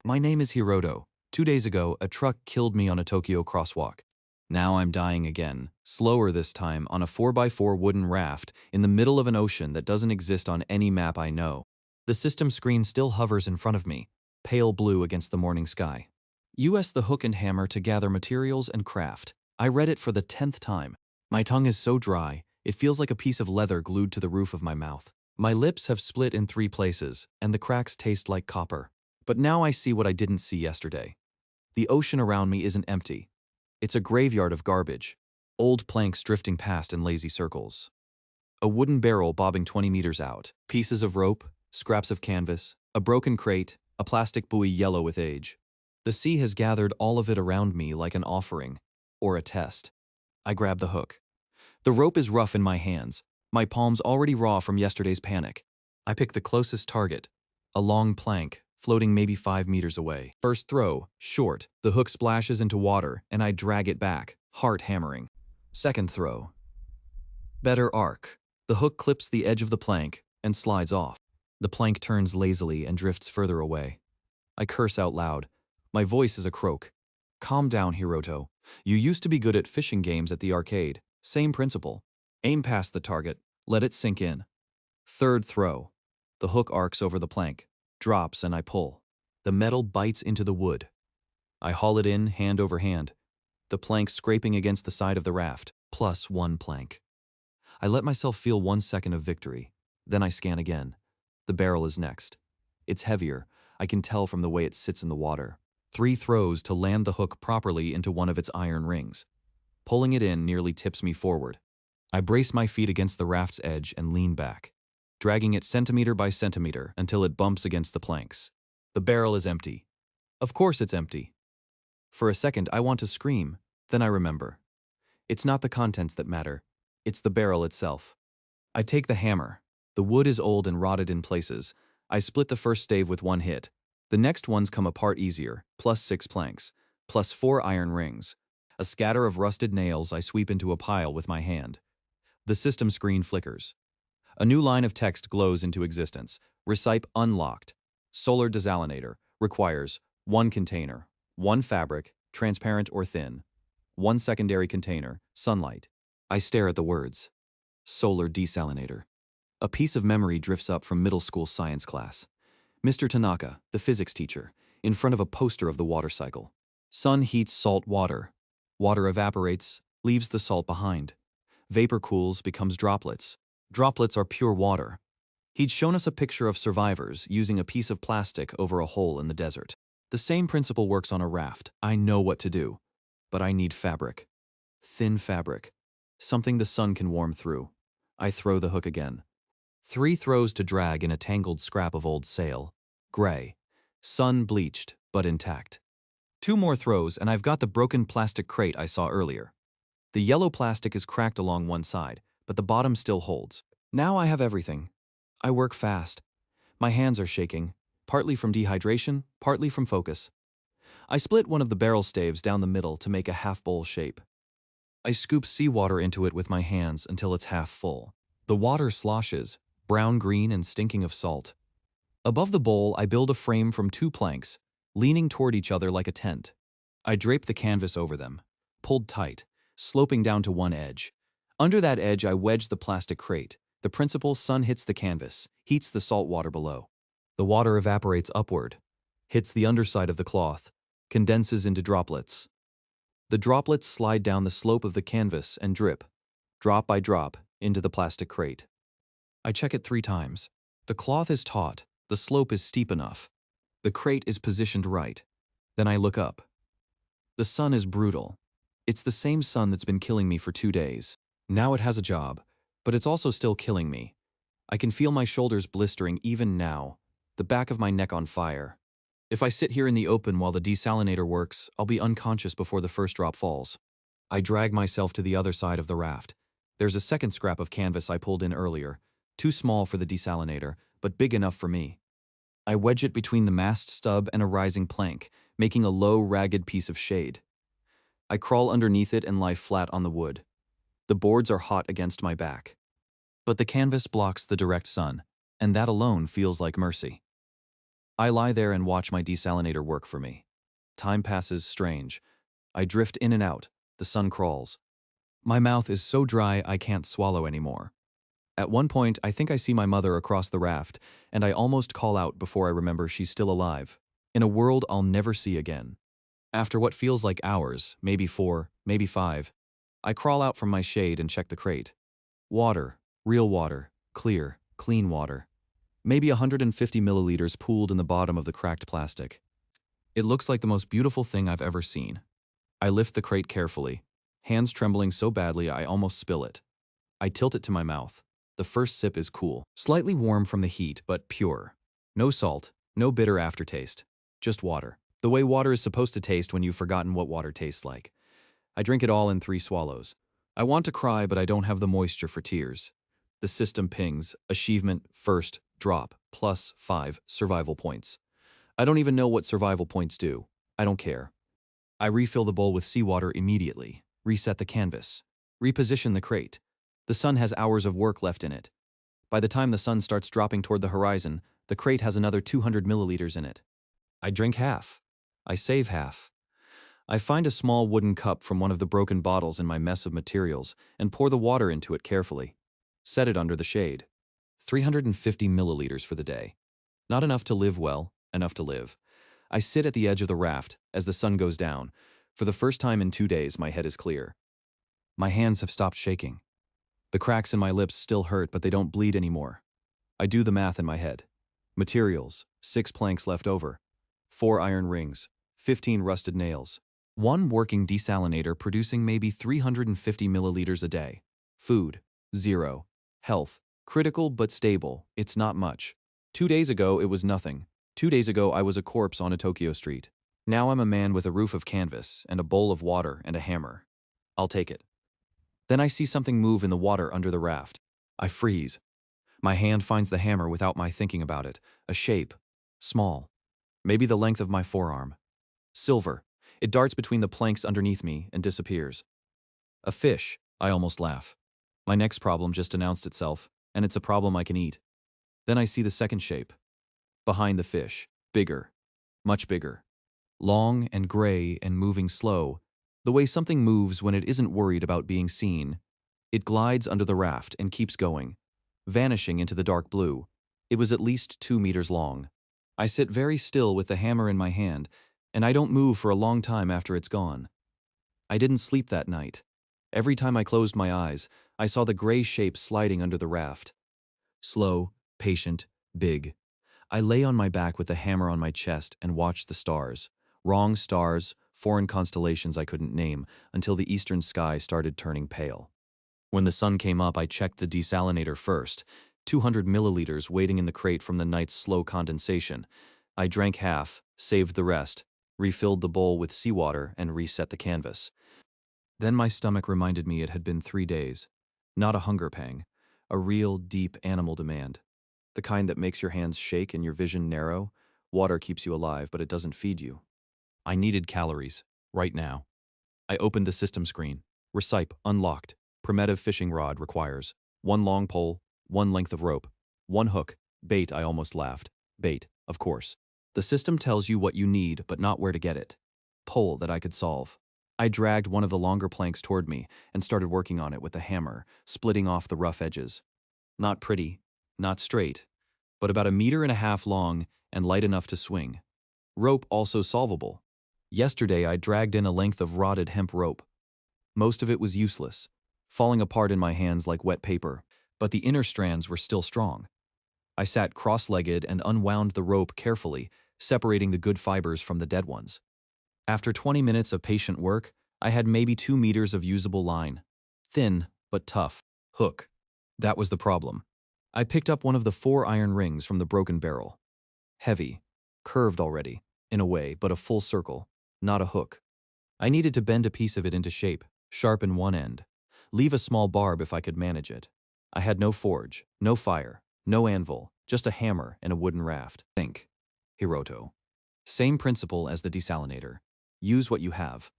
My name is Hiroto. 2 days ago, a truck killed me on a Tokyo crosswalk. Now I'm dying again, slower this time, on a 4x4 wooden raft in the middle of an ocean that doesn't exist on any map I know. The system screen still hovers in front of me, pale blue against the morning sky. US the hook and hammer to gather materials and craft. I read it for the 10th time. My tongue is so dry, it feels like a piece of leather glued to the roof of my mouth. My lips have split in 3 places, and the cracks taste like copper. But now I see what I didn't see yesterday. The ocean around me isn't empty. It's a graveyard of garbage. Old planks drifting past in lazy circles. A wooden barrel bobbing 20 meters out. Pieces of rope, scraps of canvas, a broken crate, a plastic buoy yellow with age. The sea has gathered all of it around me like an offering, or a test. I grab the hook. The rope is rough in my hands, my palms already raw from yesterday's panic. I pick the closest target, a long plank, floating maybe 5 meters away. First throw, short, the hook splashes into water and I drag it back, heart hammering. Second throw. Better arc. The hook clips the edge of the plank and slides off. The plank turns lazily and drifts further away. I curse out loud. My voice is a croak. Calm down, Hiroto. You used to be good at fishing games at the arcade. Same principle. Aim past the target, let it sink in. Third throw. The hook arcs over the plank, drops, and I pull. The metal bites into the wood. I haul it in, hand over hand, the plank scraping against the side of the raft, plus 1 plank. I let myself feel 1 second of victory. Then I scan again. The barrel is next. It's heavier. I can tell from the way it sits in the water. 3 throws to land the hook properly into one of its iron rings. Pulling it in nearly tips me forward. I brace my feet against the raft's edge and lean back, dragging it centimeter by centimeter until it bumps against the planks. The barrel is empty. Of course it's empty. For a second I want to scream, then I remember. It's not the contents that matter, it's the barrel itself. I take the hammer. The wood is old and rotted in places. I split the first stave with 1 hit. The next ones come apart easier, plus 6 planks, plus 4 iron rings. A scatter of rusted nails I sweep into a pile with my hand. The system screen flickers. A new line of text glows into existence. Recipe unlocked. Solar desalinator requires 1 container, 1 fabric, transparent or thin, 1 secondary container, sunlight. I stare at the words. Solar desalinator. A piece of memory drifts up from middle school science class. Mr. Tanaka, the physics teacher, in front of a poster of the water cycle. Sun heats salt water. Water evaporates, leaves the salt behind. Vapor cools, becomes droplets. Droplets are pure water. He'd shown us a picture of survivors using a piece of plastic over a hole in the desert. The same principle works on a raft. I know what to do, but I need fabric. Thin fabric. Something the sun can warm through. I throw the hook again. 3 throws to drag in a tangled scrap of old sail. Gray. Sun bleached, but intact. 2 more throws and I've got the broken plastic crate I saw earlier. The yellow plastic is cracked along one side, but the bottom still holds. Now I have everything. I work fast. My hands are shaking, partly from dehydration, partly from focus. I split one of the barrel staves down the middle to make a half-bowl shape. I scoop seawater into it with my hands until it's half full. The water sloshes, brown-green and stinking of salt. Above the bowl, I build a frame from 2 planks, leaning toward each other like a tent. I drape the canvas over them, pulled tight, sloping down to one edge. Under that edge, I wedge the plastic crate. The principal sun hits the canvas, heats the salt water below. The water evaporates upward, hits the underside of the cloth, condenses into droplets. The droplets slide down the slope of the canvas and drip, drop by drop, into the plastic crate. I check it 3 times. The cloth is taut, the slope is steep enough. The crate is positioned right. Then I look up. The sun is brutal. It's the same sun that's been killing me for 2 days. Now it has a job, but it's also still killing me. I can feel my shoulders blistering even now, the back of my neck on fire. If I sit here in the open while the desalinator works, I'll be unconscious before the first drop falls. I drag myself to the other side of the raft. There's a second scrap of canvas I pulled in earlier, too small for the desalinator, but big enough for me. I wedge it between the mast stub and a rising plank, making a low, ragged piece of shade. I crawl underneath it and lie flat on the wood. The boards are hot against my back. But the canvas blocks the direct sun, and that alone feels like mercy. I lie there and watch my desalinator work for me. Time passes strange. I drift in and out. The sun crawls. My mouth is so dry I can't swallow anymore. At one point, I think I see my mother across the raft, and I almost call out before I remember she's still alive, in a world I'll never see again. After what feels like hours, maybe 4, maybe 5, I crawl out from my shade and check the crate. Water, real water, clear, clean water. Maybe 150 milliliters pooled in the bottom of the cracked plastic. It looks like the most beautiful thing I've ever seen. I lift the crate carefully, hands trembling so badly I almost spill it. I tilt it to my mouth. The first sip is cool, slightly warm from the heat, but pure. No salt, no bitter aftertaste, just water. The way water is supposed to taste when you've forgotten what water tastes like. I drink it all in 3 swallows. I want to cry, but I don't have the moisture for tears. The system pings, achievement, first, drop, +5, survival points. I don't even know what survival points do. I don't care. I refill the bowl with seawater immediately, reset the canvas, reposition the crate. The sun has hours of work left in it. By the time the sun starts dropping toward the horizon, the crate has another 200 milliliters in it. I drink half. I save half. I find a small wooden cup from one of the broken bottles in my mess of materials and pour the water into it carefully. Set it under the shade. 350 milliliters for the day. Not enough to live well, enough to live. I sit at the edge of the raft as the sun goes down. For the first time in 2 days, my head is clear. My hands have stopped shaking. The cracks in my lips still hurt, but they don't bleed anymore. I do the math in my head. Materials, 6 planks left over, 4 iron rings, 15 rusted nails, 1 working desalinator producing maybe 350 milliliters a day. Food, 0. Health, critical but stable, it's not much. 2 days ago, it was nothing. 2 days ago, I was a corpse on a Tokyo street. Now I'm a man with a roof of canvas and a bowl of water and a hammer. I'll take it. Then I see something move in the water under the raft. I freeze. My hand finds the hammer without my thinking about it. A shape. Small. Maybe the length of my forearm. Silver. It darts between the planks underneath me and disappears. A fish. I almost laugh. My next problem just announced itself, and it's a problem I can eat. Then I see the second shape. Behind the fish. Bigger. Much bigger. Long and gray and moving slow. The way something moves when it isn't worried about being seen. It glides under the raft and keeps going, vanishing into the dark blue. It was at least 2 meters long. I sit very still with the hammer in my hand, and I don't move for a long time after it's gone. I didn't sleep that night. Every time I closed my eyes, I saw the gray shape sliding under the raft. Slow, patient, big. I lay on my back with the hammer on my chest and watched the stars. Wrong stars, foreign constellations I couldn't name, until the eastern sky started turning pale. When the sun came up, I checked the desalinator first, 200 milliliters waiting in the crate from the night's slow condensation. I drank half, saved the rest, refilled the bowl with seawater, and reset the canvas. Then my stomach reminded me it had been 3 days. Not a hunger pang, a real, deep animal demand. The kind that makes your hands shake and your vision narrow. Water keeps you alive, but it doesn't feed you. I needed calories, right now. I opened the system screen. Recipe unlocked. Primitive fishing rod requires 1 long pole, 1 length of rope, 1 hook, bait. I almost laughed. Bait, of course. The system tells you what you need, but not where to get it. Pole that I could solve. I dragged one of the longer planks toward me and started working on it with the hammer, splitting off the rough edges. Not pretty, not straight, but about 1.5 meters long and light enough to swing. Rope also solvable. Yesterday I dragged in a length of rotted hemp rope. Most of it was useless, falling apart in my hands like wet paper, but the inner strands were still strong. I sat cross-legged and unwound the rope carefully, separating the good fibers from the dead ones. After 20 minutes of patient work, I had maybe 2 meters of usable line. Thin, but tough. Hook. That was the problem. I picked up one of the 4 iron rings from the broken barrel. Heavy, curved already, in a way, but a full circle, not a hook. I needed to bend a piece of it into shape, sharpen one end, leave a small barb if I could manage it. I had no forge, no fire, no anvil, just a hammer and a wooden raft. Think. Hiroto. Same principle as the desalinator. Use what you have.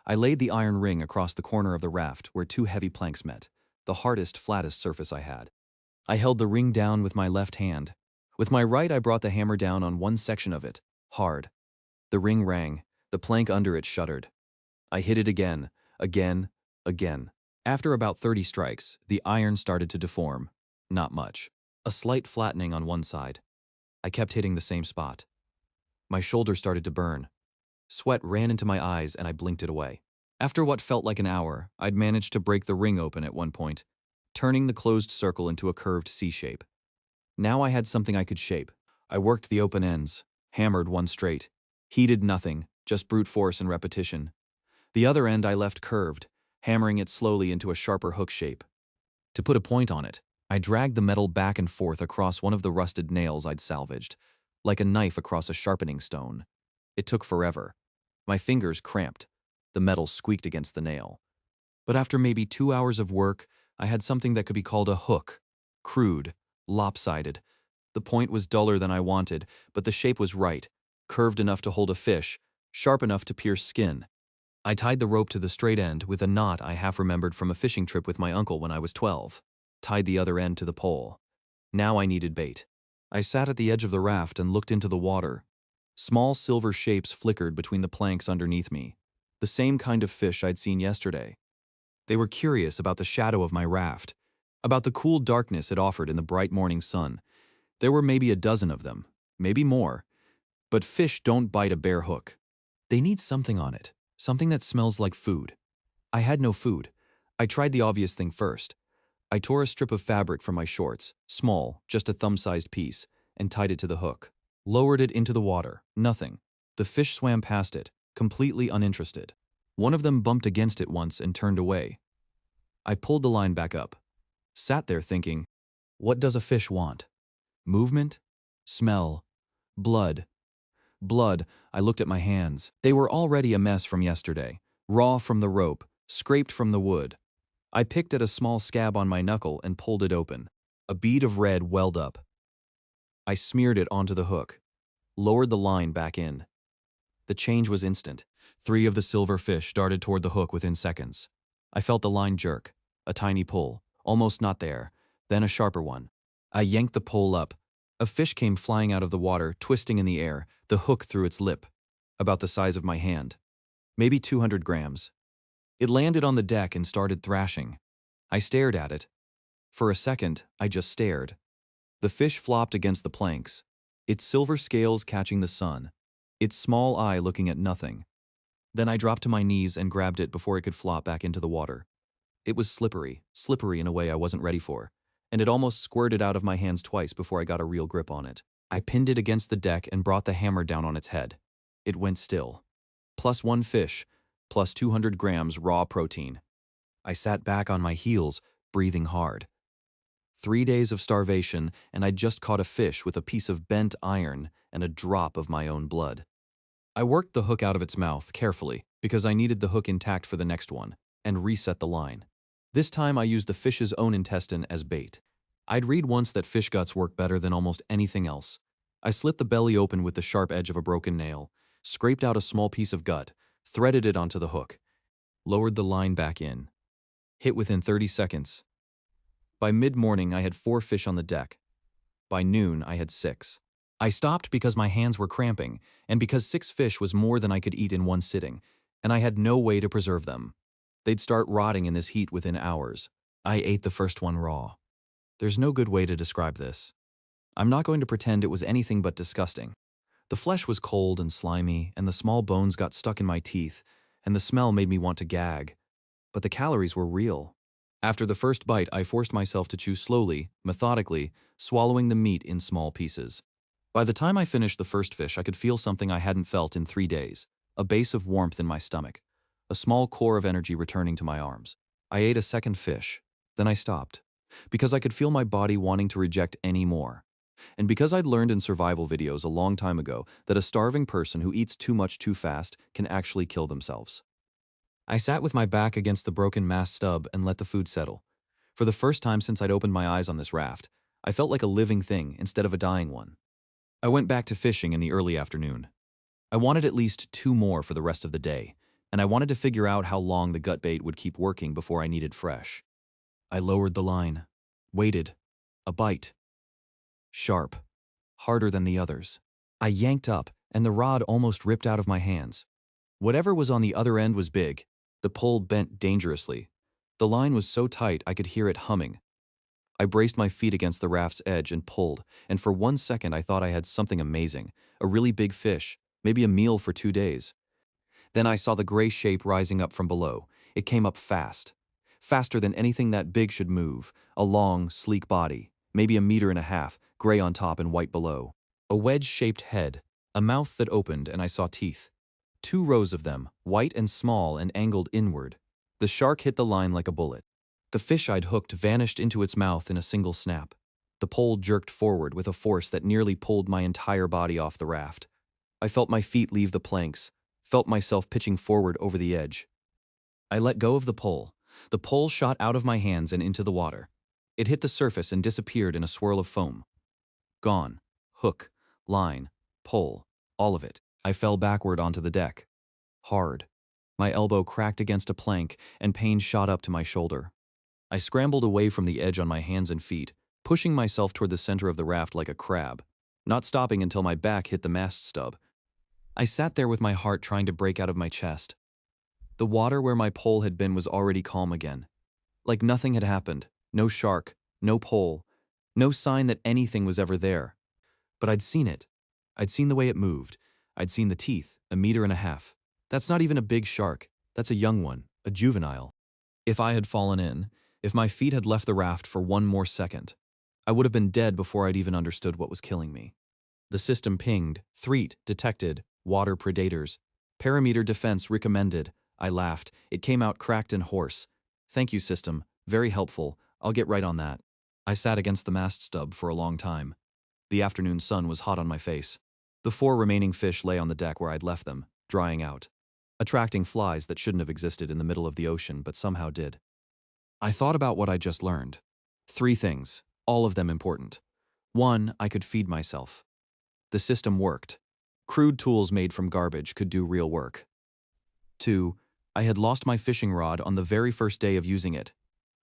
I laid the iron ring across the corner of the raft where 2 heavy planks met, the hardest, flattest surface I had. I held the ring down with my left hand. With my right, I brought the hammer down on one section of it, hard. The ring rang, the plank under it shuddered. I hit it again, again, again. After about 30 strikes, the iron started to deform. Not much. A slight flattening on one side. I kept hitting the same spot. My shoulder started to burn. Sweat ran into my eyes and I blinked it away. After what felt like an hour, I'd managed to break the ring open at one point, turning the closed circle into a curved C shape. Now I had something I could shape. I worked the open ends, hammered one straight, heated nothing, just brute force and repetition. The other end I left curved, hammering it slowly into a sharper hook shape. To put a point on it, I dragged the metal back and forth across one of the rusted nails I'd salvaged, like a knife across a sharpening stone. It took forever. My fingers cramped. The metal squeaked against the nail. But after maybe 2 hours of work, I had something that could be called a hook. Crude, lopsided. The point was duller than I wanted, but the shape was right, curved enough to hold a fish, sharp enough to pierce skin. I tied the rope to the straight end with a knot I half remembered from a fishing trip with my uncle when I was 12. Tied the other end to the pole. Now I needed bait. I sat at the edge of the raft and looked into the water. Small silver shapes flickered between the planks underneath me. The same kind of fish I'd seen yesterday. They were curious about the shadow of my raft, about the cool darkness it offered in the bright morning sun. There were maybe a dozen of them, maybe more. But fish don't bite a bare hook. They need something on it, something that smells like food. I had no food. I tried the obvious thing first. I tore a strip of fabric from my shorts, small, just a thumb-sized piece, and tied it to the hook. Lowered it into the water. Nothing. The fish swam past it, completely uninterested. One of them bumped against it once and turned away. I pulled the line back up. Sat there thinking, what does a fish want? Movement? Smell? Blood? Blood. I looked at my hands. They were already a mess from yesterday. Raw from the rope, scraped from the wood. I picked at a small scab on my knuckle and pulled it open. A bead of red welled up. I smeared it onto the hook. Lowered the line back in. The change was instant. 3 of the silver fish darted toward the hook within seconds. I felt the line jerk. A tiny pull. Almost not there. Then a sharper one. I yanked the pole up. A fish came flying out of the water, twisting in the air, the hook through its lip. About the size of my hand. Maybe 200 grams. It landed on the deck and started thrashing. I stared at it. For a second, I just stared. The fish flopped against the planks, its silver scales catching the sun, its small eye looking at nothing. Then I dropped to my knees and grabbed it before it could flop back into the water. It was slippery in a way I wasn't ready for, and it almost squirted out of my hands twice before I got a real grip on it. I pinned it against the deck and brought the hammer down on its head. It went still. Plus 1 fish, plus 200 grams raw protein. I sat back on my heels, breathing hard. 3 days of starvation, and I'd just caught a fish with a piece of bent iron and a drop of my own blood. I worked the hook out of its mouth carefully because I needed the hook intact for the next one, and reset the line. This time I used the fish's own intestine as bait. I'd read once that fish guts work better than almost anything else. I slit the belly open with the sharp edge of a broken nail, scraped out a small piece of gut, threaded it onto the hook, lowered the line back in. Hit within 30 seconds. By mid-morning, I had 4 fish on the deck. By noon, I had 6. I stopped because my hands were cramping, and because 6 fish was more than I could eat in one sitting, and I had no way to preserve them. They'd start rotting in this heat within hours. I ate the first one raw. There's no good way to describe this. I'm not going to pretend it was anything but disgusting. The flesh was cold and slimy, and the small bones got stuck in my teeth, and the smell made me want to gag. But the calories were real. After the first bite, I forced myself to chew slowly, methodically, swallowing the meat in small pieces. By the time I finished the first fish, I could feel something I hadn't felt in 3 days, a base of warmth in my stomach, a small core of energy returning to my arms. I ate a second fish, then I stopped, because I could feel my body wanting to reject any more. And because I'd learned in survival videos a long time ago that a starving person who eats too much too fast can actually kill themselves. I sat with my back against the broken mast stub and let the food settle. For the first time since I'd opened my eyes on this raft, I felt like a living thing instead of a dying one. I went back to fishing in the early afternoon. I wanted at least 2 more for the rest of the day, and I wanted to figure out how long the gut bait would keep working before I needed fresh. I lowered the line, waited, a bite. Sharp, harder than the others. I yanked up, and the rod almost ripped out of my hands. Whatever was on the other end was big. The pole bent dangerously. The line was so tight I could hear it humming. I braced my feet against the raft's edge and pulled, and for 1 second I thought I had something amazing, a really big fish, maybe a meal for 2 days. Then I saw the gray shape rising up from below. It came up fast. Faster than anything that big should move. A long, sleek body, maybe 1.5 meters, gray on top and white below. A wedge-shaped head, a mouth that opened, and I saw teeth. 2 rows of them, white and small and angled inward. The shark hit the line like a bullet. The fish I'd hooked vanished into its mouth in a single snap. The pole jerked forward with a force that nearly pulled my entire body off the raft. I felt my feet leave the planks, felt myself pitching forward over the edge. I let go of the pole. The pole shot out of my hands and into the water. It hit the surface and disappeared in a swirl of foam. Gone. Hook, line, pole, all of it. I fell backward onto the deck. Hard. My elbow cracked against a plank and pain shot up to my shoulder. I scrambled away from the edge on my hands and feet, pushing myself toward the center of the raft like a crab, not stopping until my back hit the mast stub. I sat there with my heart trying to break out of my chest. The water where my pole had been was already calm again. Like nothing had happened. No shark, no pole, no sign that anything was ever there. But I'd seen it. I'd seen the way it moved. I'd seen the teeth, 1.5 meters. That's not even a big shark. That's a young one, a juvenile. If I had fallen in, if my feet had left the raft for 1 more second, I would have been dead before I'd even understood what was killing me. The system pinged, threat detected, water predators. Parameter defense recommended. I laughed. It came out cracked and hoarse. Thank you, system. Very helpful. I'll get right on that. I sat against the mast stub for a long time. The afternoon sun was hot on my face. The 4 remaining fish lay on the deck where I'd left them, drying out, attracting flies that shouldn't have existed in the middle of the ocean but somehow did. I thought about what I'd just learned. 3 things, all of them important. 1, I could feed myself. The system worked. Crude tools made from garbage could do real work. 2, I had lost my fishing rod on the very first day of using it.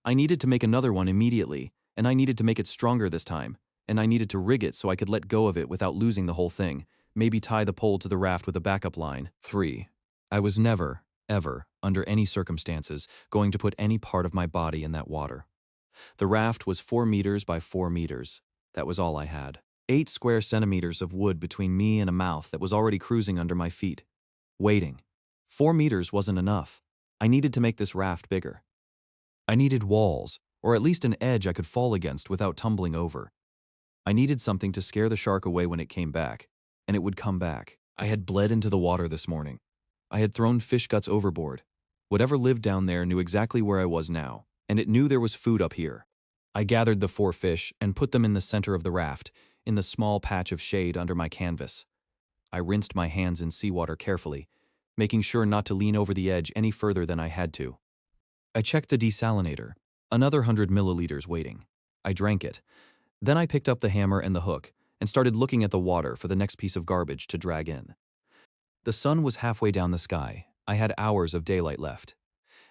I needed to make another one immediately, and I needed to make it stronger this time, and I needed to rig it so I could let go of it without losing the whole thing, maybe tie the pole to the raft with a backup line. 3, I was never, ever, under any circumstances, going to put any part of my body in that water. The raft was 4 meters by 4 meters. That was all I had. 8 square centimeters of wood between me and a mouth that was already cruising under my feet. Waiting. 4 meters wasn't enough. I needed to make this raft bigger. I needed walls, or at least an edge I could fall against without tumbling over. I needed something to scare the shark away when it came back, and it would come back. I had bled into the water this morning. I had thrown fish guts overboard. Whatever lived down there knew exactly where I was now, and it knew there was food up here. I gathered the 4 fish and put them in the center of the raft, in the small patch of shade under my canvas. I rinsed my hands in seawater carefully, making sure not to lean over the edge any further than I had to. I checked the desalinator, another 100 milliliters waiting. I drank it. Then I picked up the hammer and the hook and started looking at the water for the next piece of garbage to drag in. The sun was halfway down the sky. I had hours of daylight left.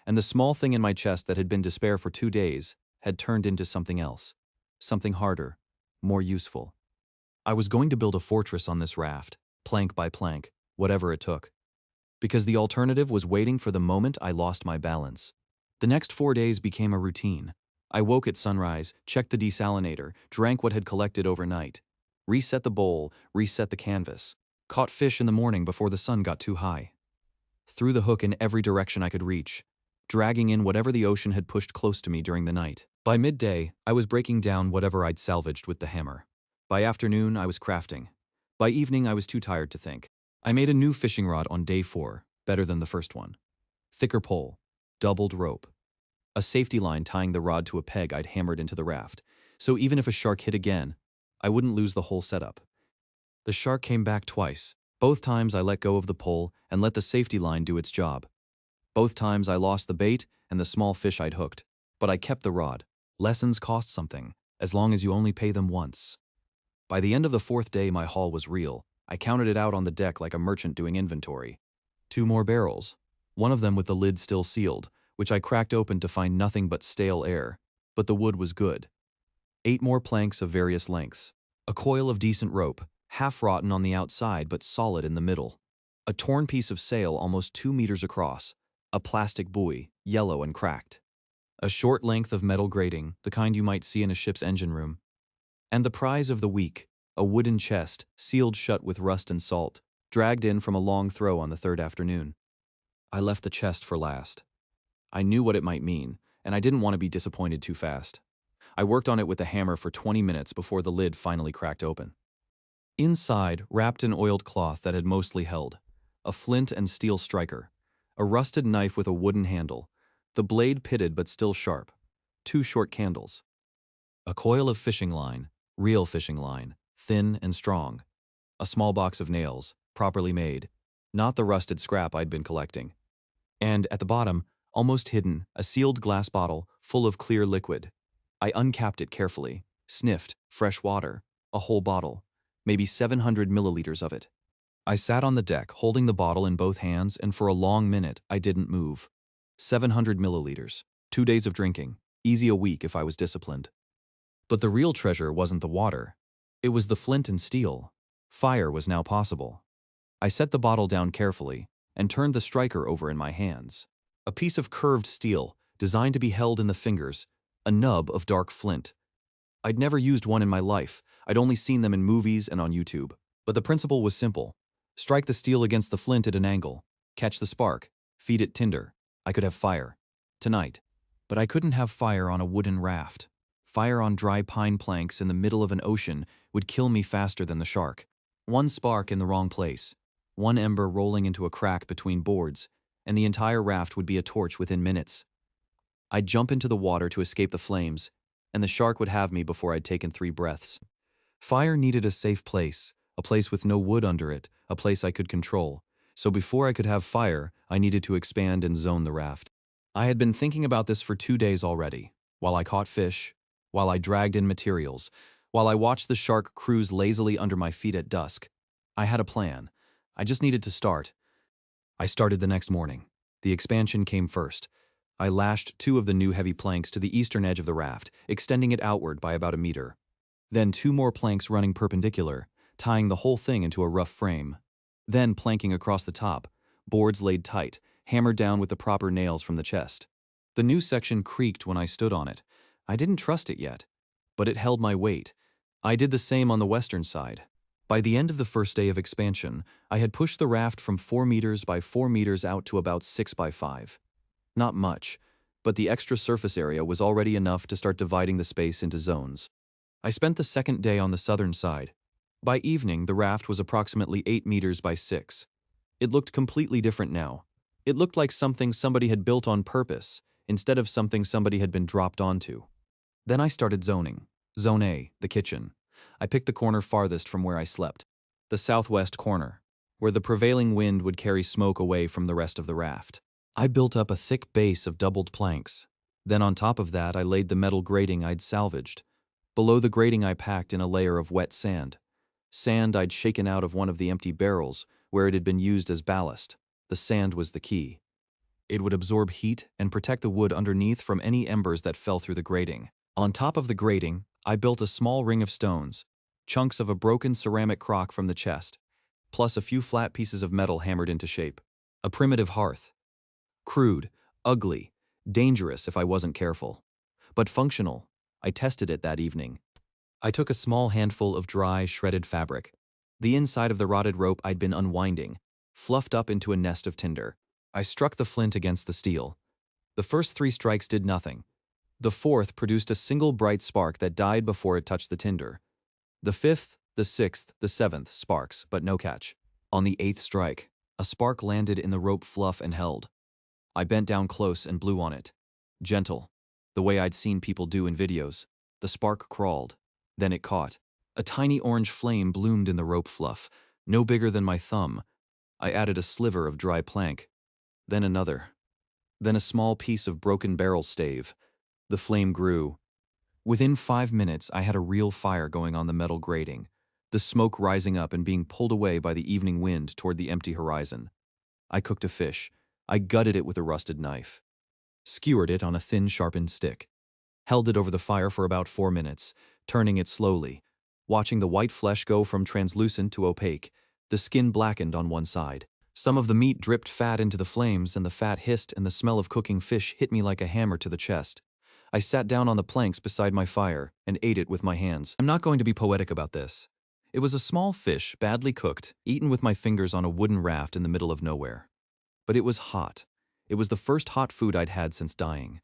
And the small thing in my chest that had been despair for 2 days had turned into something else. Something harder, more useful. I was going to build a fortress on this raft, plank by plank, whatever it took. Because the alternative was waiting for the moment I lost my balance. The next 4 days became a routine. I woke at sunrise, checked the desalinator, drank what had collected overnight, reset the bowl, reset the canvas, caught fish in the morning before the sun got too high. Threw the hook in every direction I could reach, dragging in whatever the ocean had pushed close to me during the night. By midday, I was breaking down whatever I'd salvaged with the hammer. By afternoon, I was crafting. By evening, I was too tired to think. I made a new fishing rod on day 4, better than the first one. Thicker pole, doubled rope. A safety line tying the rod to a peg I'd hammered into the raft, so even if a shark hit again, I wouldn't lose the whole setup. The shark came back twice. Both times I let go of the pole and let the safety line do its job. Both times I lost the bait and the small fish I'd hooked, but I kept the rod. Lessons cost something, as long as you only pay them once. By the end of the 4th day, my haul was real. I counted it out on the deck like a merchant doing inventory. 2 more barrels, one of them with the lid still sealed, which I cracked open to find nothing but stale air, but the wood was good. 8 more planks of various lengths. A coil of decent rope, half rotten on the outside but solid in the middle. A torn piece of sail almost 2 meters across. A plastic buoy, yellow and cracked. A short length of metal grating, the kind you might see in a ship's engine room. And the prize of the week, a wooden chest, sealed shut with rust and salt, dragged in from a long throw on the third afternoon. I left the chest for last. I knew what it might mean, and I didn't want to be disappointed too fast. I worked on it with a hammer for 20 minutes before the lid finally cracked open. Inside, wrapped in oiled cloth that had mostly held, a flint and steel striker, a rusted knife with a wooden handle, the blade pitted but still sharp, 2 short candles, a coil of fishing line, real fishing line, thin and strong, a small box of nails, properly made, not the rusted scrap I'd been collecting, and at the bottom, almost hidden, a sealed glass bottle full of clear liquid. I uncapped it carefully, sniffed, fresh water, a whole bottle, maybe 700 milliliters of it. I sat on the deck, holding the bottle in both hands, and for a long minute, I didn't move. 700 milliliters, 2 days of drinking, easy a week if I was disciplined. But the real treasure wasn't the water. It was the flint and steel. Fire was now possible. I set the bottle down carefully and turned the striker over in my hands. A piece of curved steel, designed to be held in the fingers, a nub of dark flint. I'd never used one in my life. I'd only seen them in movies and on YouTube. But the principle was simple. Strike the steel against the flint at an angle, catch the spark, feed it tinder. I could have fire. Tonight. But I couldn't have fire on a wooden raft. Fire on dry pine planks in the middle of an ocean would kill me faster than the shark. One spark in the wrong place, one ember rolling into a crack between boards, and the entire raft would be a torch within minutes. I'd jump into the water to escape the flames, and the shark would have me before I'd taken 3 breaths. Fire needed a safe place, a place with no wood under it, a place I could control. So before I could have fire, I needed to expand and zone the raft. I had been thinking about this for 2 days already, while I caught fish, while I dragged in materials, while I watched the shark cruise lazily under my feet at dusk. I had a plan. I just needed to start. I started the next morning. The expansion came first. I lashed 2 of the new heavy planks to the eastern edge of the raft, extending it outward by about a meter. Then 2 more planks running perpendicular, tying the whole thing into a rough frame. Then planking across the top, boards laid tight, hammered down with the proper nails from the chest. The new section creaked when I stood on it. I didn't trust it yet, but it held my weight. I did the same on the western side. By the end of the first day of expansion, I had pushed the raft from 4 meters by 4 meters out to about 6 by 5. Not much, but the extra surface area was already enough to start dividing the space into zones. I spent the second day on the southern side. By evening, the raft was approximately 8 meters by 6. It looked completely different now. It looked like something somebody had built on purpose, instead of something somebody had been dropped onto. Then I started zoning. Zone A, the kitchen. I picked the corner farthest from where I slept, the southwest corner, where the prevailing wind would carry smoke away from the rest of the raft. I built up a thick base of doubled planks. Then on top of that, I laid the metal grating I'd salvaged. Below the grating, I packed in a layer of wet sand. Sand I'd shaken out of one of the empty barrels where it had been used as ballast. The sand was the key. It would absorb heat and protect the wood underneath from any embers that fell through the grating. On top of the grating, I built a small ring of stones, chunks of a broken ceramic crock from the chest, plus a few flat pieces of metal hammered into shape. A primitive hearth. Crude, ugly, dangerous if I wasn't careful. But functional. I tested it that evening. I took a small handful of dry, shredded fabric, the inside of the rotted rope I'd been unwinding, fluffed up into a nest of tinder. I struck the flint against the steel. The first 3 strikes did nothing. The 4th produced a single bright spark that died before it touched the tinder. The 5th, the 6th, the 7th sparks, but no catch. On the 8th strike, a spark landed in the rope fluff and held. I bent down close and blew on it. Gentle, the way I'd seen people do in videos. The spark crawled. Then it caught. A tiny orange flame bloomed in the rope fluff, no bigger than my thumb. I added a sliver of dry plank. Then another. Then a small piece of broken barrel stave. The flame grew. Within 5 minutes, I had a real fire going on the metal grating, the smoke rising up and being pulled away by the evening wind toward the empty horizon. I cooked a fish. I gutted it with a rusted knife. Skewered it on a thin, sharpened stick. Held it over the fire for about 4 minutes, turning it slowly. watching the white flesh go from translucent to opaque. The skin blackened on one side. Some of the meat dripped fat into the flames, and the fat hissed, and the smell of cooking fish hit me like a hammer to the chest. I sat down on the planks beside my fire and ate it with my hands. I'm not going to be poetic about this. It was a small fish, badly cooked, eaten with my fingers on a wooden raft in the middle of nowhere. But it was hot. It was the first hot food I'd had since dying.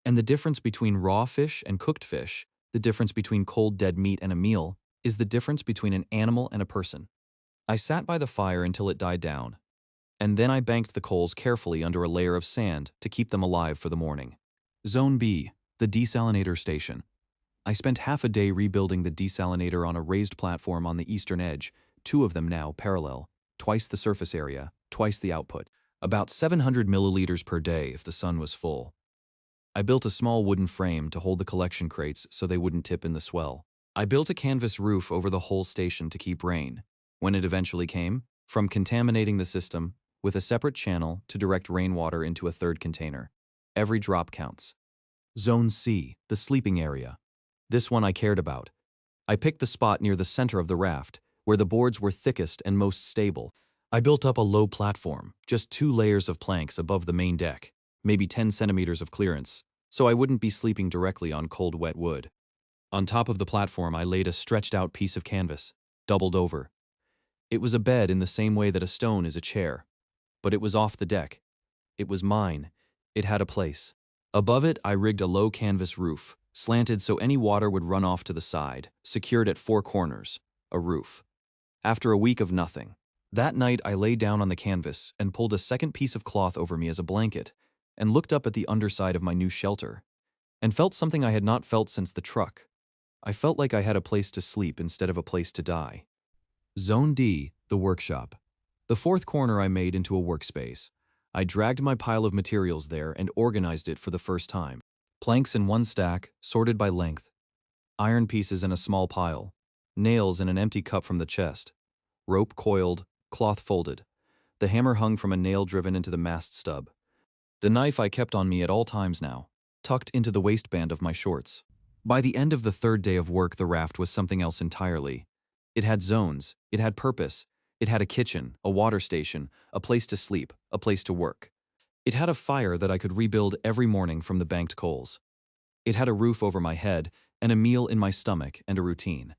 And the difference between raw fish and cooked fish, the difference between cold dead meat and a meal, is the difference between an animal and a person. I sat by the fire until it died down, and then I banked the coals carefully under a layer of sand to keep them alive for the morning. Zone B, the desalinator station. I spent half a day rebuilding the desalinator on a raised platform on the eastern edge, two of them now parallel, twice the surface area, twice the output, about 700 milliliters per day if the sun was full. I built a small wooden frame to hold the collection crates so they wouldn't tip in the swell. I built a canvas roof over the whole station to keep rain, when it eventually came, from contaminating the system, with a separate channel to direct rainwater into a third container. Every drop counts. Zone C, the sleeping area. This one I cared about. I picked the spot near the center of the raft, where the boards were thickest and most stable. I built up a low platform, just 2 layers of planks above the main deck, maybe 10 centimeters of clearance, so I wouldn't be sleeping directly on cold wet wood. On top of the platform I laid a stretched out piece of canvas, doubled over. It was a bed in the same way that a stone is a chair, but it was off the deck. It was mine. It had a place. Above it I rigged a low canvas roof, slanted so any water would run off to the side, secured at 4 corners, a roof. After a week of nothing, that night I lay down on the canvas and pulled a second piece of cloth over me as a blanket, and looked up at the underside of my new shelter, and felt something I had not felt since the truck. I felt like I had a place to sleep instead of a place to die. Zone D, the workshop. The 4th corner I made into a workspace. I dragged my pile of materials there and organized it for the first time. Planks in one stack, sorted by length. Iron pieces in a small pile. Nails in an empty cup from the chest. Rope coiled, cloth folded. The hammer hung from a nail driven into the mast stub. The knife I kept on me at all times now, tucked into the waistband of my shorts. By the end of the 3rd day of work, the raft was something else entirely. It had zones, it had purpose, it had a kitchen, a water station, a place to sleep, a place to work. It had a fire that I could rebuild every morning from the banked coals. It had a roof over my head, and a meal in my stomach, and a routine.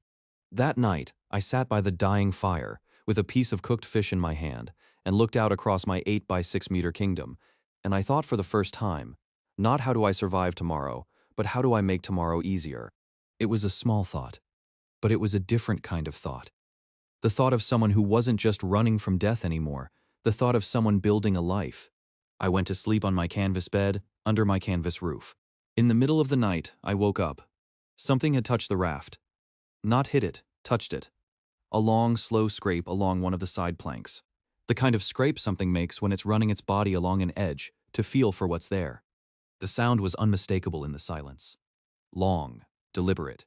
That night, I sat by the dying fire, with a piece of cooked fish in my hand, and looked out across my 8 by 6 meter kingdom, and I thought for the first time, not how do I survive tomorrow, but how do I make tomorrow easier? It was a small thought, but it was a different kind of thought. The thought of someone who wasn't just running from death anymore, the thought of someone building a life. I went to sleep on my canvas bed, under my canvas roof. In the middle of the night, I woke up. Something had touched the raft. Not hit it, touched it. A long, slow scrape along one of the side planks. The kind of scrape something makes when it's running its body along an edge to feel for what's there. The sound was unmistakable in the silence. Long, deliberate.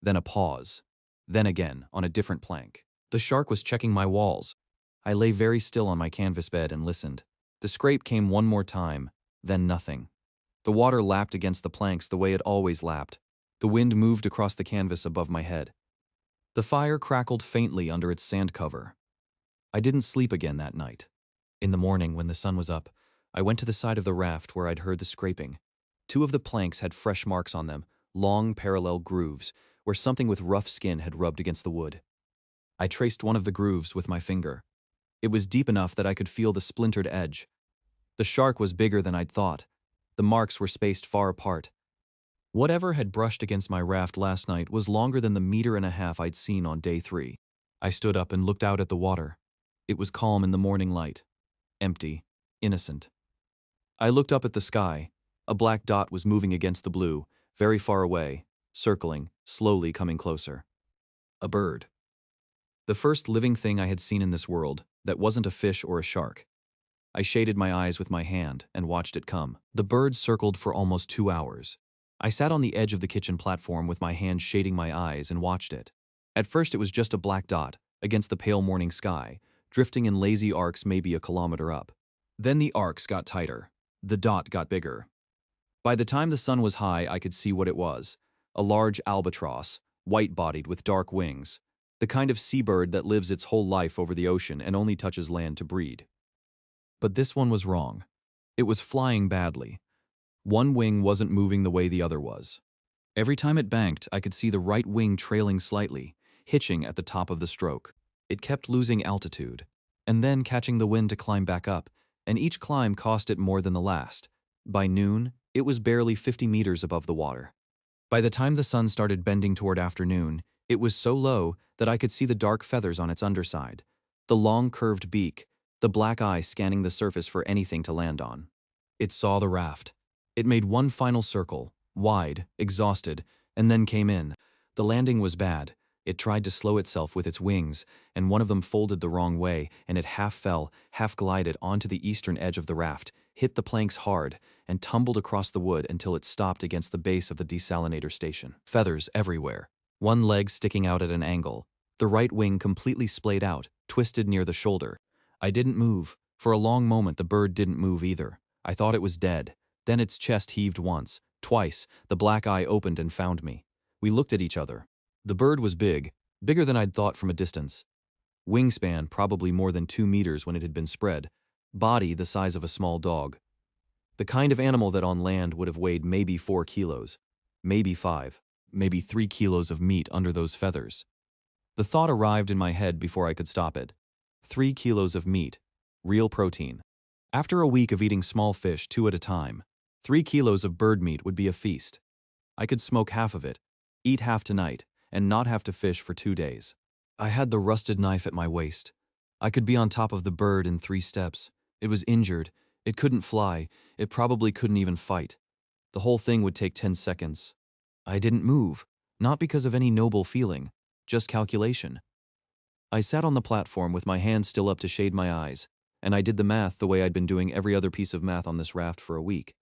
Then a pause. Then again, on a different plank. The shark was checking my walls. I lay very still on my canvas bed and listened. The scrape came one more time, then nothing. The water lapped against the planks the way it always lapped. The wind moved across the canvas above my head. The fire crackled faintly under its sand cover. I didn't sleep again that night. In the morning, when the sun was up, I went to the side of the raft where I'd heard the scraping. 2 of the planks had fresh marks on them, long parallel grooves, where something with rough skin had rubbed against the wood. I traced one of the grooves with my finger. It was deep enough that I could feel the splintered edge. The shark was bigger than I'd thought. The marks were spaced far apart. Whatever had brushed against my raft last night was longer than the 1.5 meters I'd seen on day 3. I stood up and looked out at the water. It was calm in the morning light. Empty. Innocent. I looked up at the sky. A black dot was moving against the blue, very far away, circling, slowly coming closer. A bird. The first living thing I had seen in this world that wasn't a fish or a shark. I shaded my eyes with my hand and watched it come. The bird circled for almost 2 hours. I sat on the edge of the kitchen platform with my hand shading my eyes and watched it. At first it was just a black dot against the pale morning sky, drifting in lazy arcs maybe a kilometer up. Then the arcs got tighter. The dot got bigger. By the time the sun was high, I could see what it was. A large albatross, white-bodied with dark wings, the kind of seabird that lives its whole life over the ocean and only touches land to breed. But this one was wrong. It was flying badly. One wing wasn't moving the way the other was. Every time it banked, I could see the right wing trailing slightly, hitching at the top of the stroke. It kept losing altitude, and then catching the wind to climb back up, and each climb cost it more than the last. By noon, it was barely 50 meters above the water. By the time the sun started bending toward afternoon, it was so low that I could see the dark feathers on its underside, the long curved beak, the black eye scanning the surface for anything to land on. It saw the raft. It made one final circle, wide, exhausted, and then came in. The landing was bad. It tried to slow itself with its wings, and one of them folded the wrong way, and it half fell, half glided onto the eastern edge of the raft, hit the planks hard, and tumbled across the wood until it stopped against the base of the desalinator station. Feathers everywhere. One leg sticking out at an angle. The right wing completely splayed out, twisted near the shoulder. I didn't move. For a long moment the bird didn't move either. I thought it was dead. Then its chest heaved once, twice. The black eye opened and found me. We looked at each other. The bird was big, bigger than I'd thought from a distance. Wingspan probably more than 2 meters when it had been spread. Body the size of a small dog. The kind of animal that on land would have weighed maybe 4 kilos, maybe 5, maybe 3 kilos of meat under those feathers. The thought arrived in my head before I could stop it. 3 kilos of meat, real protein. After a week of eating small fish 2 at a time, 3 kilos of bird meat would be a feast. I could smoke half of it, eat half tonight, and not have to fish for 2 days. I had the rusted knife at my waist. I could be on top of the bird in 3 steps. It was injured. It couldn't fly. It probably couldn't even fight. The whole thing would take 10 seconds. I didn't move, not because of any noble feeling, just calculation. I sat on the platform with my hand still up to shade my eyes, and I did the math the way I'd been doing every other piece of math on this raft for a week.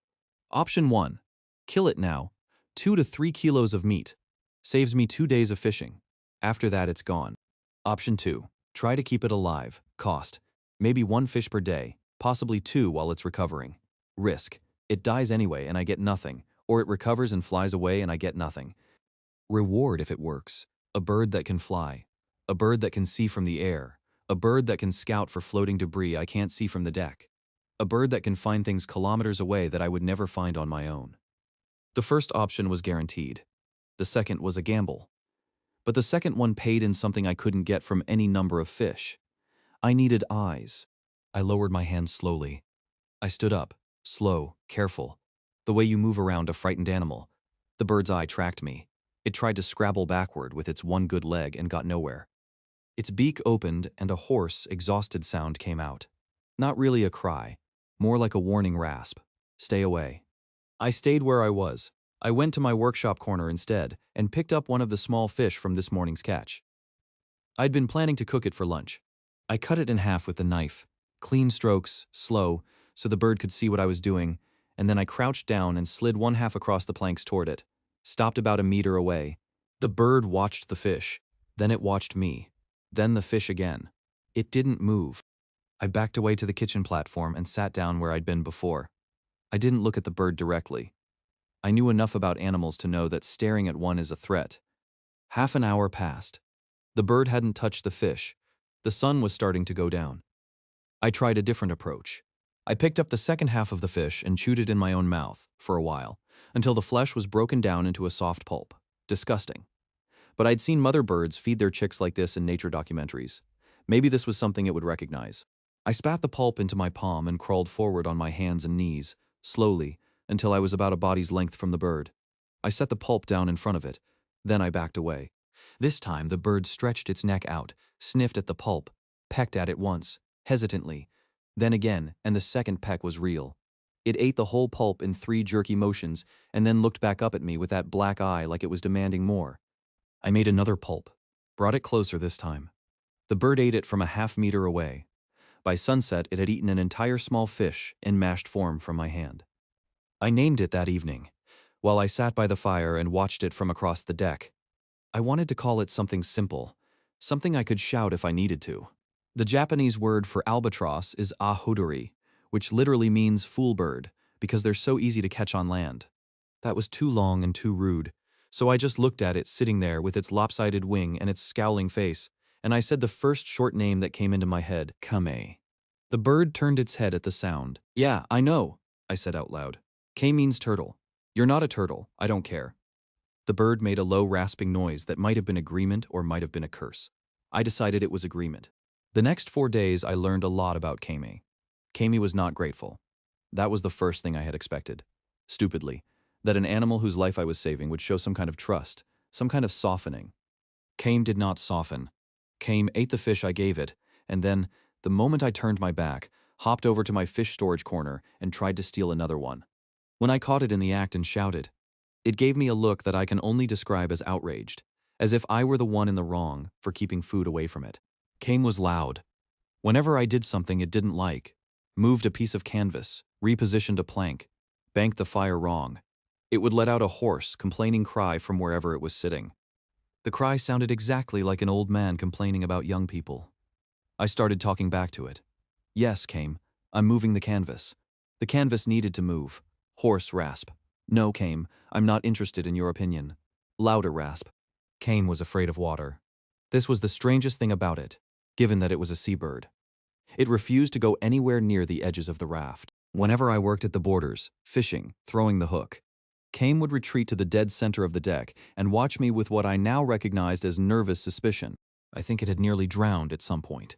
Option 1. Kill it now. 2 to 3 kilos of meat. Saves me 2 days of fishing. After that, it's gone. Option 2. Try to keep it alive. Cost. Maybe 1 fish per day, possibly 2 while it's recovering. Risk. It dies anyway and I get nothing, or it recovers and flies away and I get nothing. Reward if it works. A bird that can fly. A bird that can see from the air. A bird that can scout for floating debris I can't see from the deck. A bird that can find things kilometers away that I would never find on my own. The first option was guaranteed. The second was a gamble. But the second one paid in something I couldn't get from any number of fish. I needed eyes. I lowered my hands slowly. I stood up, slow, careful, the way you move around a frightened animal. The bird's eye tracked me. It tried to scrabble backward with its one good leg and got nowhere. Its beak opened and a hoarse, exhausted sound came out. Not really a cry, more like a warning rasp. Stay away. I stayed where I was. I went to my workshop corner instead and picked up one of the small fish from this morning's catch. I'd been planning to cook it for lunch. I cut it in half with the knife. Clean strokes, slow, so the bird could see what I was doing, and then I crouched down and slid one half across the planks toward it. Stopped about a meter away. The bird watched the fish. Then it watched me. Then the fish again. It didn't move. I backed away to the kitchen platform and sat down where I'd been before. I didn't look at the bird directly. I knew enough about animals to know that staring at one is a threat. Half an hour passed. The bird hadn't touched the fish. The sun was starting to go down. I tried a different approach. I picked up the second half of the fish and chewed it in my own mouth, for a while, until the flesh was broken down into a soft pulp. Disgusting. But I'd seen mother birds feed their chicks like this in nature documentaries. Maybe this was something it would recognize. I spat the pulp into my palm and crawled forward on my hands and knees, slowly, until I was about a body's length from the bird. I set the pulp down in front of it. Then I backed away. This time the bird stretched its neck out, sniffed at the pulp, pecked at it once, hesitantly, then again, and the second peck was real. It ate the whole pulp in 3 jerky motions and then looked back up at me with that black eye like it was demanding more. I made another pulp, brought it closer this time. The bird ate it from a half-meter away. By sunset, it had eaten an entire small fish in mashed form from my hand. I named it that evening, while I sat by the fire and watched it from across the deck. I wanted to call it something simple, something I could shout if I needed to. The Japanese word for albatross is ahudori, which literally means fool bird, because they're so easy to catch on land. That was too long and too rude, So I just looked at it sitting there with its lopsided wing and its scowling face, and I said the first short name that came into my head, Kame. The bird turned its head at the sound. Yeah, I know, I said out loud. K means turtle. You're not a turtle, I don't care. The bird made a low rasping noise that might have been agreement or might have been a curse. I decided it was agreement. The next 4 days I learned a lot about Kame. Kame was not grateful. That was the first thing I had expected. Stupidly, that an animal whose life I was saving would show some kind of trust, some kind of softening. Kame did not soften. Kame ate the fish I gave it, and then, the moment I turned my back, hopped over to my fish storage corner and tried to steal another one. When I caught it in the act and shouted, it gave me a look that I can only describe as outraged, as if I were the one in the wrong for keeping food away from it. Kame was loud. Whenever I did something it didn't like, moved a piece of canvas, repositioned a plank, banked the fire wrong, it would let out a hoarse, complaining cry from wherever it was sitting. The cry sounded exactly like an old man complaining about young people. I started talking back to it. Yes, Kame, I'm moving the canvas. The canvas needed to move. Hoarse rasp. No, Kame, I'm not interested in your opinion. Louder rasp. Kame was afraid of water. This was the strangest thing about it, given that it was a seabird. It refused to go anywhere near the edges of the raft. Whenever I worked at the borders, fishing, throwing the hook, Kame would retreat to the dead center of the deck and watch me with what I now recognized as nervous suspicion. I think it had nearly drowned at some point.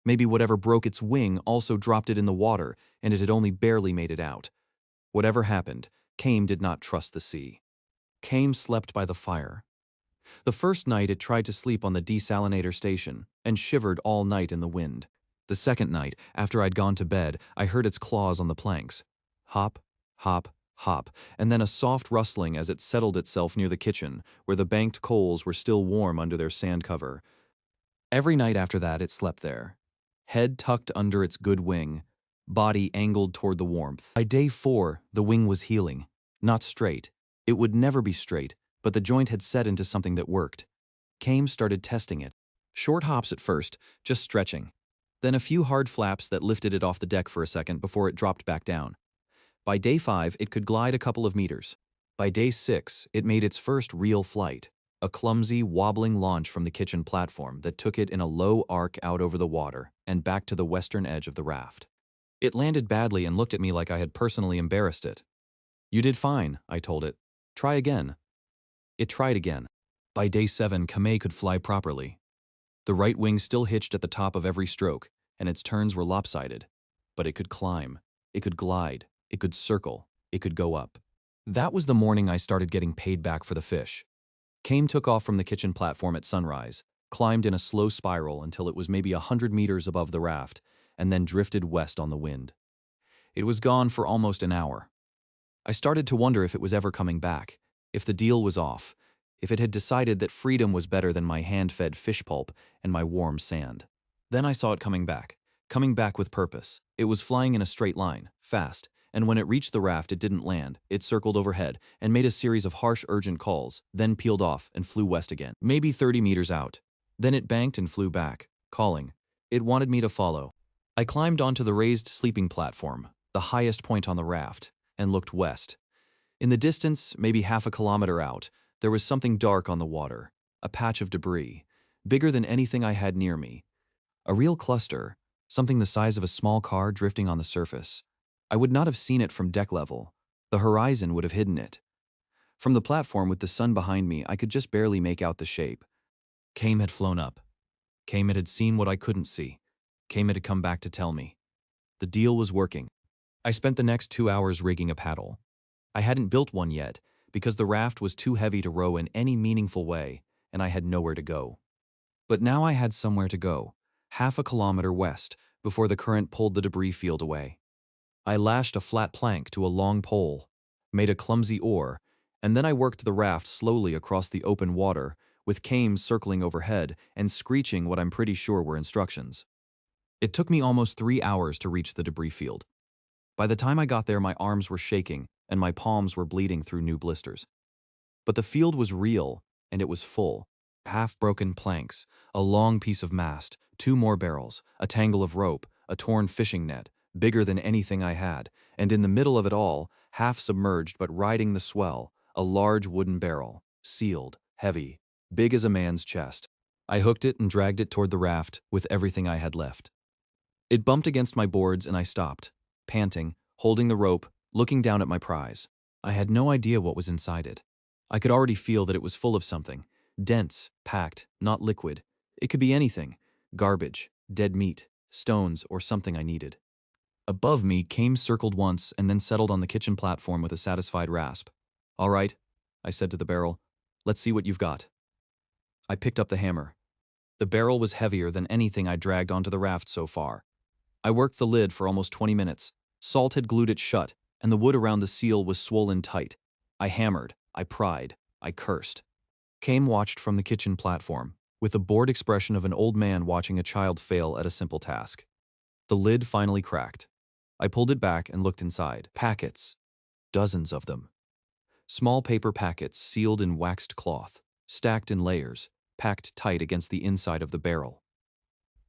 Maybe whatever broke its wing also dropped it in the water, and it had only barely made it out. Whatever happened, Kame did not trust the sea. Kame slept by the fire. The first night it tried to sleep on the desalinator station and shivered all night in the wind. The second night, after I'd gone to bed, I heard its claws on the planks. Hop, hop, hop, and then a soft rustling as it settled itself near the kitchen, where the banked coals were still warm under their sand cover. Every night after that it slept there, head tucked under its good wing, body angled toward the warmth. By day 4, the wing was healing. Not straight. It would never be straight, but the joint had set into something that worked. Kame started testing it. Short hops at first, just stretching. Then a few hard flaps that lifted it off the deck for a second before it dropped back down. By day 5, it could glide a couple of meters. By day 6, it made its first real flight, a clumsy, wobbling launch from the kitchen platform that took it in a low arc out over the water and back to the western edge of the raft. It landed badly and looked at me like I had personally embarrassed it. You did fine, I told it. Try again. It tried again. By day 7, Kame could fly properly. The right wing still hitched at the top of every stroke, and its turns were lopsided. But it could climb, it could glide, it could circle, it could go up. That was the morning I started getting paid back for the fish. Kame took off from the kitchen platform at sunrise, climbed in a slow spiral until it was maybe 100 meters above the raft, and then drifted west on the wind. It was gone for almost an hour. I started to wonder if it was ever coming back, if the deal was off, if it had decided that freedom was better than my hand-fed fish pulp and my warm sand. Then I saw it coming back with purpose. It was flying in a straight line, fast, and when it reached the raft it didn't land. It circled overhead and made a series of harsh, urgent calls, then peeled off and flew west again, maybe 30 meters out. Then it banked and flew back, calling. It wanted me to follow. I climbed onto the raised sleeping platform, the highest point on the raft, and looked west. In the distance, maybe half a kilometer out, there was something dark on the water, a patch of debris, bigger than anything I had near me. A real cluster, something the size of a small car drifting on the surface. I would not have seen it from deck level. The horizon would have hidden it. From the platform with the sun behind me, I could just barely make out the shape. Kame had flown up. Kame had seen what I couldn't see. Kame had come back to tell me. The deal was working. I spent the next 2 hours rigging a paddle. I hadn't built one yet, because the raft was too heavy to row in any meaningful way, and I had nowhere to go. But now I had somewhere to go, half a kilometer west, before the current pulled the debris field away. I lashed a flat plank to a long pole, made a clumsy oar, and then I worked the raft slowly across the open water, with Kame circling overhead and screeching what I'm pretty sure were instructions. It took me almost 3 hours to reach the debris field. By the time I got there, my arms were shaking and my palms were bleeding through new blisters. But the field was real, and it was full. Half-broken planks, a long piece of mast, 2 more barrels, a tangle of rope, a torn fishing net, bigger than anything I had, and in the middle of it all, half submerged but riding the swell, a large wooden barrel. sealed, heavy, big as a man's chest. I hooked it and dragged it toward the raft with everything I had left. It bumped against my boards and I stopped, panting, holding the rope, looking down at my prize. I had no idea what was inside it. I could already feel that it was full of something. Dense, packed, not liquid. It could be anything. Garbage, dead meat, stones, or something I needed. Above me, Kame circled once and then settled on the kitchen platform with a satisfied rasp. "All right," I said to the barrel. "Let's see what you've got." I picked up the hammer. The barrel was heavier than anything I dragged onto the raft so far. I worked the lid for almost 20 minutes. Salt had glued it shut, and the wood around the seal was swollen tight. I hammered, I pried, I cursed. Kame watched from the kitchen platform, with the bored expression of an old man watching a child fail at a simple task. The lid finally cracked. I pulled it back and looked inside. Packets. Dozens of them. Small paper packets sealed in waxed cloth, stacked in layers, packed tight against the inside of the barrel.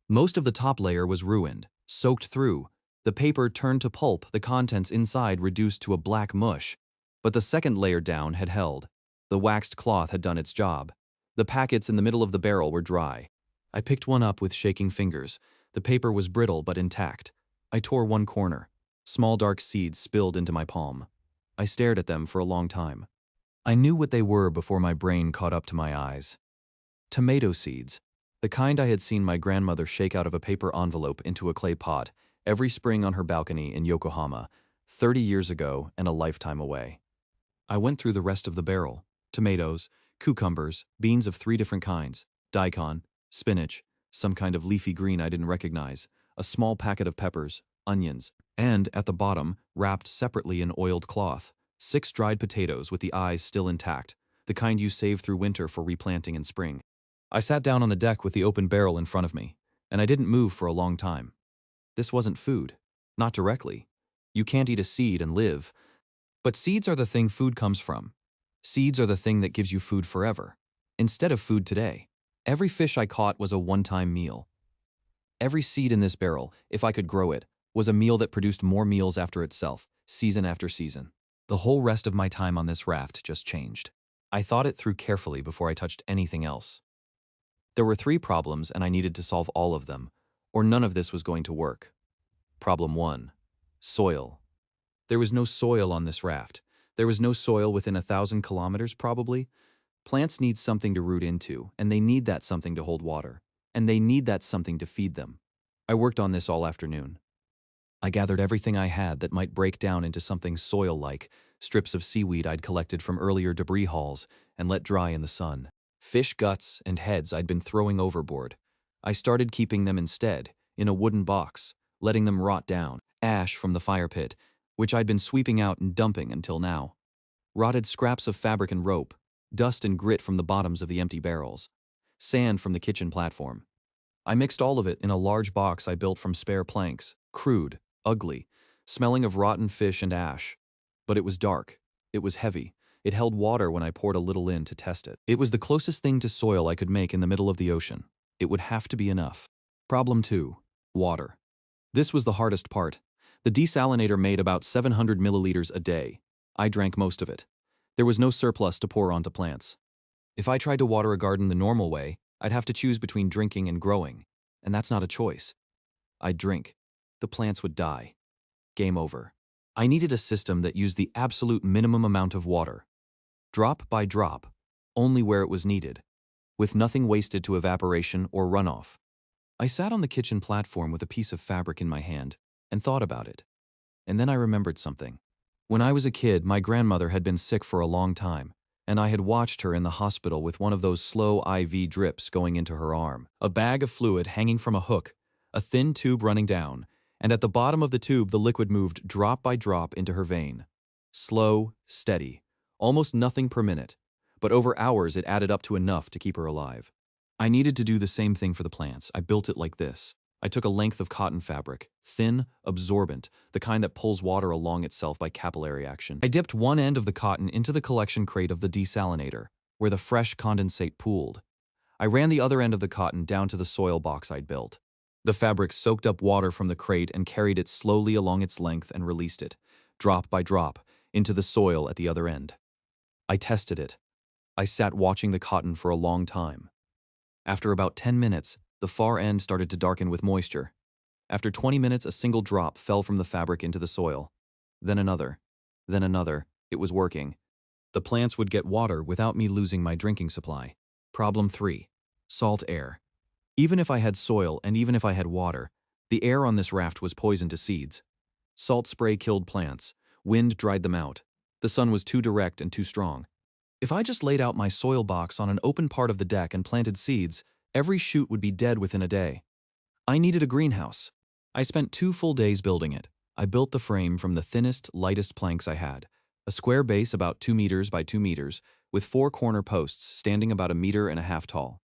Most of the top layer was ruined, soaked through. The paper turned to pulp, the contents inside reduced to a black mush. But the second layer down had held. The waxed cloth had done its job. The packets in the middle of the barrel were dry. I picked one up with shaking fingers. The paper was brittle but intact. I tore one corner. Small dark seeds spilled into my palm. I stared at them for a long time. I knew what they were before my brain caught up to my eyes. Tomato seeds. The kind I had seen my grandmother shake out of a paper envelope into a clay pot every spring on her balcony in Yokohama, 30 years ago and a lifetime away. I went through the rest of the barrel. Tomatoes, cucumbers, beans of 3 different kinds, daikon, spinach, some kind of leafy green I didn't recognize, a small packet of peppers, onions, and, at the bottom, wrapped separately in oiled cloth, 6 dried potatoes with the eyes still intact, the kind you save through winter for replanting in spring. I sat down on the deck with the open barrel in front of me, and I didn't move for a long time. This wasn't food. Not directly. You can't eat a seed and live. But seeds are the thing food comes from. Seeds are the thing that gives you food forever. Instead of food today. Every fish I caught was a one-time meal. Every seed in this barrel, if I could grow it, was a meal that produced more meals after itself, season after season. The whole rest of my time on this raft just changed. I thought it through carefully before I touched anything else. There were 3 problems and I needed to solve all of them, or none of this was going to work. Problem 1. Soil. There was no soil on this raft. There was no soil within 1,000 kilometers, probably. Plants need something to root into, and they need that something to hold water. And they need that something to feed them. I worked on this all afternoon. I gathered everything I had that might break down into something soil-like, strips of seaweed I'd collected from earlier debris hauls and let dry in the sun. Fish guts and heads I'd been throwing overboard. I started keeping them instead, in a wooden box, letting them rot down. Ash from the fire pit, which I'd been sweeping out and dumping until now. Rotted scraps of fabric and rope, dust and grit from the bottoms of the empty barrels, sand from the kitchen platform. I mixed all of it in a large box I built from spare planks, crude, ugly, smelling of rotten fish and ash. But it was dark. It was heavy. It held water when I poured a little in to test it. It was the closest thing to soil I could make in the middle of the ocean. It would have to be enough. Problem 2. Water. This was the hardest part. The desalinator made about 700 milliliters a day. I drank most of it. There was no surplus to pour onto plants. If I tried to water a garden the normal way, I'd have to choose between drinking and growing. And that's not a choice. I'd drink. The plants would die. Game over. I needed a system that used the absolute minimum amount of water. Drop by drop, only where it was needed, with nothing wasted to evaporation or runoff. I sat on the kitchen platform with a piece of fabric in my hand and thought about it. And then I remembered something. When I was a kid, my grandmother had been sick for a long time, and I had watched her in the hospital with one of those slow IV drips going into her arm, a bag of fluid hanging from a hook, a thin tube running down, and at the bottom of the tube the liquid moved drop by drop into her vein. Slow, steady, almost nothing per minute, but over hours it added up to enough to keep her alive. I needed to do the same thing for the plants. I built it like this. I took a length of cotton fabric, thin, absorbent, the kind that pulls water along itself by capillary action. I dipped one end of the cotton into the collection crate of the desalinator, where the fresh condensate pooled. I ran the other end of the cotton down to the soil box I'd built. The fabric soaked up water from the crate and carried it slowly along its length and released it, drop by drop, into the soil at the other end. I tested it. I sat watching the cotton for a long time. After about 10 minutes, the far end started to darken with moisture. After 20 minutes, a single drop fell from the fabric into the soil. Then another. Then another. It was working. The plants would get water without me losing my drinking supply. Problem 3. Salt air. Even if I had soil and even if I had water, the air on this raft was poison to seeds. Salt spray killed plants. Wind dried them out. The sun was too direct and too strong. If I just laid out my soil box on an open part of the deck and planted seeds, every shoot would be dead within a day. I needed a greenhouse. I spent 2 full days building it. I built the frame from the thinnest, lightest planks I had. A square base about 2 meters by 2 meters, with 4 corner posts standing about 1.5 meters tall.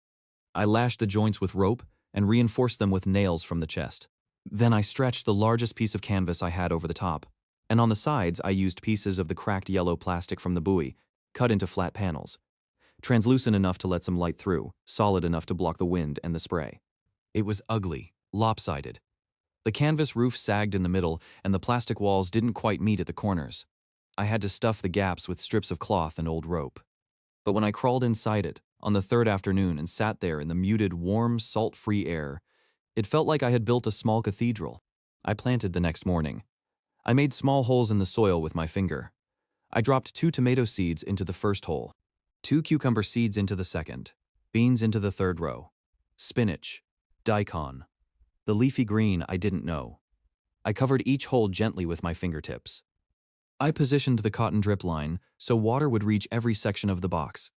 I lashed the joints with rope and reinforced them with nails from the chest. Then I stretched the largest piece of canvas I had over the top, and on the sides I used pieces of the cracked yellow plastic from the buoy, cut into flat panels, translucent enough to let some light through, solid enough to block the wind and the spray. It was ugly, lopsided. The canvas roof sagged in the middle, and the plastic walls didn't quite meet at the corners. I had to stuff the gaps with strips of cloth and old rope. But when I crawled inside it, on the 3rd afternoon and sat there in the muted, warm, salt-free air, it felt like I had built a small cathedral. I planted the next morning. I made small holes in the soil with my finger. I dropped 2 tomato seeds into the first hole, 2 cucumber seeds into the second, beans into the 3rd row, spinach, daikon. The leafy green I didn't know. I covered each hole gently with my fingertips. I positioned the cotton drip line so water would reach every section of the box.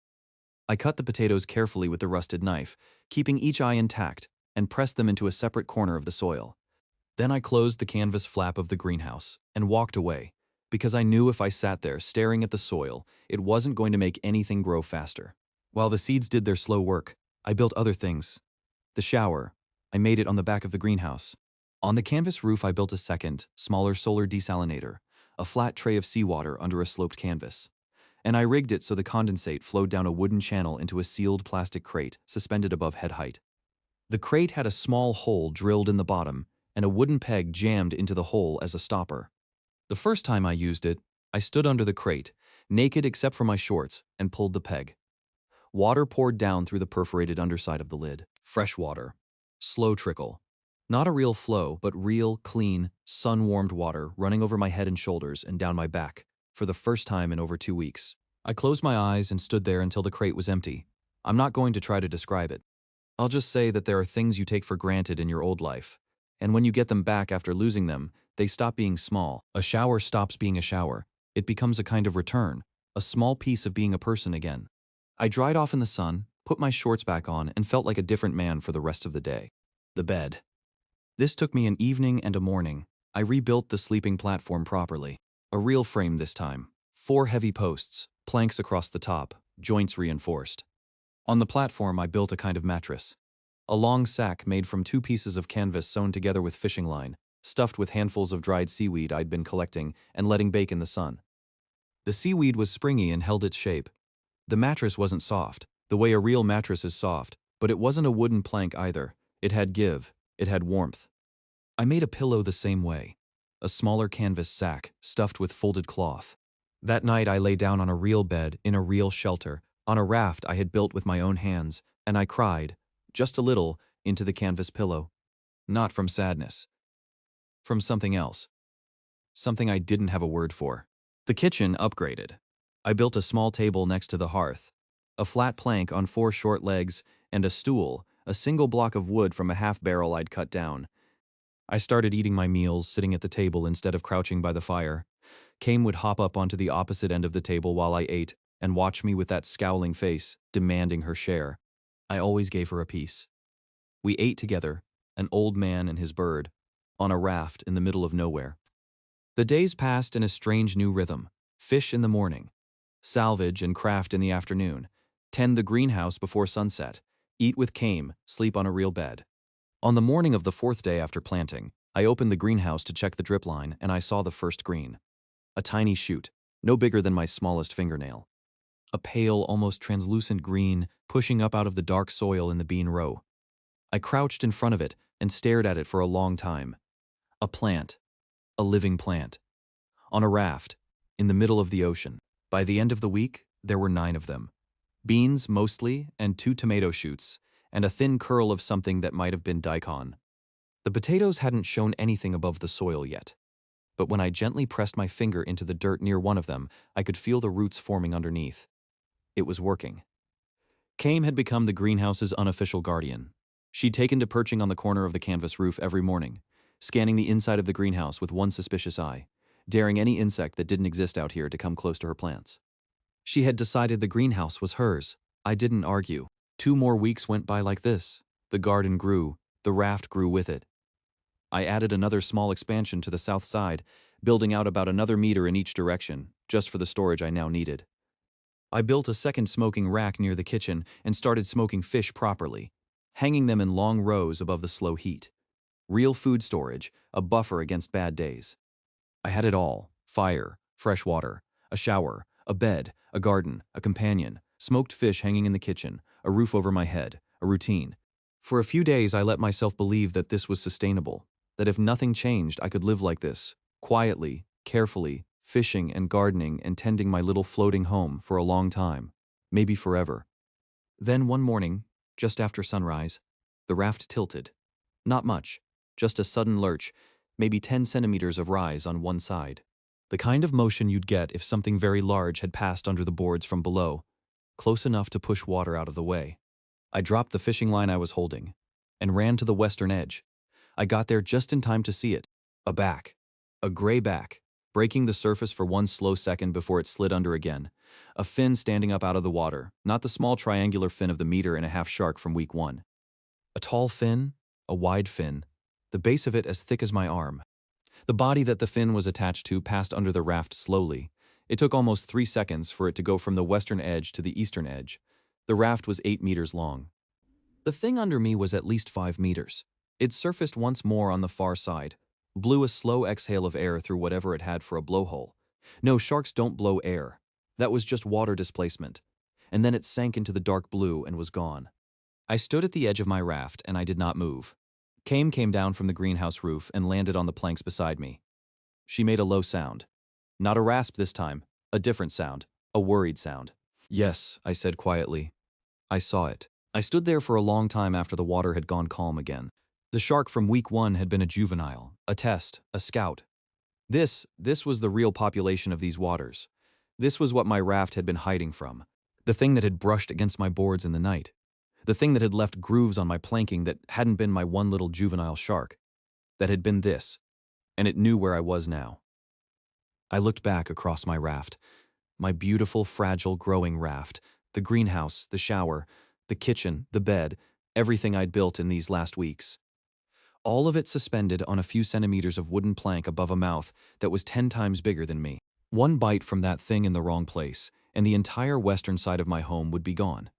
I cut the potatoes carefully with the rusted knife, keeping each eye intact, and pressed them into a separate corner of the soil. Then I closed the canvas flap of the greenhouse and walked away, because I knew if I sat there staring at the soil, it wasn't going to make anything grow faster. While the seeds did their slow work, I built other things. The shower, I made it on the back of the greenhouse. On the canvas roof, I built a second, smaller solar desalinator, a flat tray of seawater under a sloped canvas. And I rigged it so the condensate flowed down a wooden channel into a sealed plastic crate suspended above head height. The crate had a small hole drilled in the bottom and a wooden peg jammed into the hole as a stopper. The first time I used it, I stood under the crate, naked except for my shorts, and pulled the peg. Water poured down through the perforated underside of the lid. Fresh water. Slow trickle. Not a real flow, but real, clean, sun-warmed water running over my head and shoulders and down my back, for the first time in over 2 weeks. I closed my eyes and stood there until the crate was empty. I'm not going to try to describe it. I'll just say that there are things you take for granted in your old life, and when you get them back after losing them, they stop being small. A shower stops being a shower. It becomes a kind of return, a small piece of being a person again. I dried off in the sun, put my shorts back on, and felt like a different man for the rest of the day. The bed. This took me an evening and a morning. I rebuilt the sleeping platform properly. A real frame this time. 4 heavy posts, planks across the top, joints reinforced. On the platform, I built a kind of mattress. A long sack made from 2 pieces of canvas sewn together with fishing line, stuffed with handfuls of dried seaweed I'd been collecting and letting bake in the sun. The seaweed was springy and held its shape. The mattress wasn't soft, the way a real mattress is soft, but it wasn't a wooden plank either. It had give, it had warmth. I made a pillow the same way, a smaller canvas sack stuffed with folded cloth. That night I lay down on a real bed in a real shelter, on a raft I had built with my own hands, and I cried, just a little, into the canvas pillow. Not from sadness. From something else. Something I didn't have a word for. The kitchen upgraded. I built a small table next to the hearth, a flat plank on 4 short legs, and a stool, a single block of wood from a half-barrel I'd cut down. I started eating my meals sitting at the table instead of crouching by the fire. Kame would hop up onto the opposite end of the table while I ate and watch me with that scowling face, demanding her share. I always gave her a piece. We ate together, an old man and his bird, on a raft in the middle of nowhere. The days passed in a strange new rhythm. Fish in the morning, salvage and craft in the afternoon, tend the greenhouse before sunset, eat with Kame, sleep on a real bed. On the morning of the 4th day after planting, I opened the greenhouse to check the drip line and I saw the first green. A tiny shoot, no bigger than my smallest fingernail. A pale, almost translucent green pushing up out of the dark soil in the bean row. I crouched in front of it and stared at it for a long time. A plant. A living plant. On a raft, in the middle of the ocean. By the end of the week, there were 9 of them. Beans, mostly, and 2 tomato shoots, and a thin curl of something that might have been daikon. The potatoes hadn't shown anything above the soil yet, but when I gently pressed my finger into the dirt near one of them, I could feel the roots forming underneath. It was working. Kame had become the greenhouse's unofficial guardian. She'd taken to perching on the corner of the canvas roof every morning, scanning the inside of the greenhouse with one suspicious eye, daring any insect that didn't exist out here to come close to her plants. She had decided the greenhouse was hers. I didn't argue. 2 more weeks went by like this. The garden grew. The raft grew with it. I added another small expansion to the south side, building out about another meter in each direction, just for the storage I now needed. I built a second smoking rack near the kitchen and started smoking fish properly, hanging them in long rows above the slow heat. Real food storage, a buffer against bad days. I had it all: fire, fresh water, a shower, a bed, a garden, a companion, smoked fish hanging in the kitchen, a roof over my head, a routine. For a few days I let myself believe that this was sustainable, that if nothing changed I could live like this, quietly, carefully, fishing and gardening and tending my little floating home for a long time, maybe forever. Then one morning, just after sunrise, the raft tilted. Not much, just a sudden lurch, maybe 10 centimeters of rise on one side. The kind of motion you'd get if something very large had passed under the boards from below, close enough to push water out of the way. I dropped the fishing line I was holding and ran to the western edge. I got there just in time to see it. A back. A gray back, breaking the surface for one slow second before it slid under again. A fin standing up out of the water, not the small triangular fin of the meter-and-a-half shark from week 1. A tall fin, a wide fin, the base of it as thick as my arm. The body that the fin was attached to passed under the raft slowly. It took almost 3 seconds for it to go from the western edge to the eastern edge. The raft was 8 meters long. The thing under me was at least 5 meters. It surfaced once more on the far side, blew a slow exhale of air through whatever it had for a blowhole. No, sharks don't blow air. That was just water displacement. And then it sank into the dark blue and was gone. I stood at the edge of my raft and I did not move. Kame came down from the greenhouse roof and landed on the planks beside me. She made a low sound. Not a rasp this time, a different sound, a worried sound. Yes, I said quietly. I saw it. I stood there for a long time after the water had gone calm again. The shark from week 1 had been a juvenile, a test, a scout. This was the real population of these waters. This was what my raft had been hiding from. The thing that had brushed against my boards in the night. The thing that had left grooves on my planking that hadn't been my one little juvenile shark. That had been this, and it knew where I was now. I looked back across my raft. My beautiful, fragile, growing raft. The greenhouse, the shower, the kitchen, the bed, everything I'd built in these last weeks. All of it suspended on a few centimeters of wooden plank above a mouth that was 10 times bigger than me. One bite from that thing in the wrong place, and the entire western side of my home would be gone.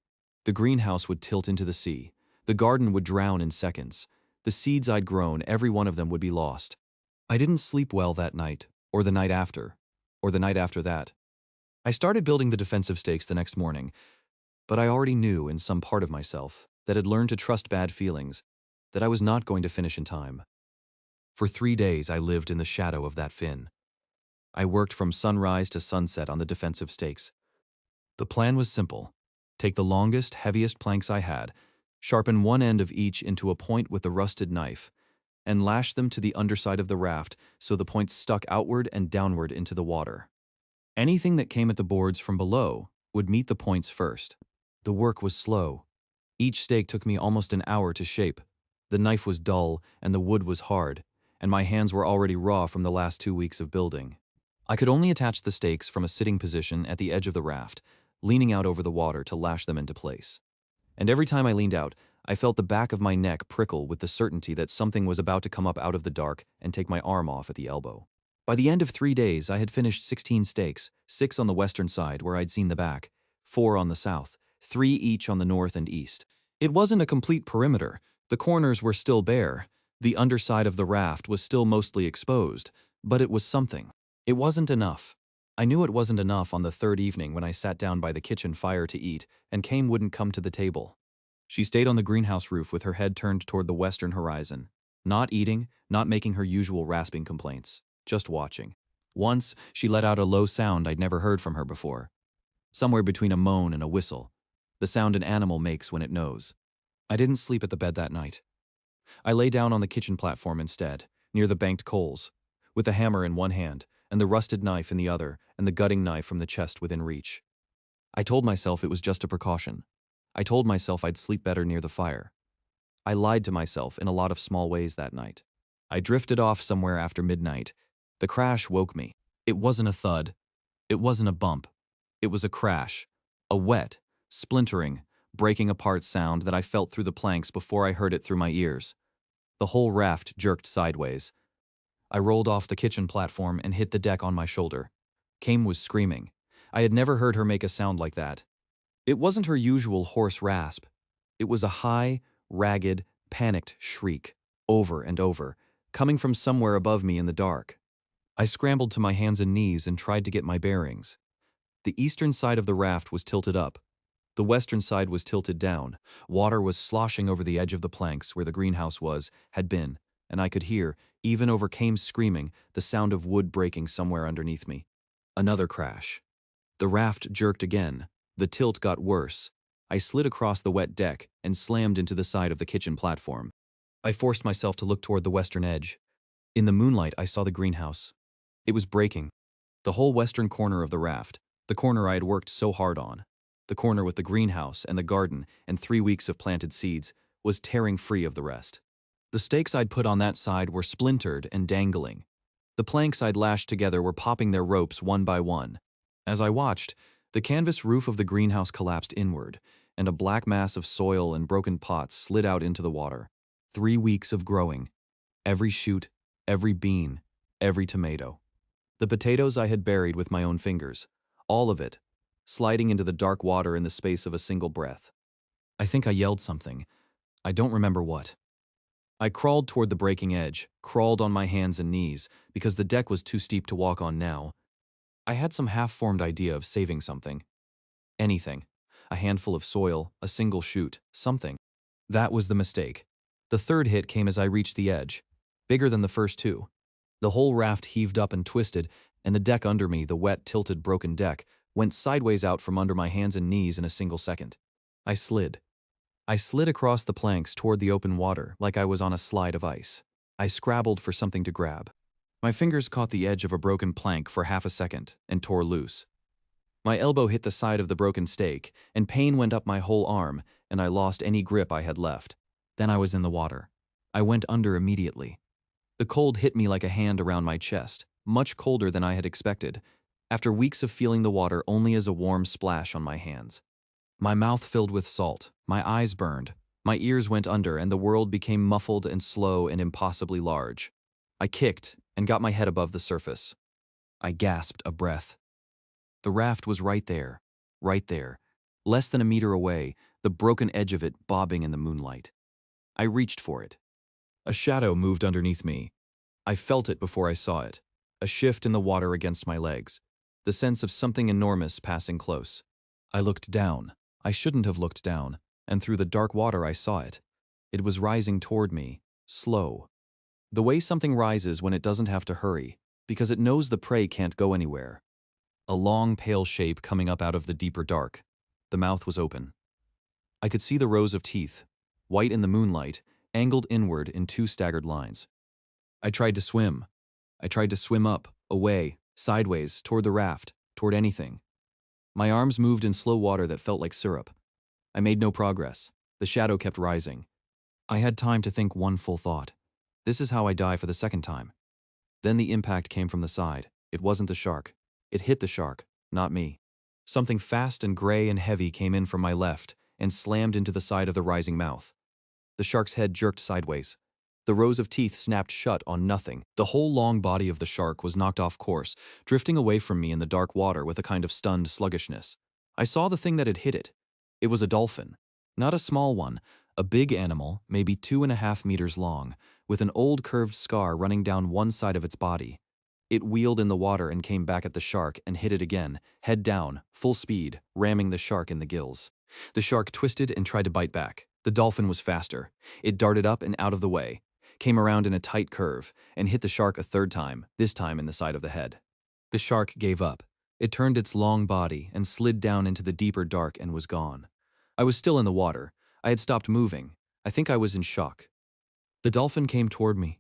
The greenhouse would tilt into the sea. The garden would drown in seconds. The seeds I'd grown, every one of them would be lost. I didn't sleep well that night, or the night after, or the night after that. I started building the defensive stakes the next morning, but I already knew in some part of myself that had learned to trust bad feelings, that I was not going to finish in time. For 3 days I lived in the shadow of that fin. I worked from sunrise to sunset on the defensive stakes. The plan was simple. Take the longest, heaviest planks I had, sharpen one end of each into a point with the rusted knife, and lash them to the underside of the raft so the points stuck outward and downward into the water. Anything that came at the boards from below would meet the points first. The work was slow. Each stake took me almost an hour to shape. The knife was dull and the wood was hard, and my hands were already raw from the last 2 weeks of building. I could only attach the stakes from a sitting position at the edge of the raft, leaning out over the water to lash them into place. And every time I leaned out, I felt the back of my neck prickle with the certainty that something was about to come up out of the dark and take my arm off at the elbow. By the end of 3 days, I had finished 16 stakes, 6 on the western side where I'd seen the back, 4 on the south, 3 each on the north and east. It wasn't a complete perimeter. The corners were still bare. The underside of the raft was still mostly exposed, but it was something. It wasn't enough. I knew it wasn't enough on the 3rd evening when I sat down by the kitchen fire to eat, and Kame wouldn't come to the table. She stayed on the greenhouse roof with her head turned toward the western horizon, not eating, not making her usual rasping complaints, just watching. Once, she let out a low sound I'd never heard from her before, somewhere between a moan and a whistle. the sound an animal makes when it knows. I didn't sleep at the bed that night. I lay down on the kitchen platform instead, near the banked coals, with the hammer in one hand and the rusted knife in the other and the gutting knife from the chest within reach. I told myself it was just a precaution. I told myself I'd sleep better near the fire. I lied to myself in a lot of small ways that night. I drifted off somewhere after midnight. The crash woke me. It wasn't a thud. It wasn't a bump. It was a crash. A wet, splintering, breaking apart sound that I felt through the planks before I heard it through my ears. The whole raft jerked sideways. I rolled off the kitchen platform and hit the deck on my shoulder. Kame was screaming. I had never heard her make a sound like that. It wasn't her usual hoarse rasp. It was a high, ragged, panicked shriek, over and over, coming from somewhere above me in the dark. I scrambled to my hands and knees and tried to get my bearings. The eastern side of the raft was tilted up. The western side was tilted down. Water was sloshing over the edge of the planks where the greenhouse had been, and I could hear, even over Kame's screaming, the sound of wood breaking somewhere underneath me. Another crash. The raft jerked again. The tilt got worse. I slid across the wet deck and slammed into the side of the kitchen platform. I forced myself to look toward the western edge. In the moonlight, I saw the greenhouse. It was breaking. The whole western corner of the raft, the corner I had worked so hard on, the corner with the greenhouse and the garden and 3 weeks of planted seeds, was tearing free of the rest. The stakes I'd put on that side were splintered and dangling. The planks I'd lashed together were popping their ropes one by one. As I watched, the canvas roof of the greenhouse collapsed inward, and a black mass of soil and broken pots slid out into the water. 3 weeks of growing. Every shoot, every bean, every tomato. The potatoes I had buried with my own fingers. All of it, sliding into the dark water in the space of a single breath. I think I yelled something. I don't remember what. I crawled toward the breaking edge, crawled on my hands and knees, because the deck was too steep to walk on now. I had some half-formed idea of saving something. Anything. A handful of soil, a single shoot, something. That was the mistake. The third hit came as I reached the edge, bigger than the first two. The whole raft heaved up and twisted, and the deck under me, the wet, tilted, broken deck, went sideways out from under my hands and knees in a single second. I slid. I slid across the planks toward the open water like I was on a slide of ice. I scrabbled for something to grab. My fingers caught the edge of a broken plank for half a second and tore loose. My elbow hit the side of the broken stake, and pain went up my whole arm, and I lost any grip I had left. Then I was in the water. I went under immediately. The cold hit me like a hand around my chest, much colder than I had expected, after weeks of feeling the water only as a warm splash on my hands. My mouth filled with salt, my eyes burned, my ears went under, and the world became muffled and slow and impossibly large. I kicked and got my head above the surface. I gasped a breath. The raft was right there, less than a meter away, the broken edge of it bobbing in the moonlight. I reached for it. A shadow moved underneath me. I felt it before I saw it, a shift in the water against my legs, the sense of something enormous passing close. I looked down. I shouldn't have looked down, and through the dark water I saw it. It was rising toward me, slow. The way something rises when it doesn't have to hurry, because it knows the prey can't go anywhere. A long, pale shape coming up out of the deeper dark. The mouth was open. I could see the rows of teeth, white in the moonlight, angled inward in 2 staggered lines. I tried to swim. I tried to swim up, away, sideways, toward the raft, toward anything. My arms moved in slow water that felt like syrup. I made no progress. The shadow kept rising. I had time to think one full thought. This is how I die for the second time. Then the impact came from the side. It wasn't the shark. It hit the shark, not me. Something fast and gray and heavy came in from my left and slammed into the side of the rising mouth. The shark's head jerked sideways. The rows of teeth snapped shut on nothing. The whole long body of the shark was knocked off course, drifting away from me in the dark water with a kind of stunned sluggishness. I saw the thing that had hit it. It was a dolphin. Not a small one, a big animal, maybe 2.5 meters long, with an old curved scar running down one side of its body. It wheeled in the water and came back at the shark and hit it again, head down, full speed, ramming the shark in the gills. The shark twisted and tried to bite back. The dolphin was faster. It darted up and out of the way, came around in a tight curve, and hit the shark a third time, this time in the side of the head. The shark gave up. It turned its long body and slid down into the deeper dark and was gone. I was still in the water. I had stopped moving. I think I was in shock. The dolphin came toward me.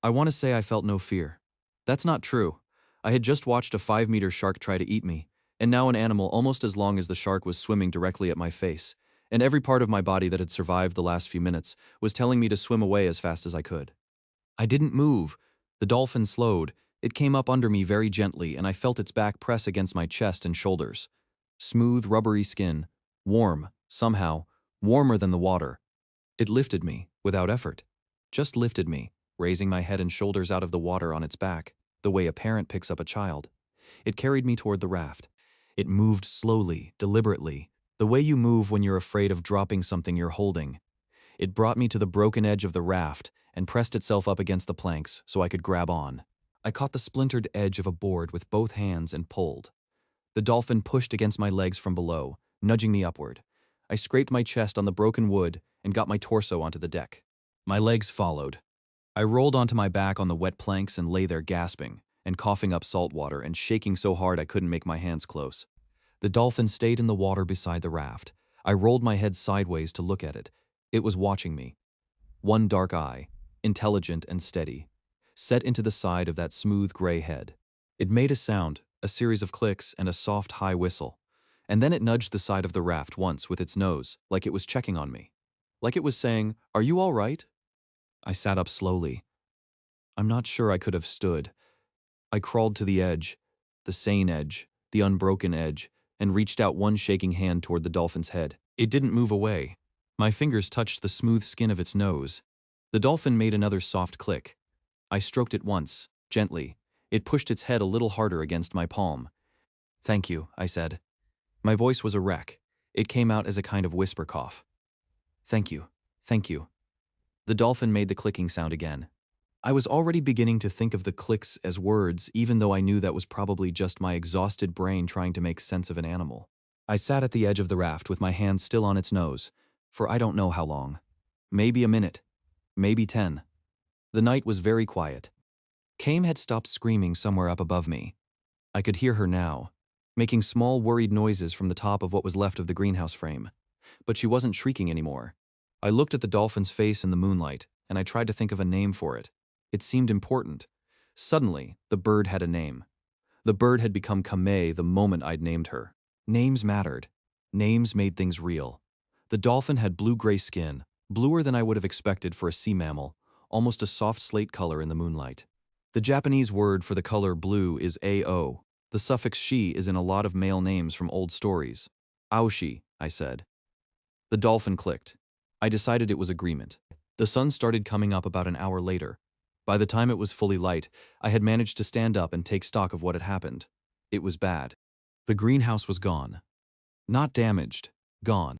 I want to say I felt no fear. That's not true. I had just watched a 5-meter shark try to eat me, and now an animal almost as long as the shark was swimming directly at my face, and every part of my body that had survived the last few minutes was telling me to swim away as fast as I could. I didn't move. The dolphin slowed. It came up under me very gently, and I felt its back press against my chest and shoulders. Smooth, rubbery skin. Warm, somehow, warmer than the water. It lifted me, without effort. Just lifted me, raising my head and shoulders out of the water on its back, the way a parent picks up a child. It carried me toward the raft. It moved slowly, deliberately, the way you move when you're afraid of dropping something you're holding. It brought me to the broken edge of the raft and pressed itself up against the planks so I could grab on. I caught the splintered edge of a board with both hands and pulled. The dolphin pushed against my legs from below, nudging me upward. I scraped my chest on the broken wood and got my torso onto the deck. My legs followed. I rolled onto my back on the wet planks and lay there gasping and coughing up salt water and shaking so hard I couldn't make my hands close. The dolphin stayed in the water beside the raft. I rolled my head sideways to look at it. It was watching me. One dark eye, intelligent and steady, set into the side of that smooth gray head. It made a sound, a series of clicks and a soft high whistle, and then it nudged the side of the raft once with its nose, like it was checking on me. Like it was saying, "Are you all right?" I sat up slowly. I'm not sure I could have stood. I crawled to the edge, the sane edge, the unbroken edge, and reached out one shaking hand toward the dolphin's head. It didn't move away. My fingers touched the smooth skin of its nose. The dolphin made another soft click. I stroked it once, gently. It pushed its head a little harder against my palm. "Thank you," I said. My voice was a wreck. It came out as a kind of whisper cough. "Thank you. Thank you." The dolphin made the clicking sound again. I was already beginning to think of the clicks as words, even though I knew that was probably just my exhausted brain trying to make sense of an animal. I sat at the edge of the raft with my hand still on its nose, for I don't know how long. Maybe a minute. Maybe 10. The night was very quiet. Kame had stopped screaming somewhere up above me. I could hear her now, making small worried noises from the top of what was left of the greenhouse frame. But she wasn't shrieking anymore. I looked at the dolphin's face in the moonlight, and I tried to think of a name for it. It seemed important. Suddenly, the bird had a name. The bird had become Kame the moment I'd named her. Names mattered. Names made things real. The dolphin had blue-gray skin, bluer than I would have expected for a sea mammal, almost a soft slate color in the moonlight. The Japanese word for the color blue is ao. The suffix shi is in a lot of male names from old stories. Aoshi, I said. The dolphin clicked. I decided it was agreement. The sun started coming up about an hour later. By the time it was fully light, I had managed to stand up and take stock of what had happened. It was bad. The greenhouse was gone. Not damaged, gone.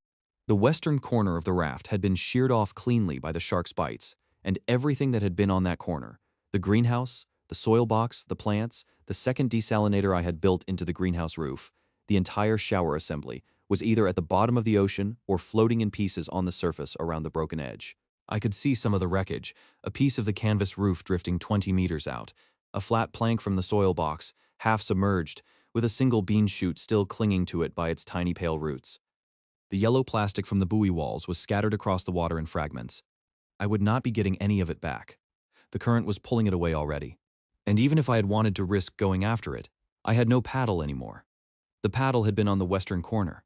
The western corner of the raft had been sheared off cleanly by the shark's bites, and everything that had been on that corner, the greenhouse, the soil box, the plants, the second desalinator I had built into the greenhouse roof, the entire shower assembly, was either at the bottom of the ocean or floating in pieces on the surface around the broken edge. I could see some of the wreckage, a piece of the canvas roof drifting 20 meters out, a flat plank from the soil box, half submerged, with a single bean shoot still clinging to it by its tiny pale roots. The yellow plastic from the buoy walls was scattered across the water in fragments. I would not be getting any of it back. The current was pulling it away already. And even if I had wanted to risk going after it, I had no paddle anymore. The paddle had been on the western corner.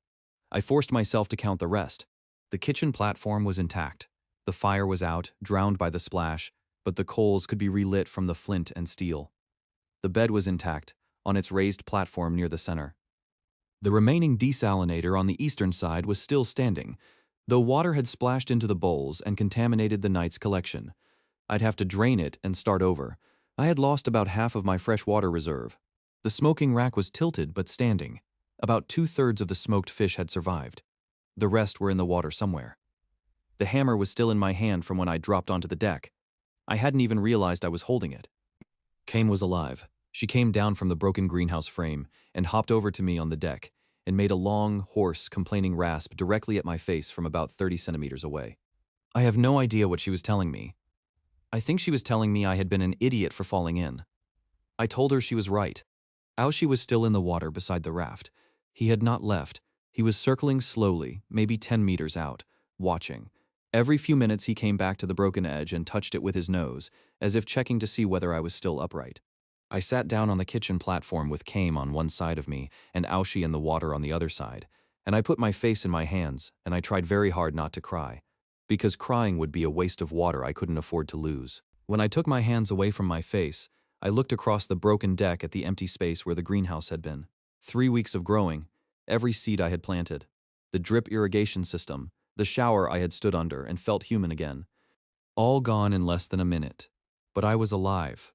I forced myself to count the rest. The kitchen platform was intact. The fire was out, drowned by the splash, but the coals could be relit from the flint and steel. The bed was intact, on its raised platform near the center. The remaining desalinator on the eastern side was still standing, though water had splashed into the bowls and contaminated the night's collection. I'd have to drain it and start over. I had lost about half of my fresh water reserve. The smoking rack was tilted but standing. About 2/3 of the smoked fish had survived. The rest were in the water somewhere. The hammer was still in my hand from when I dropped onto the deck. I hadn't even realized I was holding it. Kame was alive. She came down from the broken greenhouse frame and hopped over to me on the deck and made a long, hoarse, complaining rasp directly at my face from about 30 centimeters away. I have no idea what she was telling me. I think she was telling me I had been an idiot for falling in. I told her she was right. Aoshi was still in the water beside the raft. He had not left, He was circling slowly, maybe 10 meters out, watching. Every few minutes he came back to the broken edge and touched it with his nose, as if checking to see whether I was still upright. I sat down on the kitchen platform with Kame on one side of me and Aoshi in the water on the other side, and I put my face in my hands, and I tried very hard not to cry, because crying would be a waste of water I couldn't afford to lose. When I took my hands away from my face, I looked across the broken deck at the empty space where the greenhouse had been. 3 weeks of growing, every seed I had planted, the drip irrigation system, the shower I had stood under and felt human again. All gone in less than a minute. But I was alive.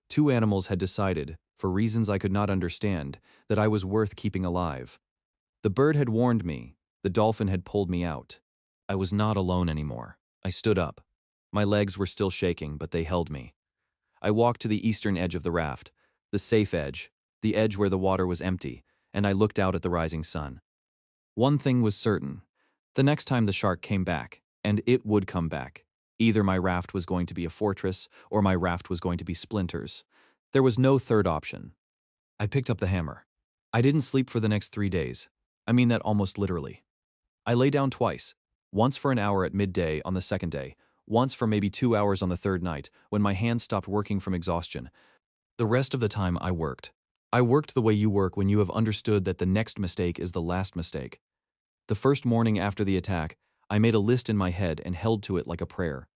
2 animals had decided, for reasons I could not understand, that I was worth keeping alive. The bird had warned me. The dolphin had pulled me out. I was not alone anymore. I stood up. My legs were still shaking, but they held me. I walked to the eastern edge of the raft, the safe edge, the edge where the water was empty, and I looked out at the rising sun. One thing was certain. The next time the shark came back, and it would come back, either my raft was going to be a fortress or my raft was going to be splinters. There was no third option. I picked up the hammer. I didn't sleep for the next 3 days. I mean that almost literally. I lay down twice, once for an hour at midday on the second day, once for maybe 2 hours on the third night when my hands stopped working from exhaustion. The rest of the time I worked. I worked the way you work when you have understood that the next mistake is the last mistake. The first morning after the attack, I made a list in my head and held to it like a prayer.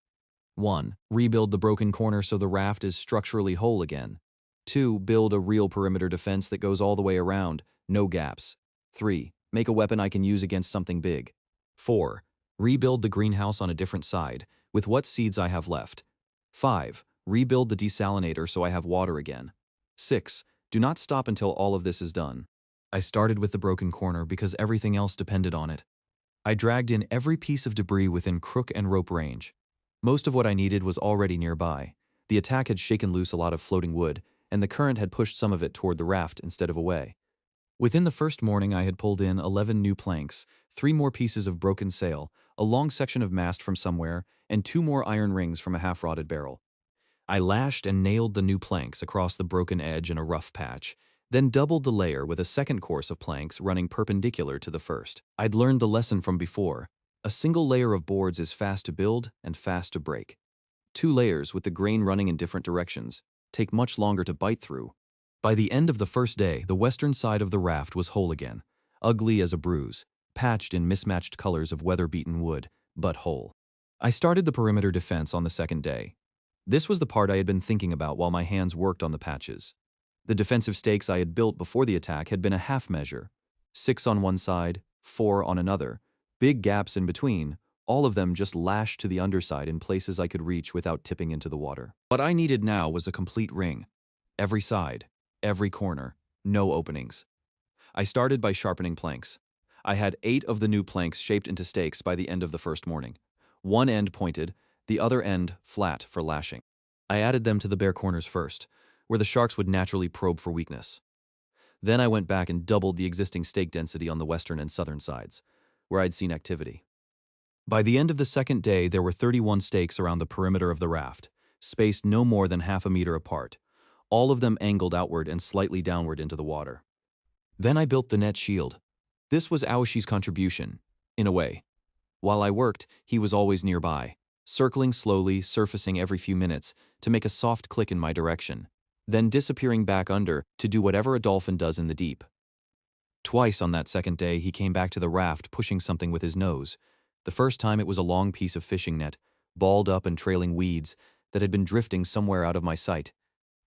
1. Rebuild the broken corner so the raft is structurally whole again. 2. Build a real perimeter defense that goes all the way around, no gaps. 3. Make a weapon I can use against something big. 4. Rebuild the greenhouse on a different side, with what seeds I have left. 5. Rebuild the desalinator so I have water again. 6. Do not stop until all of this is done. I started with the broken corner because everything else depended on it. I dragged in every piece of debris within crook and rope range. Most of what I needed was already nearby. The attack had shaken loose a lot of floating wood, and the current had pushed some of it toward the raft instead of away. Within the first morning I had pulled in 11 new planks, 3 more pieces of broken sail, a long section of mast from somewhere, and 2 more iron rings from a half-rotted barrel. I lashed and nailed the new planks across the broken edge in a rough patch, then doubled the layer with a second course of planks running perpendicular to the first. I'd learned the lesson from before. A single layer of boards is fast to build and fast to break. 2 layers with the grain running in different directions take much longer to bite through. By the end of the first day, the western side of the raft was whole again, ugly as a bruise, patched in mismatched colors of weather-beaten wood, but whole. I started the perimeter defense on the second day. This was the part I had been thinking about while my hands worked on the patches. The defensive stakes I had built before the attack had been a half measure. 6 on one side, 4 on another, big gaps in between, all of them just lashed to the underside in places I could reach without tipping into the water. What I needed now was a complete ring. Every side, every corner, no openings. I started by sharpening planks. I had 8 of the new planks shaped into stakes by the end of the first morning. One end pointed, the other end flat for lashing. I added them to the bare corners first, where the sharks would naturally probe for weakness. Then I went back and doubled the existing stake density on the western and southern sides, where I'd seen activity. By the end of the second day, there were 31 stakes around the perimeter of the raft, spaced no more than half a meter apart, all of them angled outward and slightly downward into the water. Then I built the net shield. This was Aoshi's contribution, in a way. While I worked, he was always nearby, circling slowly, surfacing every few minutes to make a soft click in my direction, then disappearing back under to do whatever a dolphin does in the deep. Twice on that second day, he came back to the raft pushing something with his nose. The first time it was a long piece of fishing net, balled up and trailing weeds that had been drifting somewhere out of my sight.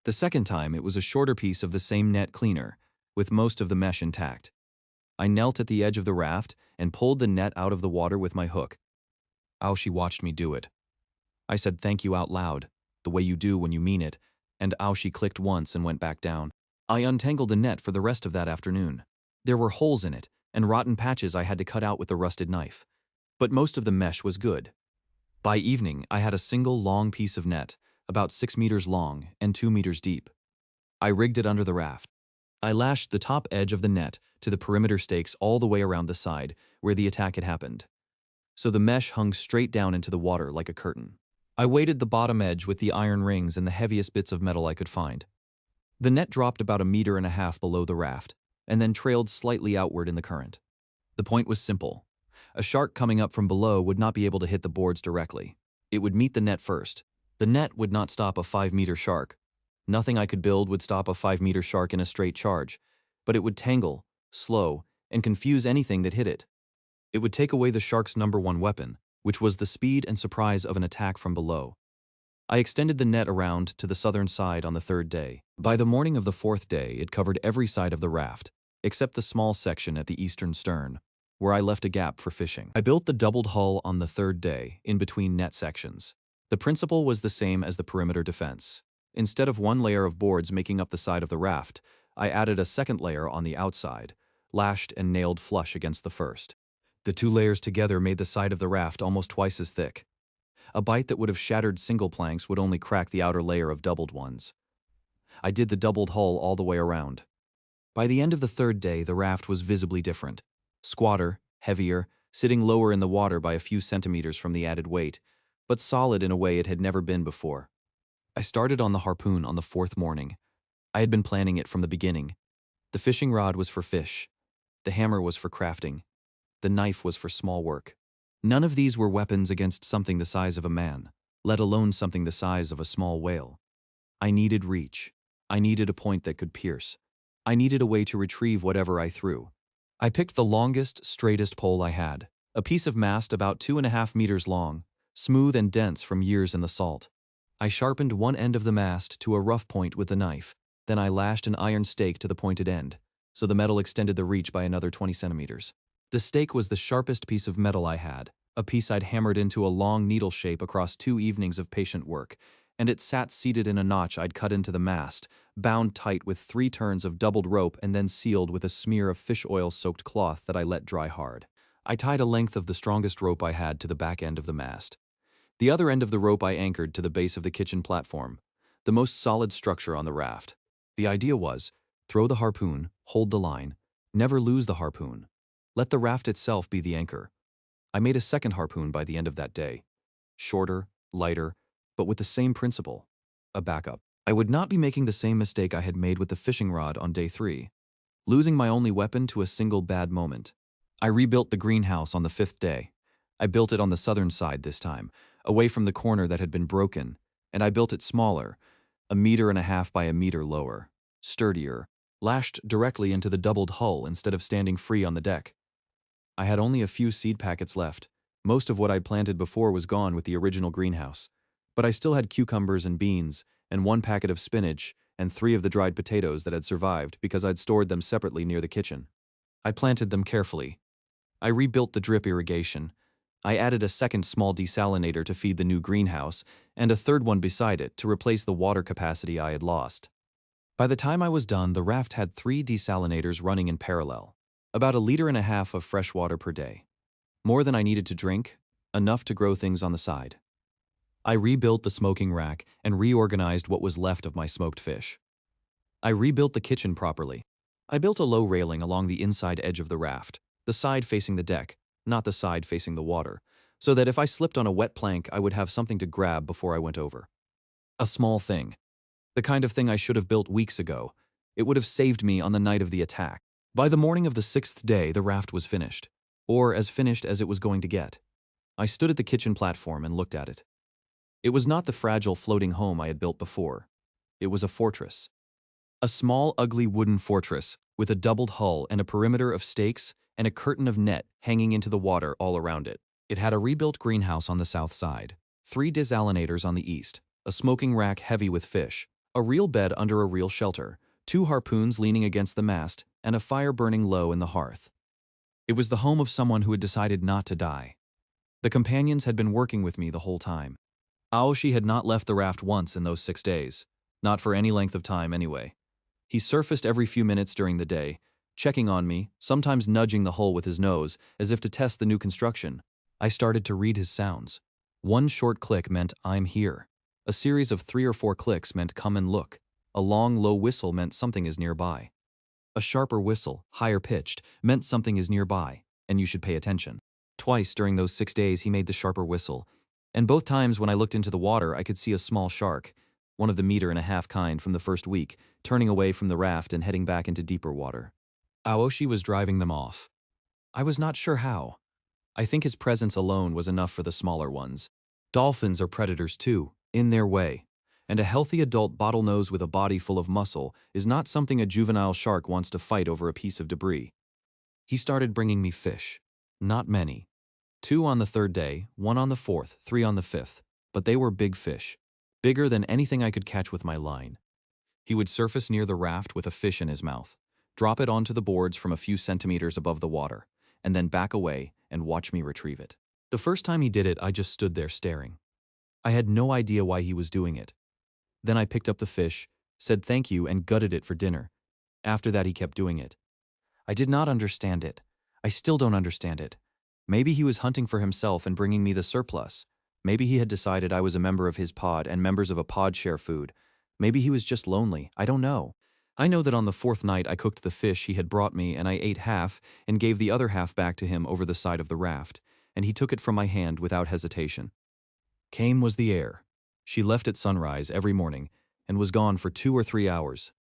The second time it was a shorter piece of the same net cleaner, with most of the mesh intact. I knelt at the edge of the raft and pulled the net out of the water with my hook. Aoshi watched me do it. I said thank you out loud, the way you do when you mean it, and Aoshi clicked once and went back down. I untangled the net for the rest of that afternoon. There were holes in it, and rotten patches I had to cut out with the rusted knife. But most of the mesh was good. By evening, I had a single long piece of net, about 6 meters long and 2 meters deep. I rigged it under the raft. I lashed the top edge of the net to the perimeter stakes all the way around the side where the attack had happened, so the mesh hung straight down into the water like a curtain. I weighted the bottom edge with the iron rings and the heaviest bits of metal I could find. The net dropped about 1.5 meters below the raft, and then trailed slightly outward in the current. The point was simple. A shark coming up from below would not be able to hit the boards directly. It would meet the net first. The net would not stop a 5-meter shark. Nothing I could build would stop a 5-meter shark in a straight charge, but it would tangle, slow, and confuse anything that hit it. It would take away the shark's number one weapon, which was the speed and surprise of an attack from below. I extended the net around to the southern side on the third day. By the morning of the fourth day, it covered every side of the raft, except the small section at the eastern stern, where I left a gap for fishing. I built the doubled hull on the third day, in between net sections. The principle was the same as the perimeter defense. Instead of one layer of boards making up the side of the raft, I added a second layer on the outside, lashed and nailed flush against the first. The two layers together made the side of the raft almost twice as thick. A bite that would have shattered single planks would only crack the outer layer of doubled ones. I did the doubled hull all the way around. By the end of the third day, the raft was visibly different. Squatter, heavier, sitting lower in the water by a few centimeters from the added weight, but solid in a way it had never been before. I started on the harpoon on the fourth morning. I had been planning it from the beginning. The fishing rod was for fish. The hammer was for crafting. The knife was for small work. None of these were weapons against something the size of a man, let alone something the size of a small whale. I needed reach. I needed a point that could pierce. I needed a way to retrieve whatever I threw. I picked the longest, straightest pole I had, a piece of mast about 2.5 meters long, smooth and dense from years in the salt. I sharpened one end of the mast to a rough point with the knife. Then I lashed an iron stake to the pointed end, so the metal extended the reach by another 20 centimeters. The stake was the sharpest piece of metal I had, a piece I'd hammered into a long needle shape across 2 evenings of patient work, and it sat seated in a notch I'd cut into the mast, bound tight with 3 turns of doubled rope and then sealed with a smear of fish oil-soaked cloth that I let dry hard. I tied a length of the strongest rope I had to the back end of the mast. The other end of the rope I anchored to the base of the kitchen platform, the most solid structure on the raft. The idea was, throw the harpoon, hold the line, never lose the harpoon. Let the raft itself be the anchor. I made a second harpoon by the end of that day. Shorter, lighter, but with the same principle. A backup. I would not be making the same mistake I had made with the fishing rod on day 3, losing my only weapon to a single bad moment. I rebuilt the greenhouse on the 5th day. I built it on the southern side this time, away from the corner that had been broken, and I built it smaller, 1.5 meters by 1 meter lower, sturdier, lashed directly into the doubled hull instead of standing free on the deck. I had only a few seed packets left. Most of what I'd planted before was gone with the original greenhouse. But I still had cucumbers and beans, and 1 packet of spinach, and 3 of the dried potatoes that had survived because I'd stored them separately near the kitchen. I planted them carefully. I rebuilt the drip irrigation. I added a second small desalinator to feed the new greenhouse, and a third one beside it to replace the water capacity I had lost. By the time I was done, the raft had 3 desalinators running in parallel. About 1.5 liters of fresh water per day. More than I needed to drink, enough to grow things on the side. I rebuilt the smoking rack and reorganized what was left of my smoked fish. I rebuilt the kitchen properly. I built a low railing along the inside edge of the raft, the side facing the deck, not the side facing the water, so that if I slipped on a wet plank, I would have something to grab before I went over. A small thing. The kind of thing I should have built weeks ago. It would have saved me on the night of the attack. By the morning of the 6th day, the raft was finished, or as finished as it was going to get. I stood at the kitchen platform and looked at it. It was not the fragile floating home I had built before. It was a fortress. A small, ugly wooden fortress with a doubled hull and a perimeter of stakes and a curtain of net hanging into the water all around it. It had a rebuilt greenhouse on the south side, 3 desalinators on the east, a smoking rack heavy with fish, a real bed under a real shelter, 2 harpoons leaning against the mast, and a fire burning low in the hearth. It was the home of someone who had decided not to die. The companions had been working with me the whole time. Aoshi had not left the raft once in those 6 days, not for any length of time anyway. He surfaced every few minutes during the day, checking on me, sometimes nudging the hull with his nose, as if to test the new construction. I started to read his sounds. 1 short click meant, "I'm here." A series of 3 or 4 clicks meant, "Come and look." A long, low whistle meant something is nearby. A sharper whistle, higher pitched, meant something is nearby, and you should pay attention. Twice during those 6 days he made the sharper whistle, and both times when I looked into the water I could see a small shark, one of the 1.5 meter kind from the first week, turning away from the raft and heading back into deeper water. Aoshi was driving them off. I was not sure how. I think his presence alone was enough for the smaller ones. Dolphins are predators too, in their way. And a healthy adult bottlenose with a body full of muscle is not something a juvenile shark wants to fight over a piece of debris. He started bringing me fish. Not many. 2 on the 3rd day, 1 on the 4th, 3 on the 5th. But they were big fish. Bigger than anything I could catch with my line. He would surface near the raft with a fish in his mouth, drop it onto the boards from a few centimeters above the water, and then back away and watch me retrieve it. The first time he did it, I just stood there staring. I had no idea why he was doing it. Then I picked up the fish, said thank you, and gutted it for dinner. After that, he kept doing it. I did not understand it. I still don't understand it. Maybe he was hunting for himself and bringing me the surplus. Maybe he had decided I was a member of his pod and members of a pod share food. Maybe he was just lonely. I don't know. I know that on the 4th night I cooked the fish he had brought me and I ate half and gave the other half back to him over the side of the raft, and he took it from my hand without hesitation. Kame was the heir. She left at sunrise every morning and was gone for 2 or 3 hours.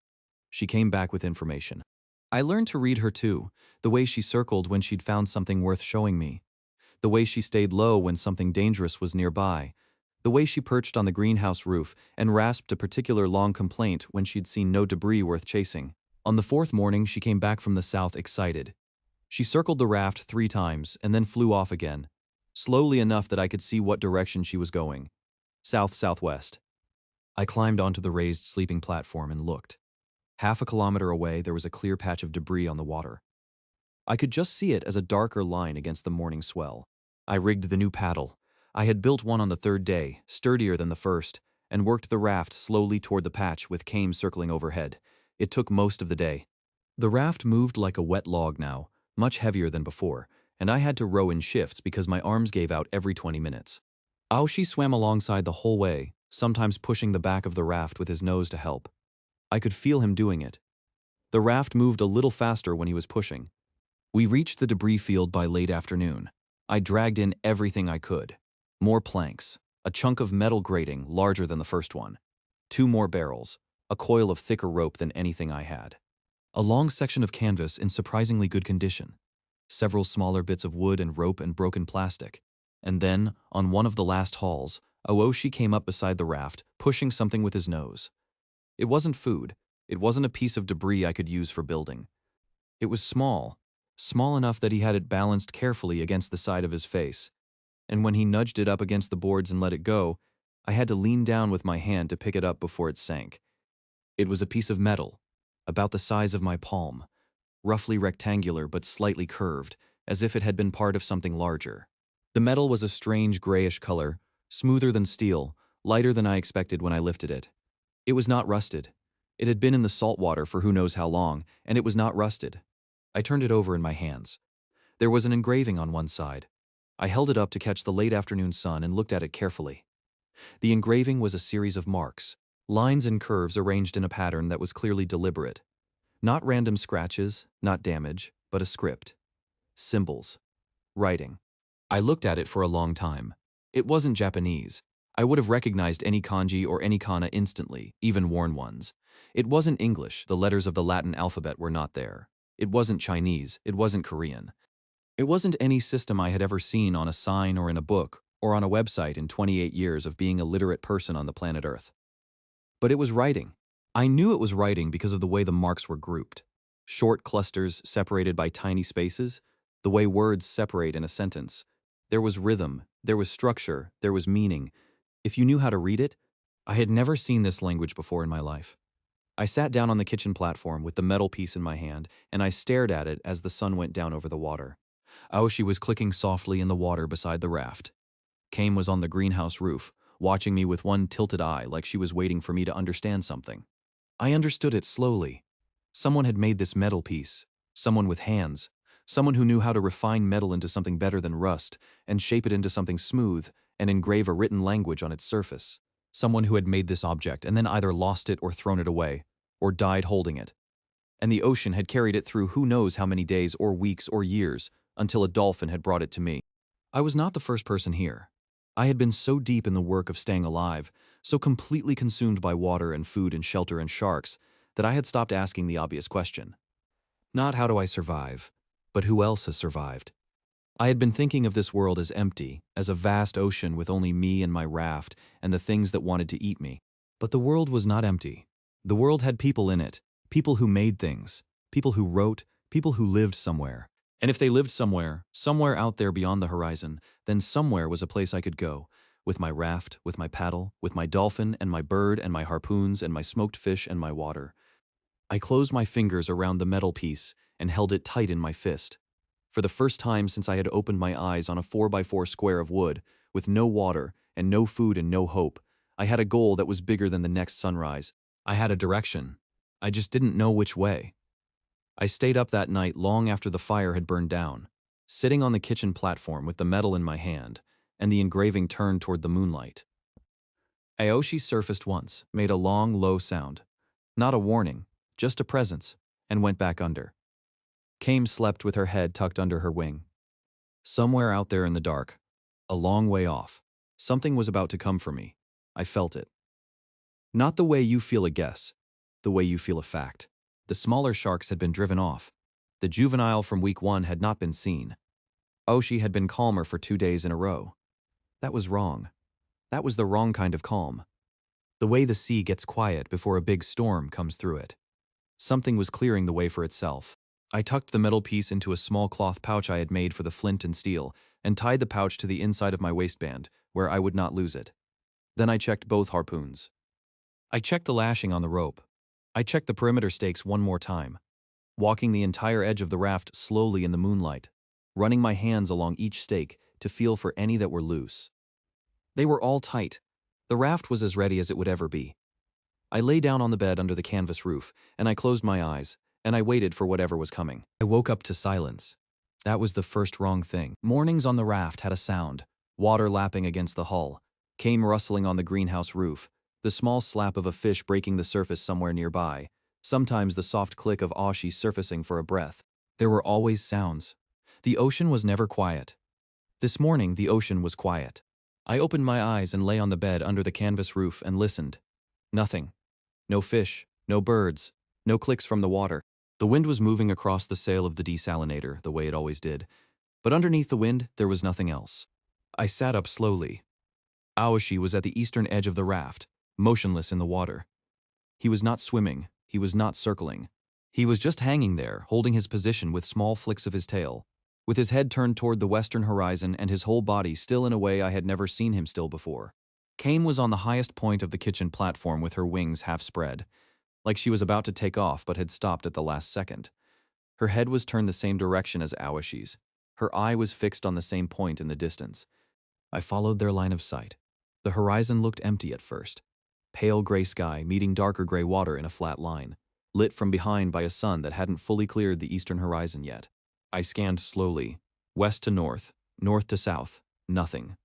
She came back with information. I learned to read her too, the way she circled when she'd found something worth showing me, the way she stayed low when something dangerous was nearby, the way she perched on the greenhouse roof and rasped a particular long complaint when she'd seen no debris worth chasing. On the 4th morning, she came back from the south excited. She circled the raft 3 times and then flew off again, slowly enough that I could see what direction she was going. South-southwest. I climbed onto the raised sleeping platform and looked. Half a kilometer away, there was a clear patch of debris on the water. I could just see it as a darker line against the morning swell. I rigged the new paddle. I had built one on the 3rd day, sturdier than the first, and worked the raft slowly toward the patch with Kame circling overhead. It took most of the day. The raft moved like a wet log now, much heavier than before, and I had to row in shifts because my arms gave out every 20 minutes. Aoshi swam alongside the whole way, sometimes pushing the back of the raft with his nose to help. I could feel him doing it. The raft moved a little faster when he was pushing. We reached the debris field by late afternoon. I dragged in everything I could. More planks, a chunk of metal grating larger than the first one, 2 more barrels, a coil of thicker rope than anything I had, a long section of canvas in surprisingly good condition, several smaller bits of wood and rope and broken plastic. And then, on one of the last hauls, Aoshi came up beside the raft, pushing something with his nose. It wasn't food. It wasn't a piece of debris I could use for building. It was small enough that he had it balanced carefully against the side of his face, and when he nudged it up against the boards and let it go, I had to lean down with my hand to pick it up before it sank. It was a piece of metal, about the size of my palm, roughly rectangular but slightly curved, as if it had been part of something larger. The metal was a strange grayish color, smoother than steel, lighter than I expected when I lifted it. It was not rusted. It had been in the salt water for who knows how long, and it was not rusted. I turned it over in my hands. There was an engraving on one side. I held it up to catch the late afternoon sun and looked at it carefully. The engraving was a series of marks, lines and curves arranged in a pattern that was clearly deliberate. Not random scratches, not damage, but a script. Symbols. Writing. I looked at it for a long time. It wasn't Japanese. I would have recognized any kanji or any kana instantly, even worn ones. It wasn't English, the letters of the Latin alphabet were not there. It wasn't Chinese, it wasn't Korean. It wasn't any system I had ever seen on a sign or in a book, or on a website in 28 years of being a literate person on the planet Earth. But it was writing. I knew it was writing because of the way the marks were grouped. Short clusters separated by tiny spaces, the way words separate in a sentence. There was rhythm, there was structure, there was meaning. If you knew how to read it, I had never seen this language before in my life. I sat down on the kitchen platform with the metal piece in my hand, and I stared at it as the sun went down over the water. Aoshi was clicking softly in the water beside the raft. Kame was on the greenhouse roof, watching me with one tilted eye like she was waiting for me to understand something. I understood it slowly. Someone had made this metal piece. Someone with hands. Someone who knew how to refine metal into something better than rust, and shape it into something smooth, and engrave a written language on its surface. Someone who had made this object and then either lost it or thrown it away, or died holding it. And the ocean had carried it through who knows how many days or weeks or years until a dolphin had brought it to me. I was not the first person here. I had been so deep in the work of staying alive, so completely consumed by water and food and shelter and sharks, that I had stopped asking the obvious question. Not how do I survive, But who else has survived? I had been thinking of this world as empty, as a vast ocean with only me and my raft and the things that wanted to eat me. But the world was not empty. The world had people in it, people who made things, people who wrote, people who lived somewhere. And if they lived somewhere, somewhere out there beyond the horizon, then somewhere was a place I could go, with my raft, with my paddle, with my dolphin and my bird and my harpoons and my smoked fish and my water. I closed my fingers around the metal piece and held it tight in my fist. For the first time since I had opened my eyes on a 4x4 square of wood, with no water and no food and no hope, I had a goal that was bigger than the next sunrise. I had a direction. I just didn't know which way. I stayed up that night long after the fire had burned down, sitting on the kitchen platform with the metal in my hand and the engraving turned toward the moonlight. Aoshi surfaced once, made a long, low sound. Not a warning, just a presence, and went back under. Kame slept with her head tucked under her wing. Somewhere out there in the dark, a long way off, something was about to come for me. I felt it. Not the way you feel a guess, the way you feel a fact. The smaller sharks had been driven off. The juvenile from week 1 had not been seen. Oshi had been calmer for 2 days in a row. That was wrong. That was the wrong kind of calm. The way the sea gets quiet before a big storm comes through it. Something was clearing the way for itself. I tucked the metal piece into a small cloth pouch I had made for the flint and steel, and tied the pouch to the inside of my waistband, where I would not lose it. Then I checked both harpoons. I checked the lashing on the rope. I checked the perimeter stakes one more time, walking the entire edge of the raft slowly in the moonlight, running my hands along each stake to feel for any that were loose. They were all tight. The raft was as ready as it would ever be. I lay down on the bed under the canvas roof, and I closed my eyes, and I waited for whatever was coming. I woke up to silence. That was the first wrong thing. Mornings on the raft had a sound, water lapping against the hull, came rustling on the greenhouse roof, the small slap of a fish breaking the surface somewhere nearby, sometimes the soft click of Ashi surfacing for a breath. There were always sounds. The ocean was never quiet. This morning, the ocean was quiet. I opened my eyes and lay on the bed under the canvas roof and listened. Nothing. No fish, no birds, no clicks from the water. The wind was moving across the sail of the desalinator, the way it always did. But underneath the wind, there was nothing else. I sat up slowly. Aoshi was at the eastern edge of the raft, motionless in the water. He was not swimming, he was not circling. He was just hanging there, holding his position with small flicks of his tail, with his head turned toward the western horizon and his whole body still in a way I had never seen him still before. Kame was on the highest point of the kitchen platform with her wings half spread, like she was about to take off but had stopped at the last second. Her head was turned the same direction as Awashi's. Her eye was fixed on the same point in the distance. I followed their line of sight. The horizon looked empty at first. Pale gray sky meeting darker gray water in a flat line, lit from behind by a sun that hadn't fully cleared the eastern horizon yet. I scanned slowly, west to north to south, nothing.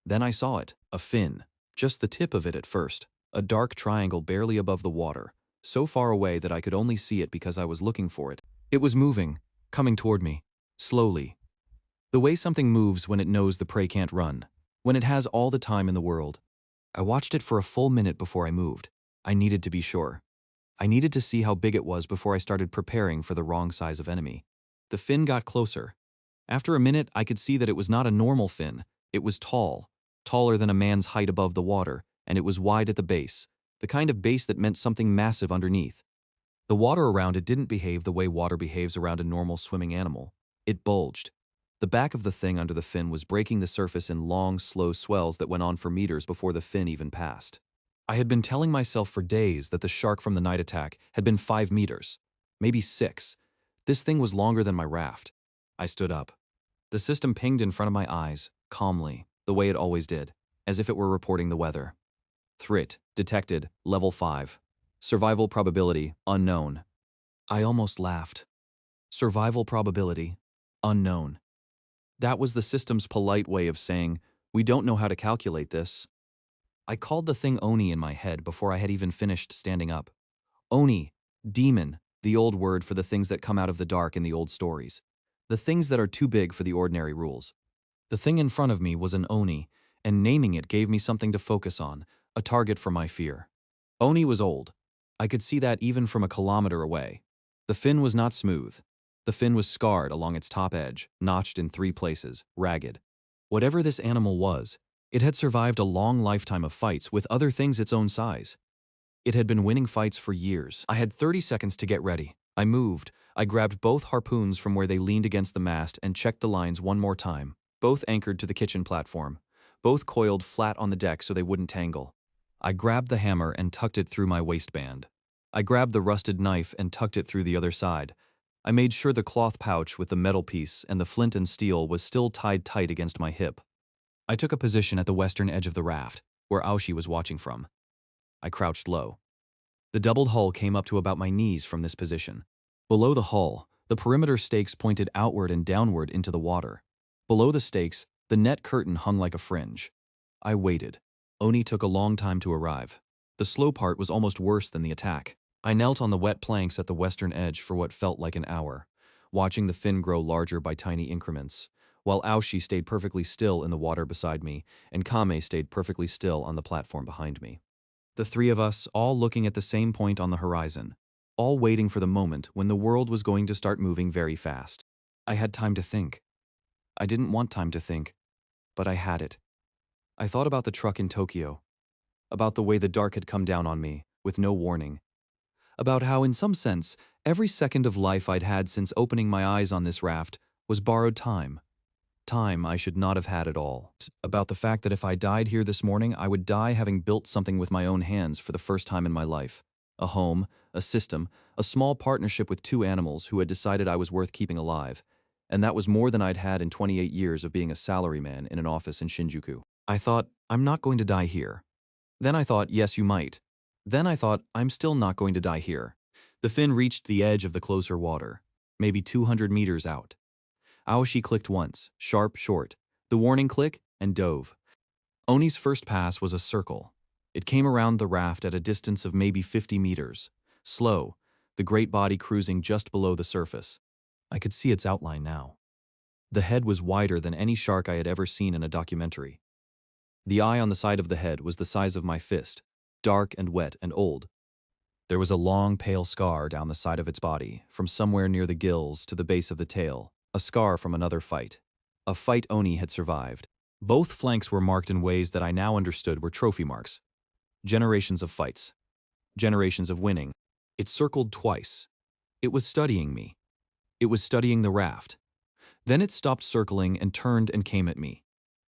Then I saw it, a fin, just the tip of it at first, a dark triangle barely above the water, so far away that I could only see it because I was looking for it. It was moving, coming toward me, slowly. The way something moves when it knows the prey can't run, when it has all the time in the world. I watched it for a full minute before I moved. I needed to be sure. I needed to see how big it was before I started preparing for the wrong size of enemy. The fin got closer. After a minute, I could see that it was not a normal fin. It was tall, taller than a man's height above the water, and it was wide at the base, the kind of base that meant something massive underneath. The water around it didn't behave the way water behaves around a normal swimming animal. It bulged. The back of the thing under the fin was breaking the surface in long, slow swells that went on for meters before the fin even passed. I had been telling myself for days that the shark from the night attack had been 5 meters, maybe 6. This thing was longer than my raft. I stood up. The system pinged in front of my eyes, calmly, the way it always did, as if it were reporting the weather. Threat detected, level 5. Survival probability, unknown. I almost laughed. Survival probability, unknown. That was the system's polite way of saying, we don't know how to calculate this. I called the thing Oni in my head before I had even finished standing up. Oni, demon, the old word for the things that come out of the dark in the old stories. The things that are too big for the ordinary rules. The thing in front of me was an Oni, and naming it gave me something to focus on, a target for my fear. Oni was old. I could see that even from a kilometer away. The fin was not smooth. The fin was scarred along its top edge, notched in 3 places, ragged. Whatever this animal was, it had survived a long lifetime of fights with other things its own size. It had been winning fights for years. I had 30 seconds to get ready. I moved. I grabbed both harpoons from where they leaned against the mast and checked the lines one more time. Both anchored to the kitchen platform. Both coiled flat on the deck so they wouldn't tangle. I grabbed the hammer and tucked it through my waistband. I grabbed the rusted knife and tucked it through the other side. I made sure the cloth pouch with the metal piece and the flint and steel was still tied tight against my hip. I took a position at the western edge of the raft, where Aoshi was watching from. I crouched low. The doubled hull came up to about my knees from this position. Below the hull, the perimeter stakes pointed outward and downward into the water. Below the stakes, the net curtain hung like a fringe. I waited. Oni took a long time to arrive. The slow part was almost worse than the attack. I knelt on the wet planks at the western edge for what felt like an hour, watching the fin grow larger by tiny increments, while Aoshi stayed perfectly still in the water beside me, and Kame stayed perfectly still on the platform behind me. The 3 of us, all looking at the same point on the horizon, all waiting for the moment when the world was going to start moving very fast. I had time to think. I didn't want time to think, but I had it. I thought about the truck in Tokyo, about the way the dark had come down on me, with no warning, about how, in some sense, every second of life I'd had since opening my eyes on this raft was borrowed time. Time I should not have had at all. About the fact that if I died here this morning, I would die having built something with my own hands for the first time in my life. A home, a system, a small partnership with 2 animals who had decided I was worth keeping alive. And that was more than I'd had in 28 years of being a salaryman in an office in Shinjuku. I thought, I'm not going to die here. Then I thought, yes, you might. Then I thought, I'm still not going to die here. The fin reached the edge of the closer water, maybe 200 meters out. Aoshi clicked once, sharp, short, the warning click, and dove. Oni's first pass was a circle. It came around the raft at a distance of maybe 50 meters. Slow, the great body cruising just below the surface. I could see its outline now. The head was wider than any shark I had ever seen in a documentary. The eye on the side of the head was the size of my fist, dark and wet and old. There was a long, pale scar down the side of its body, from somewhere near the gills to the base of the tail, a scar from another fight. A fight Oni had survived. Both flanks were marked in ways that I now understood were trophy marks. Generations of fights. Generations of winning. It circled twice. It was studying me. It was studying the raft. Then it stopped circling and turned and came at me.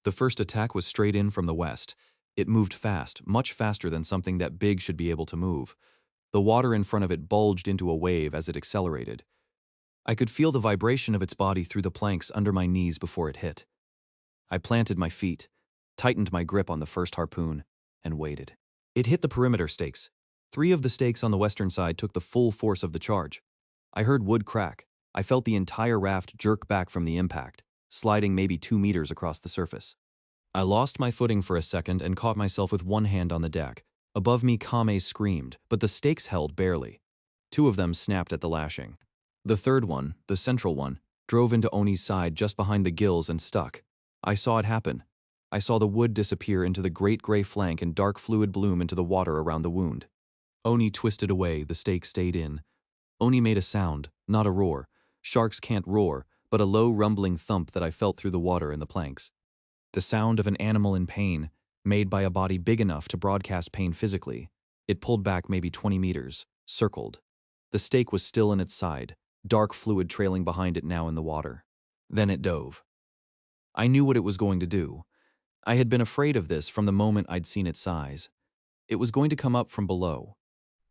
The first attack was straight in from the west. It moved fast, much faster than something that big should be able to move. The water in front of it bulged into a wave as it accelerated. I could feel the vibration of its body through the planks under my knees before it hit. I planted my feet, tightened my grip on the first harpoon, and waited. It hit the perimeter stakes. 3 of the stakes on the western side took the full force of the charge. I heard wood crack. I felt the entire raft jerk back from the impact, sliding maybe 2 meters across the surface. I lost my footing for a second and caught myself with one hand on the deck. Above me, Kame screamed, but the stakes held barely. 2 of them snapped at the lashing. The third one, the central one, drove into Oni's side just behind the gills and stuck. I saw it happen. I saw the wood disappear into the great gray flank and dark fluid bloom into the water around the wound. Oni twisted away, the stake stayed in. Oni made a sound, not a roar. Sharks can't roar, but a low rumbling thump that I felt through the water and the planks. The sound of an animal in pain, made by a body big enough to broadcast pain physically. It pulled back maybe 20 meters, circled. The stake was still in its side, dark fluid trailing behind it now in the water. Then it dove. I knew what it was going to do. I had been afraid of this from the moment I'd seen its size. It was going to come up from below.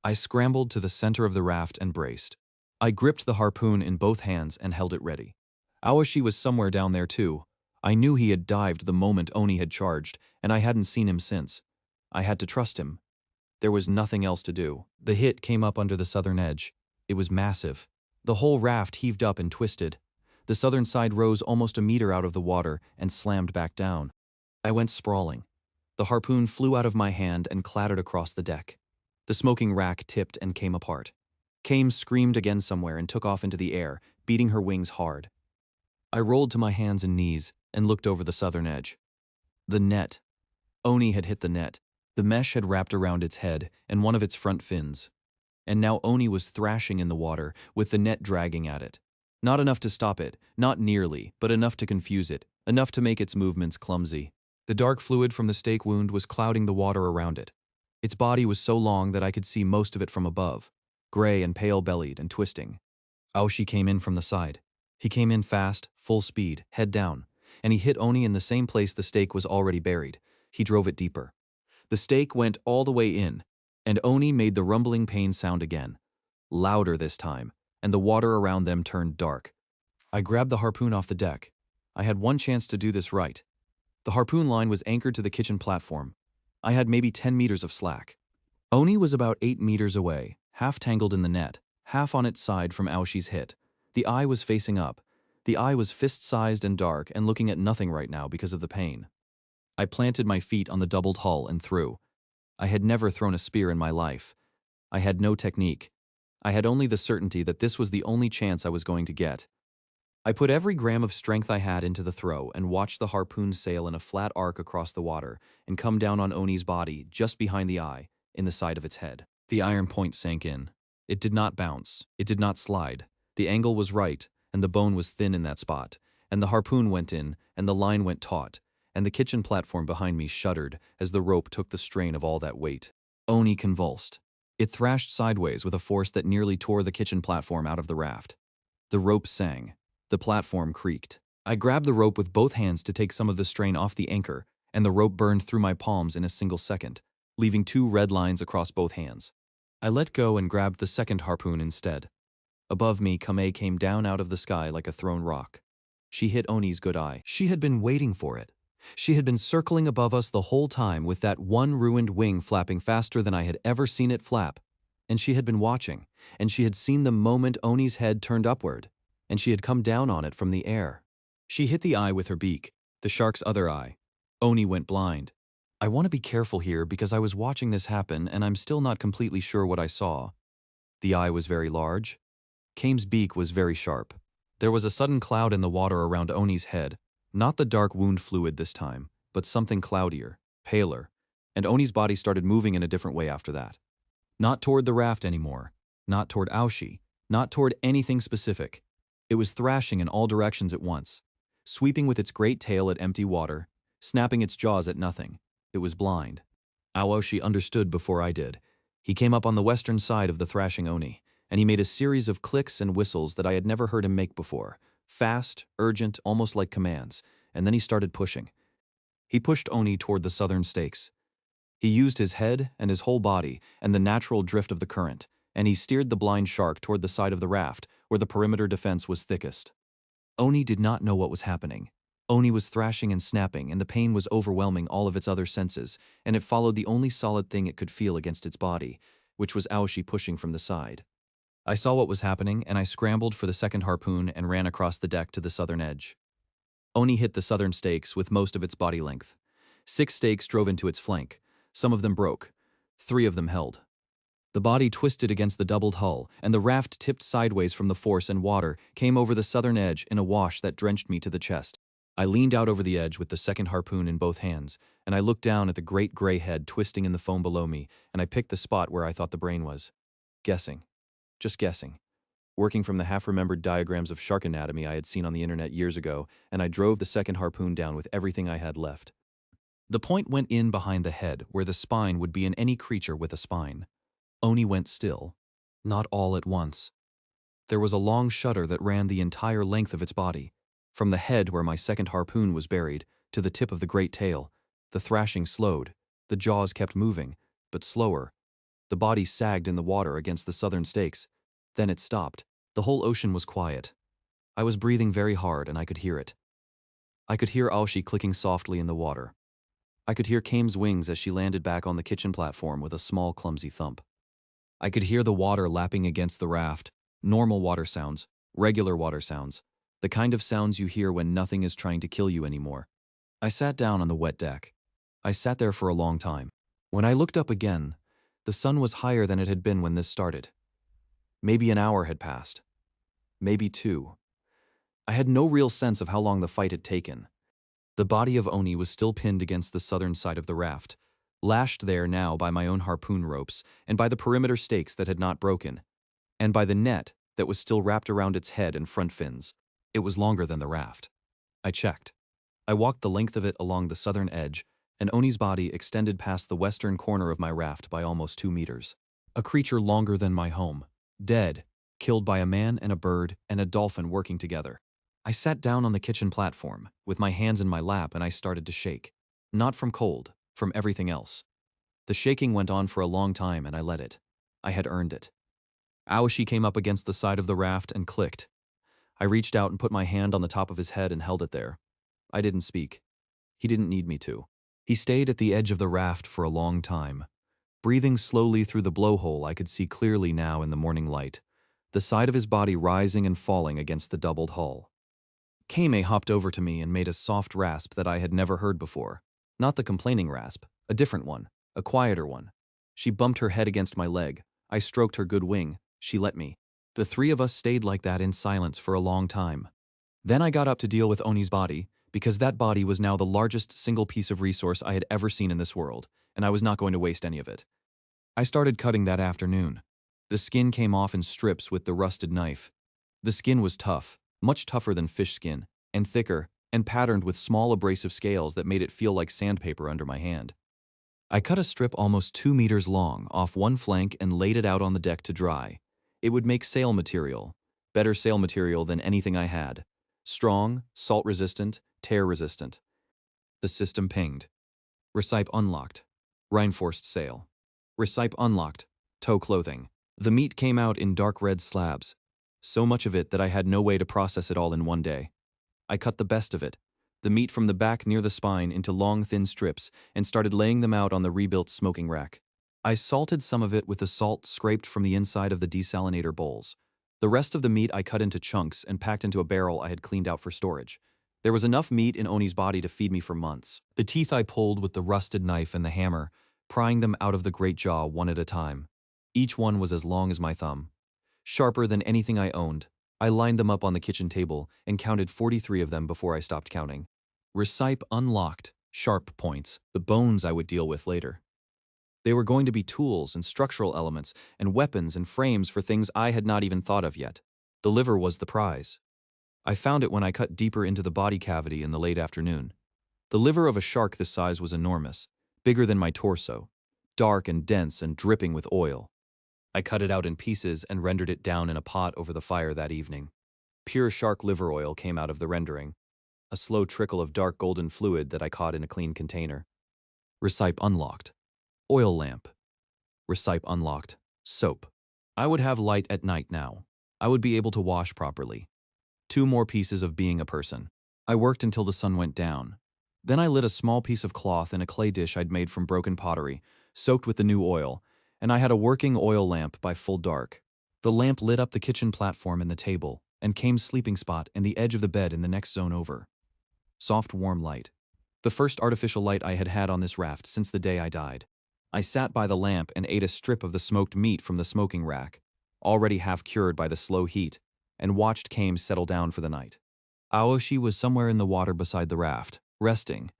I scrambled to the center of the raft and braced. I gripped the harpoon in both hands and held it ready. Aoshi was somewhere down there too. I knew he had dived the moment Oni had charged, and I hadn't seen him since. I had to trust him. There was nothing else to do. The hit came up under the southern edge. It was massive. The whole raft heaved up and twisted. The southern side rose almost a meter out of the water and slammed back down. I went sprawling. The harpoon flew out of my hand and clattered across the deck. The smoking rack tipped and came apart. Kame screamed again somewhere and took off into the air, beating her wings hard. I rolled to my hands and knees and looked over the southern edge. The net. Oni had hit the net. The mesh had wrapped around its head and one of its front fins. And now Oni was thrashing in the water, with the net dragging at it. Not enough to stop it, not nearly, but enough to confuse it, enough to make its movements clumsy. The dark fluid from the stake wound was clouding the water around it. Its body was so long that I could see most of it from above, gray and pale-bellied and twisting. Aoshi came in from the side. He came in fast, full speed, head down, and he hit Oni in the same place the stake was already buried. He drove it deeper. The stake went all the way in, and Oni made the rumbling pain sound again, louder this time, and the water around them turned dark. I grabbed the harpoon off the deck. I had one chance to do this right. The harpoon line was anchored to the kitchen platform. I had maybe 10 meters of slack. Oni was about 8 meters away, half tangled in the net, half on its side from Aoshi's hit. The eye was facing up. The eye was fist-sized and dark and looking at nothing right now because of the pain. I planted my feet on the doubled hull and threw. I had never thrown a spear in my life. I had no technique. I had only the certainty that this was the only chance I was going to get. I put every gram of strength I had into the throw and watched the harpoon sail in a flat arc across the water and come down on Oni's body just behind the eye, in the side of its head. The iron point sank in. It did not bounce. It did not slide. The angle was right, and the bone was thin in that spot, and the harpoon went in, and the line went taut, and the kitchen platform behind me shuddered as the rope took the strain of all that weight. Oni convulsed. It thrashed sideways with a force that nearly tore the kitchen platform out of the raft. The rope sang. The platform creaked. I grabbed the rope with both hands to take some of the strain off the anchor, and the rope burned through my palms in a single second, leaving 2 red lines across both hands. I let go and grabbed the second harpoon instead. Above me, Kame came down out of the sky like a thrown rock. She hit Oni's good eye. She had been waiting for it. She had been circling above us the whole time with that one ruined wing flapping faster than I had ever seen it flap. And she had been watching, and she had seen the moment Oni's head turned upward, and she had come down on it from the air. She hit the eye with her beak, the shark's other eye. Oni went blind. I want to be careful here because I was watching this happen and I'm still not completely sure what I saw. The eye was very large. Kame's beak was very sharp. There was a sudden cloud in the water around Oni's head, not the dark wound fluid this time, but something cloudier, paler, and Oni's body started moving in a different way after that. Not toward the raft anymore, not toward Aoshi, not toward anything specific. It was thrashing in all directions at once, sweeping with its great tail at empty water, snapping its jaws at nothing. It was blind. Aoshi understood before I did. He came up on the western side of the thrashing Oni, and he made a series of clicks and whistles that I had never heard him make before. Fast, urgent, almost like commands, and then he started pushing. He pushed Oni toward the southern stakes. He used his head and his whole body and the natural drift of the current, and he steered the blind shark toward the side of the raft where the perimeter defense was thickest. Oni did not know what was happening. Oni was thrashing and snapping, and the pain was overwhelming all of its other senses, and it followed the only solid thing it could feel against its body, which was Aoshi pushing from the side. I saw what was happening, and I scrambled for the second harpoon and ran across the deck to the southern edge. Oni hit the southern stakes with most of its body length. 6 stakes drove into its flank. Some of them broke. 3 of them held. The body twisted against the doubled hull, and the raft tipped sideways from the force and water came over the southern edge in a wash that drenched me to the chest. I leaned out over the edge with the second harpoon in both hands, and I looked down at the great gray head twisting in the foam below me, and I picked the spot where I thought the brain was. Guessing. Just guessing. Working from the half-remembered diagrams of shark anatomy I had seen on the internet years ago, and I drove the second harpoon down with everything I had left. The point went in behind the head, where the spine would be in any creature with a spine. Oni went still. Not all at once. There was a long shudder that ran the entire length of its body. From the head where my second harpoon was buried, to the tip of the great tail, the thrashing slowed. The jaws kept moving, but slower. The body sagged in the water against the southern stakes. Then it stopped. The whole ocean was quiet. I was breathing very hard and I could hear it. I could hear Aoshi clicking softly in the water. I could hear Kame's wings as she landed back on the kitchen platform with a small clumsy thump. I could hear the water lapping against the raft, normal water sounds, regular water sounds, the kind of sounds you hear when nothing is trying to kill you anymore. I sat down on the wet deck. I sat there for a long time. When I looked up again, the sun was higher than it had been when this started. Maybe an hour had passed. Maybe 2. I had no real sense of how long the fight had taken. The body of Oni was still pinned against the southern side of the raft, lashed there now by my own harpoon ropes and by the perimeter stakes that had not broken, and by the net that was still wrapped around its head and front fins. It was longer than the raft. I checked. I walked the length of it along the southern edge, and Oni's body extended past the western corner of my raft by almost 2 meters. A creature longer than my home. Dead, killed by a man and a bird and a dolphin working together. I sat down on the kitchen platform, with my hands in my lap, and I started to shake. Not from cold, from everything else. The shaking went on for a long time, and I let it. I had earned it. Aoshi came up against the side of the raft and clicked. I reached out and put my hand on the top of his head and held it there. I didn't speak. He didn't need me to. He stayed at the edge of the raft for a long time. Breathing slowly through the blowhole, I could see clearly now in the morning light, the side of his body rising and falling against the doubled hull. Kame hopped over to me and made a soft rasp that I had never heard before. Not the complaining rasp, a different one, a quieter one. She bumped her head against my leg. I stroked her good wing. She let me. The three of us stayed like that in silence for a long time. Then I got up to deal with Oni's body, because that body was now the largest single piece of resource I had ever seen in this world, and I was not going to waste any of it. I started cutting that afternoon. The skin came off in strips with the rusted knife. The skin was tough, much tougher than fish skin, and thicker, and patterned with small abrasive scales that made it feel like sandpaper under my hand. I cut a strip almost 2 meters long off one flank and laid it out on the deck to dry. It would make sail material, better sail material than anything I had. Strong, salt-resistant, tear-resistant. The system pinged. Recipe unlocked. Reinforced sail. Recipe unlocked. Tow clothing. The meat came out in dark red slabs. So much of it that I had no way to process it all in one day. I cut the best of it, the meat from the back near the spine, into long thin strips and started laying them out on the rebuilt smoking rack. I salted some of it with the salt scraped from the inside of the desalinator bowls. The rest of the meat I cut into chunks and packed into a barrel I had cleaned out for storage. There was enough meat in Oni's body to feed me for months. The teeth I pulled with the rusted knife and the hammer, prying them out of the great jaw one at a time. Each one was as long as my thumb. Sharper than anything I owned. I lined them up on the kitchen table and counted 43 of them before I stopped counting. Recipe unlocked. Sharp points. The bones I would deal with later. They were going to be tools and structural elements and weapons and frames for things I had not even thought of yet. The liver was the prize. I found it when I cut deeper into the body cavity in the late afternoon. The liver of a shark this size was enormous, bigger than my torso, dark and dense and dripping with oil. I cut it out in pieces and rendered it down in a pot over the fire that evening. Pure shark liver oil came out of the rendering, a slow trickle of dark golden fluid that I caught in a clean container. Recipe unlocked. Oil lamp. Recipe unlocked. Soap. I would have light at night now. I would be able to wash properly. 2 more pieces of being a person. I worked until the sun went down. Then I lit a small piece of cloth in a clay dish I'd made from broken pottery, soaked with the new oil, and I had a working oil lamp by full dark. The lamp lit up the kitchen platform and the table, and Kame's sleeping spot and the edge of the bed in the next zone over. Soft, warm light. The first artificial light I had had on this raft since the day I died. I sat by the lamp and ate a strip of the smoked meat from the smoking rack, already half cured by the slow heat, and watched Kame settle down for the night. Aoshi was somewhere in the water beside the raft, resting.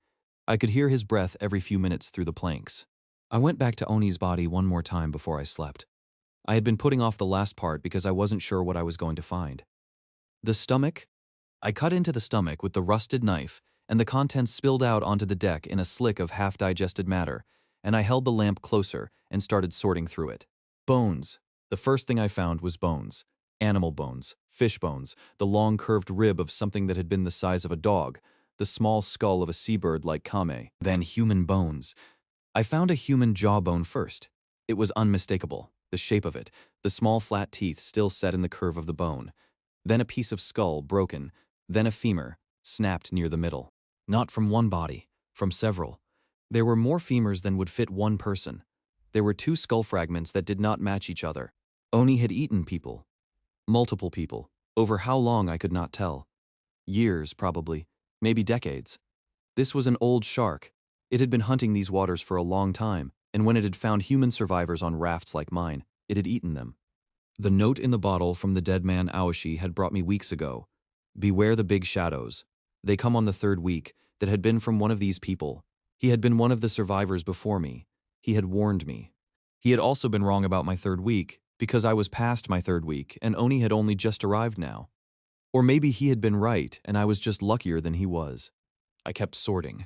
I could hear his breath every few minutes through the planks. I went back to Oni's body one more time before I slept. I had been putting off the last part because I wasn't sure what I was going to find. The stomach? I cut into the stomach with the rusted knife, and the contents spilled out onto the deck in a slick of half-digested matter, and I held the lamp closer and started sorting through it. Bones. The first thing I found was bones. Animal bones, fish bones, the long curved rib of something that had been the size of a dog, the small skull of a seabird like Kame, then human bones. I found a human jawbone first. It was unmistakable, the shape of it, the small flat teeth still set in the curve of the bone. Then a piece of skull, broken, then a femur, snapped near the middle. Not from one body, from several. There were more femurs than would fit one person. There were 2 skull fragments that did not match each other. Oni had eaten people. Multiple people. Over how long I could not tell. Years, probably. Maybe decades. This was an old shark. It had been hunting these waters for a long time, and when it had found human survivors on rafts like mine, it had eaten them. The note in the bottle from the dead man Aoshi had brought me weeks ago. Beware the big shadows. They come on the 3rd week. That had been from one of these people. He had been one of the survivors before me. He had warned me. He had also been wrong about my 3rd week, Because I was past my third week and Oni had only just arrived now. Or maybe he had been right and I was just luckier than he was. I kept sorting.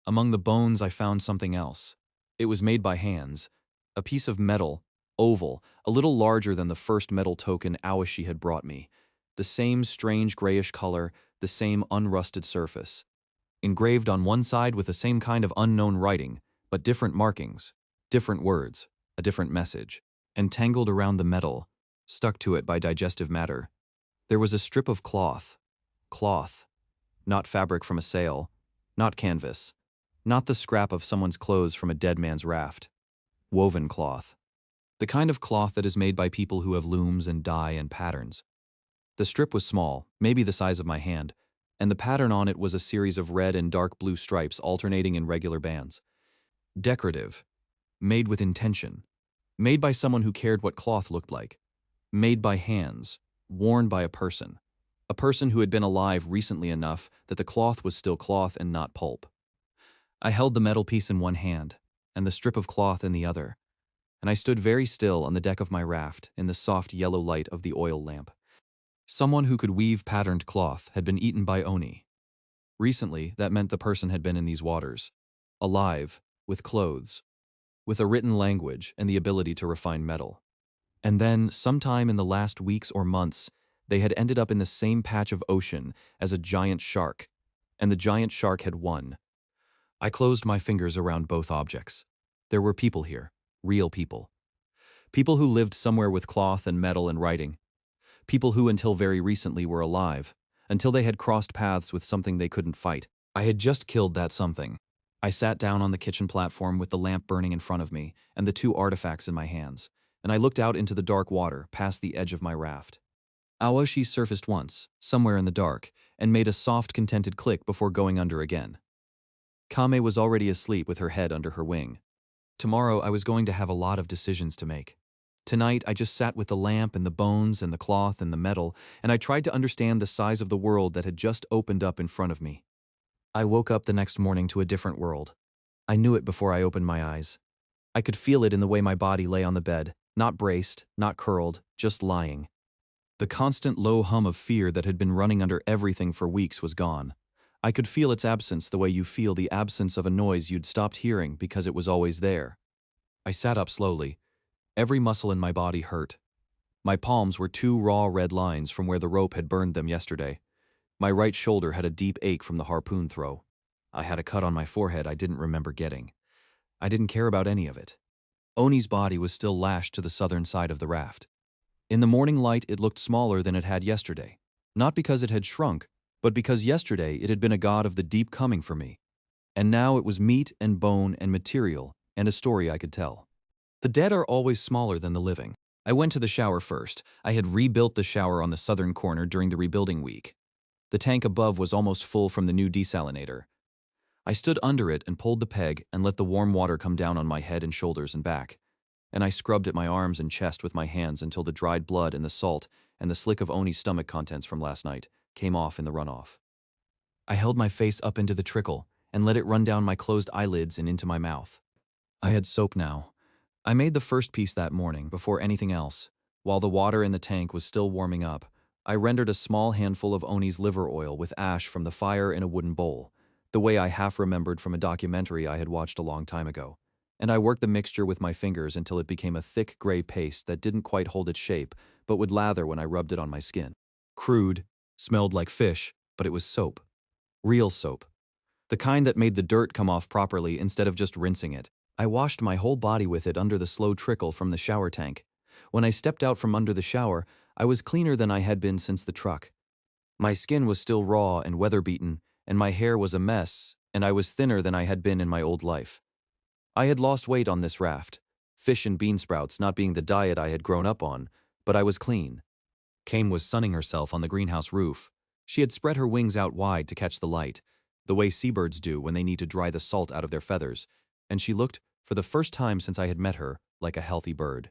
Among the bones, I found something else. It was made by hands. A piece of metal, oval, a little larger than the first metal token Awashi had brought me. The same strange grayish color, the same unrusted surface. Engraved on one side with the same kind of unknown writing, but different markings, different words, a different message. Entangled around the metal, stuck to it by digestive matter, there was a strip of cloth. Cloth. Not fabric from a sail, not canvas, not the scrap of someone's clothes from a dead man's raft. Woven cloth. The kind of cloth that is made by people who have looms and dye and patterns. The strip was small, maybe the size of my hand, and the pattern on it was a series of red and dark blue stripes alternating in regular bands. Decorative. Made with intention. Made by someone who cared what cloth looked like. Made by hands. Worn by a person. A person who had been alive recently enough that the cloth was still cloth and not pulp. I held the metal piece in one hand, and the strip of cloth in the other, and I stood very still on the deck of my raft in the soft yellow light of the oil lamp. Someone who could weave patterned cloth had been eaten by Oni. Recently, that meant the person had been in these waters. Alive, with clothes, with a written language and the ability to refine metal. And then, sometime in the last weeks or months, they had ended up in the same patch of ocean as a giant shark, and the giant shark had won. I closed my fingers around both objects. There were people here, real people. People who lived somewhere with cloth and metal and writing. People who until very recently were alive, until they had crossed paths with something they couldn't fight. I had just killed that something. I sat down on the kitchen platform with the lamp burning in front of me and the two artifacts in my hands, and I looked out into the dark water past the edge of my raft. Awashi surfaced once, somewhere in the dark, and made a soft, contented click before going under again. Kame was already asleep with her head under her wing. Tomorrow I was going to have a lot of decisions to make. Tonight I just sat with the lamp and the bones and the cloth and the metal, and I tried to understand the size of the world that had just opened up in front of me. I woke up the next morning to a different world. I knew it before I opened my eyes. I could feel it in the way my body lay on the bed, not braced, not curled, just lying. The constant low hum of fear that had been running under everything for weeks was gone. I could feel its absence the way you feel the absence of a noise you'd stopped hearing because it was always there. I sat up slowly. Every muscle in my body hurt. My palms were two raw red lines from where the rope had burned them yesterday. My right shoulder had a deep ache from the harpoon throw. I had a cut on my forehead I didn't remember getting. I didn't care about any of it. Oni's body was still lashed to the southern side of the raft. In the morning light it looked smaller than it had yesterday. Not because it had shrunk, but because yesterday it had been a god of the deep coming for me. And now it was meat and bone and material, and a story I could tell. The dead are always smaller than the living. I went to the shower first. I had rebuilt the shower on the southern corner during the rebuilding week. The tank above was almost full from the new desalinator. I stood under it and pulled the peg and let the warm water come down on my head and shoulders and back. And I scrubbed at my arms and chest with my hands until the dried blood and the salt and the slick of Oni's stomach contents from last night came off in the runoff. I held my face up into the trickle and let it run down my closed eyelids and into my mouth. I had soap now. I made the first piece that morning before anything else. While the water in the tank was still warming up, I rendered a small handful of Oni's liver oil with ash from the fire in a wooden bowl, the way I half remembered from a documentary I had watched a long time ago. And I worked the mixture with my fingers until it became a thick gray paste that didn't quite hold its shape, but would lather when I rubbed it on my skin. Crude, smelled like fish, but it was soap. Real soap. The kind that made the dirt come off properly instead of just rinsing it. I washed my whole body with it under the slow trickle from the shower tank. When I stepped out from under the shower, I was cleaner than I had been since the truck. My skin was still raw and weather-beaten, and my hair was a mess, and I was thinner than I had been in my old life. I had lost weight on this raft, fish and bean sprouts not being the diet I had grown up on, but I was clean. Kame was sunning herself on the greenhouse roof. She had spread her wings out wide to catch the light, the way seabirds do when they need to dry the salt out of their feathers, and she looked, for the first time since I had met her, like a healthy bird.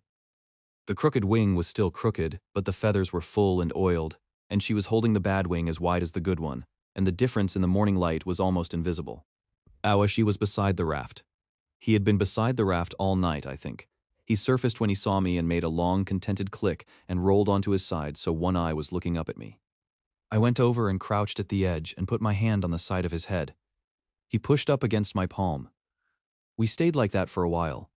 The crooked wing was still crooked, but the feathers were full and oiled, and she was holding the bad wing as wide as the good one, and the difference in the morning light was almost invisible. Awashi was beside the raft. He had been beside the raft all night, I think. He surfaced when he saw me and made a long, contented click and rolled onto his side so one eye was looking up at me. I went over and crouched at the edge and put my hand on the side of his head. He pushed up against my palm. We stayed like that for a while.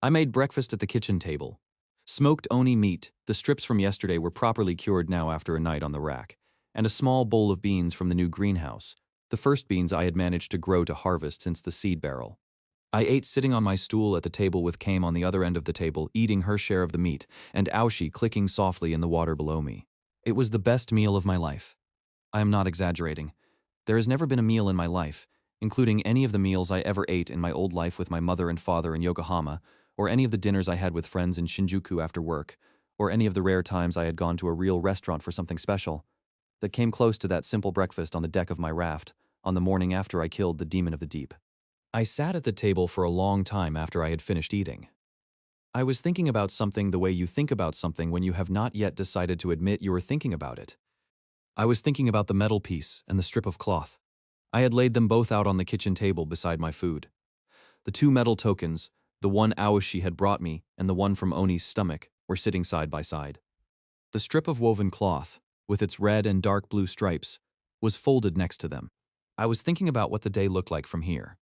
I made breakfast at the kitchen table. Smoked oni meat, the strips from yesterday were properly cured now after a night on the rack, and a small bowl of beans from the new greenhouse, the first beans I had managed to grow to harvest since the seed barrel. I ate sitting on my stool at the table with Kame on the other end of the table eating her share of the meat and Aoshi clicking softly in the water below me. It was the best meal of my life. I am not exaggerating. There has never been a meal in my life, including any of the meals I ever ate in my old life with my mother and father in Yokohama, or any of the dinners I had with friends in Shinjuku after work, or any of the rare times I had gone to a real restaurant for something special, that came close to that simple breakfast on the deck of my raft on the morning after I killed the demon of the deep. I sat at the table for a long time after I had finished eating. I was thinking about something the way you think about something when you have not yet decided to admit you are thinking about it. I was thinking about the metal piece and the strip of cloth. I had laid them both out on the kitchen table beside my food. The two metal tokens, the one Aoshi had brought me and the one from Oni's stomach, were sitting side by side. The strip of woven cloth, with its red and dark blue stripes, was folded next to them. I was thinking about what the day looked like from here.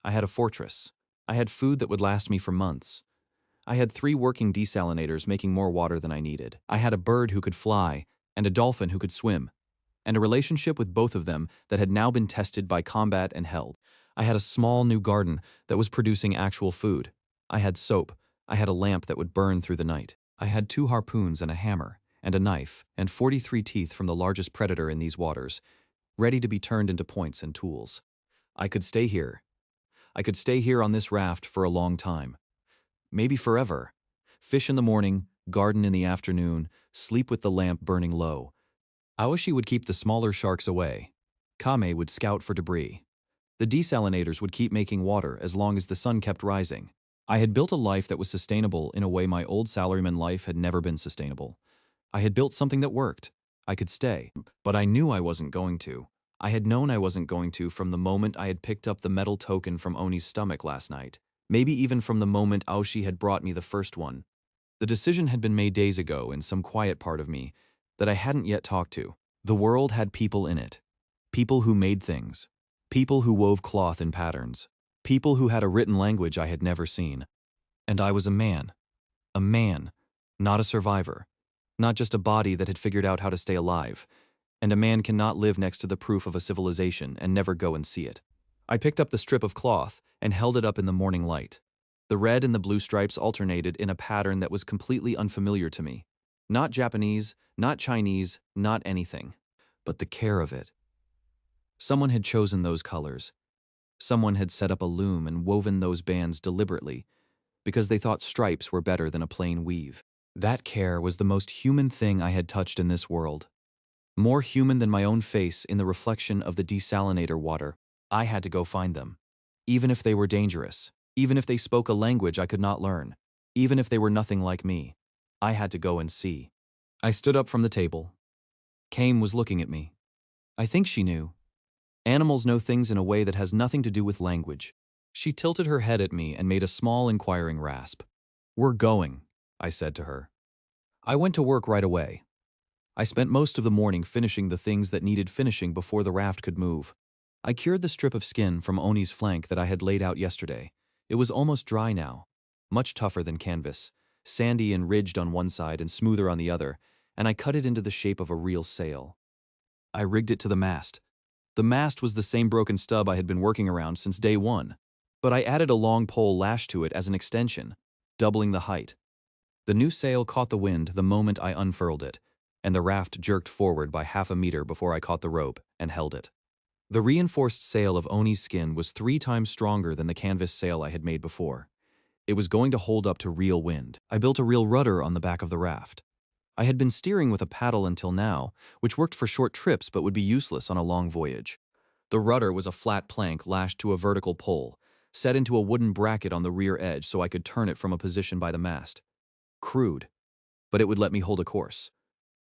I had a fortress. I had food that would last me for months. I had 3 working desalinators making more water than I needed. I had a bird who could fly and a dolphin who could swim, and a relationship with both of them that had now been tested by combat and held. I had a small new garden that was producing actual food. I had soap. I had a lamp that would burn through the night. I had 2 harpoons and a hammer, and a knife, and 43 teeth from the largest predator in these waters, ready to be turned into points and tools. I could stay here. I could stay here on this raft for a long time. Maybe forever. Fish in the morning, garden in the afternoon, sleep with the lamp burning low. Aoshi would keep the smaller sharks away. Kame would scout for debris. The desalinators would keep making water as long as the sun kept rising. I had built a life that was sustainable in a way my old salaryman life had never been sustainable. I had built something that worked. I could stay. But I knew I wasn't going to. I had known I wasn't going to from the moment I had picked up the metal token from Oni's stomach last night. Maybe even from the moment Aoshi had brought me the first one. The decision had been made days ago in some quiet part of me that I hadn't yet talked to. The world had people in it. People who made things. People who wove cloth in patterns. People who had a written language I had never seen. And I was a man. A man, not a survivor. Not just a body that had figured out how to stay alive. And a man cannot live next to the proof of a civilization and never go and see it. I picked up the strip of cloth and held it up in the morning light. The red and the blue stripes alternated in a pattern that was completely unfamiliar to me. Not Japanese, not Chinese, not anything. But the care of it. Someone had chosen those colors. Someone had set up a loom and woven those bands deliberately because they thought stripes were better than a plain weave. That care was the most human thing I had touched in this world. More human than my own face in the reflection of the desalinator water. I had to go find them. Even if they were dangerous. Even if they spoke a language I could not learn. Even if they were nothing like me. I had to go and see. I stood up from the table. Kame was looking at me. I think she knew. Animals know things in a way that has nothing to do with language. She tilted her head at me and made a small inquiring rasp. "We're going," I said to her. I went to work right away. I spent most of the morning finishing the things that needed finishing before the raft could move. I cured the strip of skin from Oni's flank that I had laid out yesterday. It was almost dry now, much tougher than canvas, sandy and ridged on one side and smoother on the other, and I cut it into the shape of a real sail. I rigged it to the mast. The mast was the same broken stub I had been working around since day one, but I added a long pole lashed to it as an extension, doubling the height. The new sail caught the wind the moment I unfurled it, and the raft jerked forward by half a meter before I caught the rope and held it. The reinforced sail of Oni's skin was 3 times stronger than the canvas sail I had made before. It was going to hold up to real wind. I built a real rudder on the back of the raft. I had been steering with a paddle until now, which worked for short trips but would be useless on a long voyage. The rudder was a flat plank lashed to a vertical pole, set into a wooden bracket on the rear edge so I could turn it from a position by the mast. Crude, but it would let me hold a course.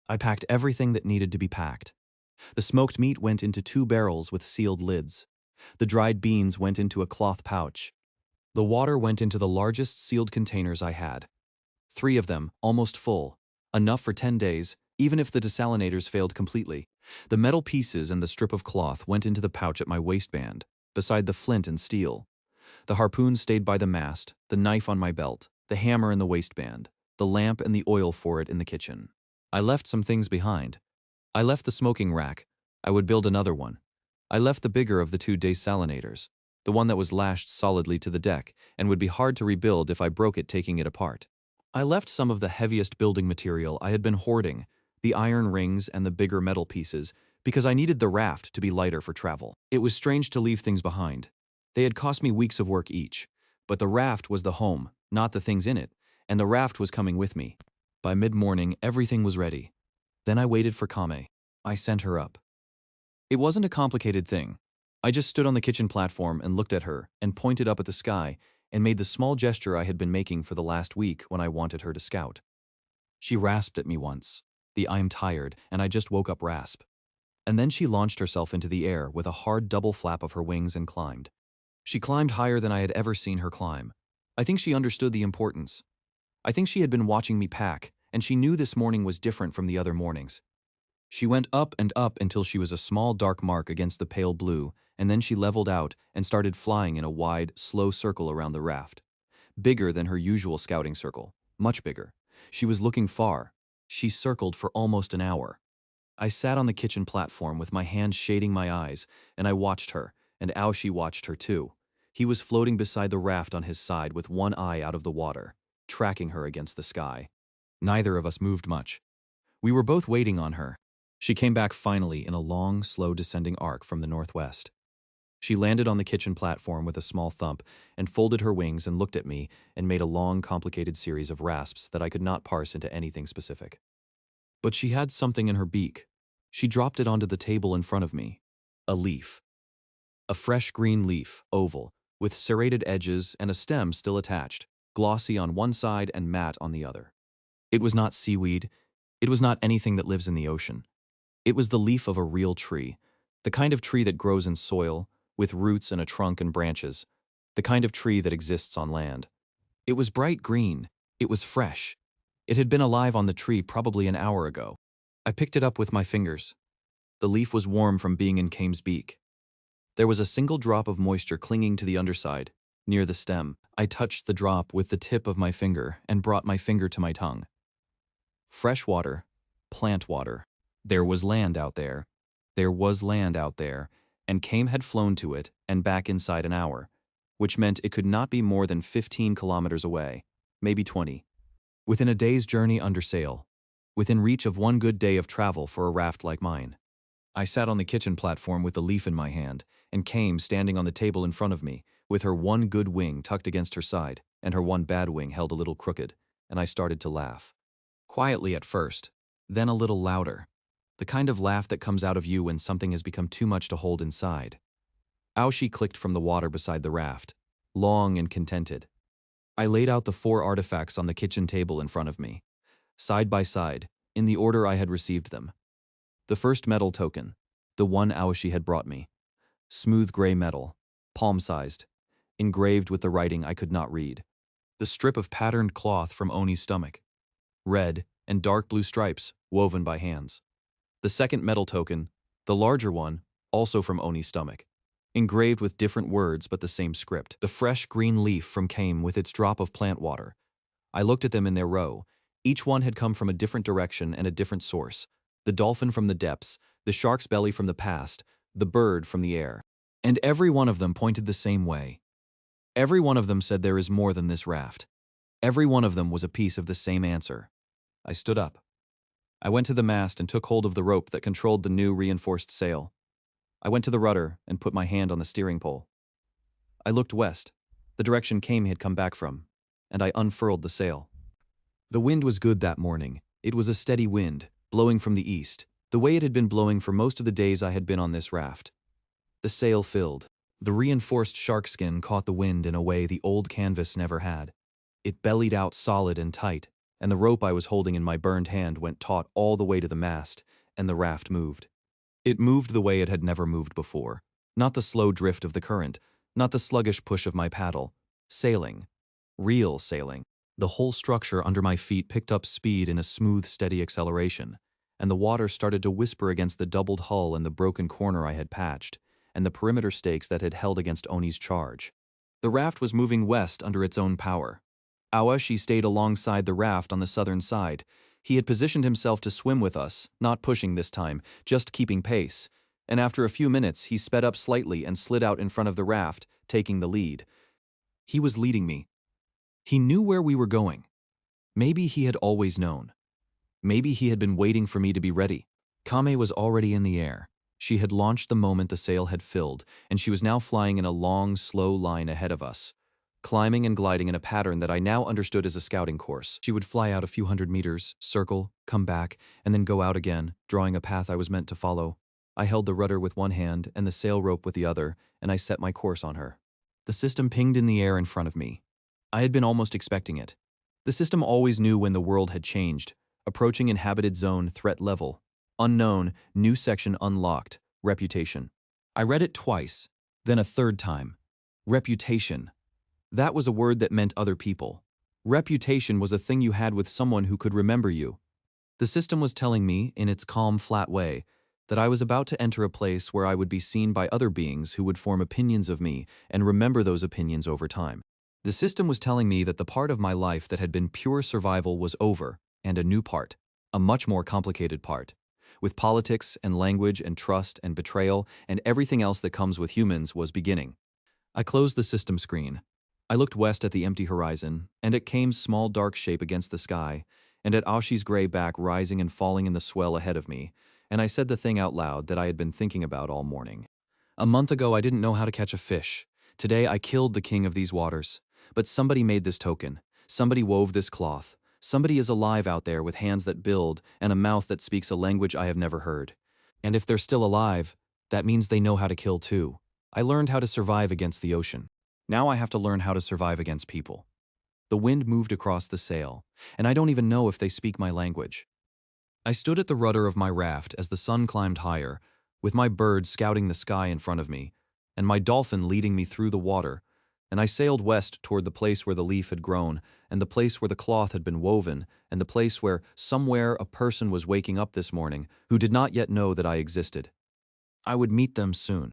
I packed everything that needed to be packed. The smoked meat went into 2 barrels with sealed lids. The dried beans went into a cloth pouch. The water went into the largest sealed containers I had. 3 of them, almost full. Enough for 10 days, even if the desalinators failed completely. The metal pieces and the strip of cloth went into the pouch at my waistband, beside the flint and steel. The harpoon stayed by the mast, the knife on my belt, the hammer in the waistband, the lamp and the oil for it in the kitchen. I left some things behind. I left the smoking rack. I would build another one. I left the bigger of the 2 desalinators, the one that was lashed solidly to the deck and would be hard to rebuild if I broke it taking it apart. I left some of the heaviest building material I had been hoarding, the iron rings and the bigger metal pieces, because I needed the raft to be lighter for travel. It was strange to leave things behind. They had cost me weeks of work each, but the raft was the home, not the things in it, and the raft was coming with me. By mid-morning, everything was ready. Then I waited for Kame. I sent her up. It wasn't a complicated thing. I just stood on the kitchen platform and looked at her and pointed up at the sky and made the small gesture I had been making for the last week when I wanted her to scout. She rasped at me once, the "I'm tired and I just woke up" rasp. And then she launched herself into the air with a hard double flap of her wings and climbed. She climbed higher than I had ever seen her climb. I think she understood the importance. I think she had been watching me pack, and she knew this morning was different from the other mornings. She went up and up until she was a small dark mark against the pale blue, and then she leveled out and started flying in a wide, slow circle around the raft. Bigger than her usual scouting circle, much bigger. She was looking far. She circled for almost an hour. I sat on the kitchen platform with my hands shading my eyes, and I watched her, and Aoshi watched her too. He was floating beside the raft on his side with one eye out of the water, tracking her against the sky. Neither of us moved much. We were both waiting on her. She came back finally in a long, slow descending arc from the northwest. She landed on the kitchen platform with a small thump and folded her wings and looked at me and made a long, complicated series of rasps that I could not parse into anything specific. But she had something in her beak. She dropped it onto the table in front of me. A leaf. A fresh green leaf, oval, with serrated edges and a stem still attached, glossy on one side and matte on the other. It was not seaweed. It was not anything that lives in the ocean. It was the leaf of a real tree, the kind of tree that grows in soil, with roots and a trunk and branches, the kind of tree that exists on land. It was bright green. It was fresh. It had been alive on the tree probably an hour ago. I picked it up with my fingers. The leaf was warm from being in Kame's beak. There was a single drop of moisture clinging to the underside, near the stem. I touched the drop with the tip of my finger and brought my finger to my tongue. Fresh water, plant water. There was land out there. There was land out there, and Kame had flown to it and back inside an hour, which meant it could not be more than 15 kilometers away, maybe 20. Within a day's journey under sail, within reach of one good day of travel for a raft like mine. I sat on the kitchen platform with the leaf in my hand, and Kame standing on the table in front of me, with her one good wing tucked against her side, and her one bad wing held a little crooked, and I started to laugh. Quietly at first, then a little louder. The kind of laugh that comes out of you when something has become too much to hold inside. Aoshi clicked from the water beside the raft, long and contented. I laid out the 4 artifacts on the kitchen table in front of me, side by side, in the order I had received them. The first metal token, the one Aoshi had brought me. Smooth gray metal, palm-sized, engraved with the writing I could not read. The strip of patterned cloth from Oni's stomach. Red and dark blue stripes, woven by hands. The second metal token, the larger one, also from Oni's stomach. Engraved with different words but the same script. The fresh green leaf from Kame with its drop of plant water. I looked at them in their row. Each one had come from a different direction and a different source. The dolphin from the depths, the shark's belly from the past, the bird from the air. And every one of them pointed the same way. Every one of them said there is more than this raft. Every one of them was a piece of the same answer. I stood up. I went to the mast and took hold of the rope that controlled the new reinforced sail. I went to the rudder and put my hand on the steering pole. I looked west, the direction Kame had come back from, and I unfurled the sail. The wind was good that morning. It was a steady wind, blowing from the east, the way it had been blowing for most of the days I had been on this raft. The sail filled. The reinforced shark skin caught the wind in a way the old canvas never had. It bellied out solid and tight, and the rope I was holding in my burned hand went taut all the way to the mast, and the raft moved. It moved the way it had never moved before. Not the slow drift of the current, not the sluggish push of my paddle. Sailing. Real sailing. The whole structure under my feet picked up speed in a smooth, steady acceleration, and the water started to whisper against the doubled hull and the broken corner I had patched, and the perimeter stakes that had held against Oni's charge. The raft was moving west under its own power. Awashi stayed alongside the raft on the southern side. He had positioned himself to swim with us, not pushing this time, just keeping pace, and after a few minutes he sped up slightly and slid out in front of the raft, taking the lead. He was leading me. He knew where we were going. Maybe he had always known. Maybe he had been waiting for me to be ready. Kame was already in the air. She had launched the moment the sail had filled, and she was now flying in a long, slow line ahead of us, climbing and gliding in a pattern that I now understood as a scouting course. She would fly out a few hundred meters, circle, come back, and then go out again, drawing a path I was meant to follow. I held the rudder with one hand and the sail rope with the other, and I set my course on her. The system pinged in the air in front of me. I had been almost expecting it. The system always knew when the world had changed. Approaching inhabited zone, threat level. Unknown, new section unlocked, reputation. I read it twice, then a third time. Reputation. That was a word that meant other people. Reputation was a thing you had with someone who could remember you. The system was telling me, in its calm, flat way, that I was about to enter a place where I would be seen by other beings who would form opinions of me and remember those opinions over time. The system was telling me that the part of my life that had been pure survival was over, and a new part, a much more complicated part, with politics and language and trust and betrayal and everything else that comes with humans, was beginning. I closed the system screen. I looked west at the empty horizon, and at Kame's small dark shape against the sky, and at Ashi's gray back rising and falling in the swell ahead of me, and I said the thing out loud that I had been thinking about all morning. A month ago I didn't know how to catch a fish. Today I killed the king of these waters. But somebody made this token. Somebody wove this cloth. Somebody is alive out there with hands that build and a mouth that speaks a language I have never heard. And if they're still alive, that means they know how to kill too. I learned how to survive against the ocean. Now I have to learn how to survive against people. The wind moved across the sail, and I don't even know if they speak my language. I stood at the rudder of my raft as the sun climbed higher, with my bird scouting the sky in front of me, and my dolphin leading me through the water, and I sailed west toward the place where the leaf had grown, and the place where the cloth had been woven, and the place where, somewhere, a person was waking up this morning who did not yet know that I existed. I would meet them soon.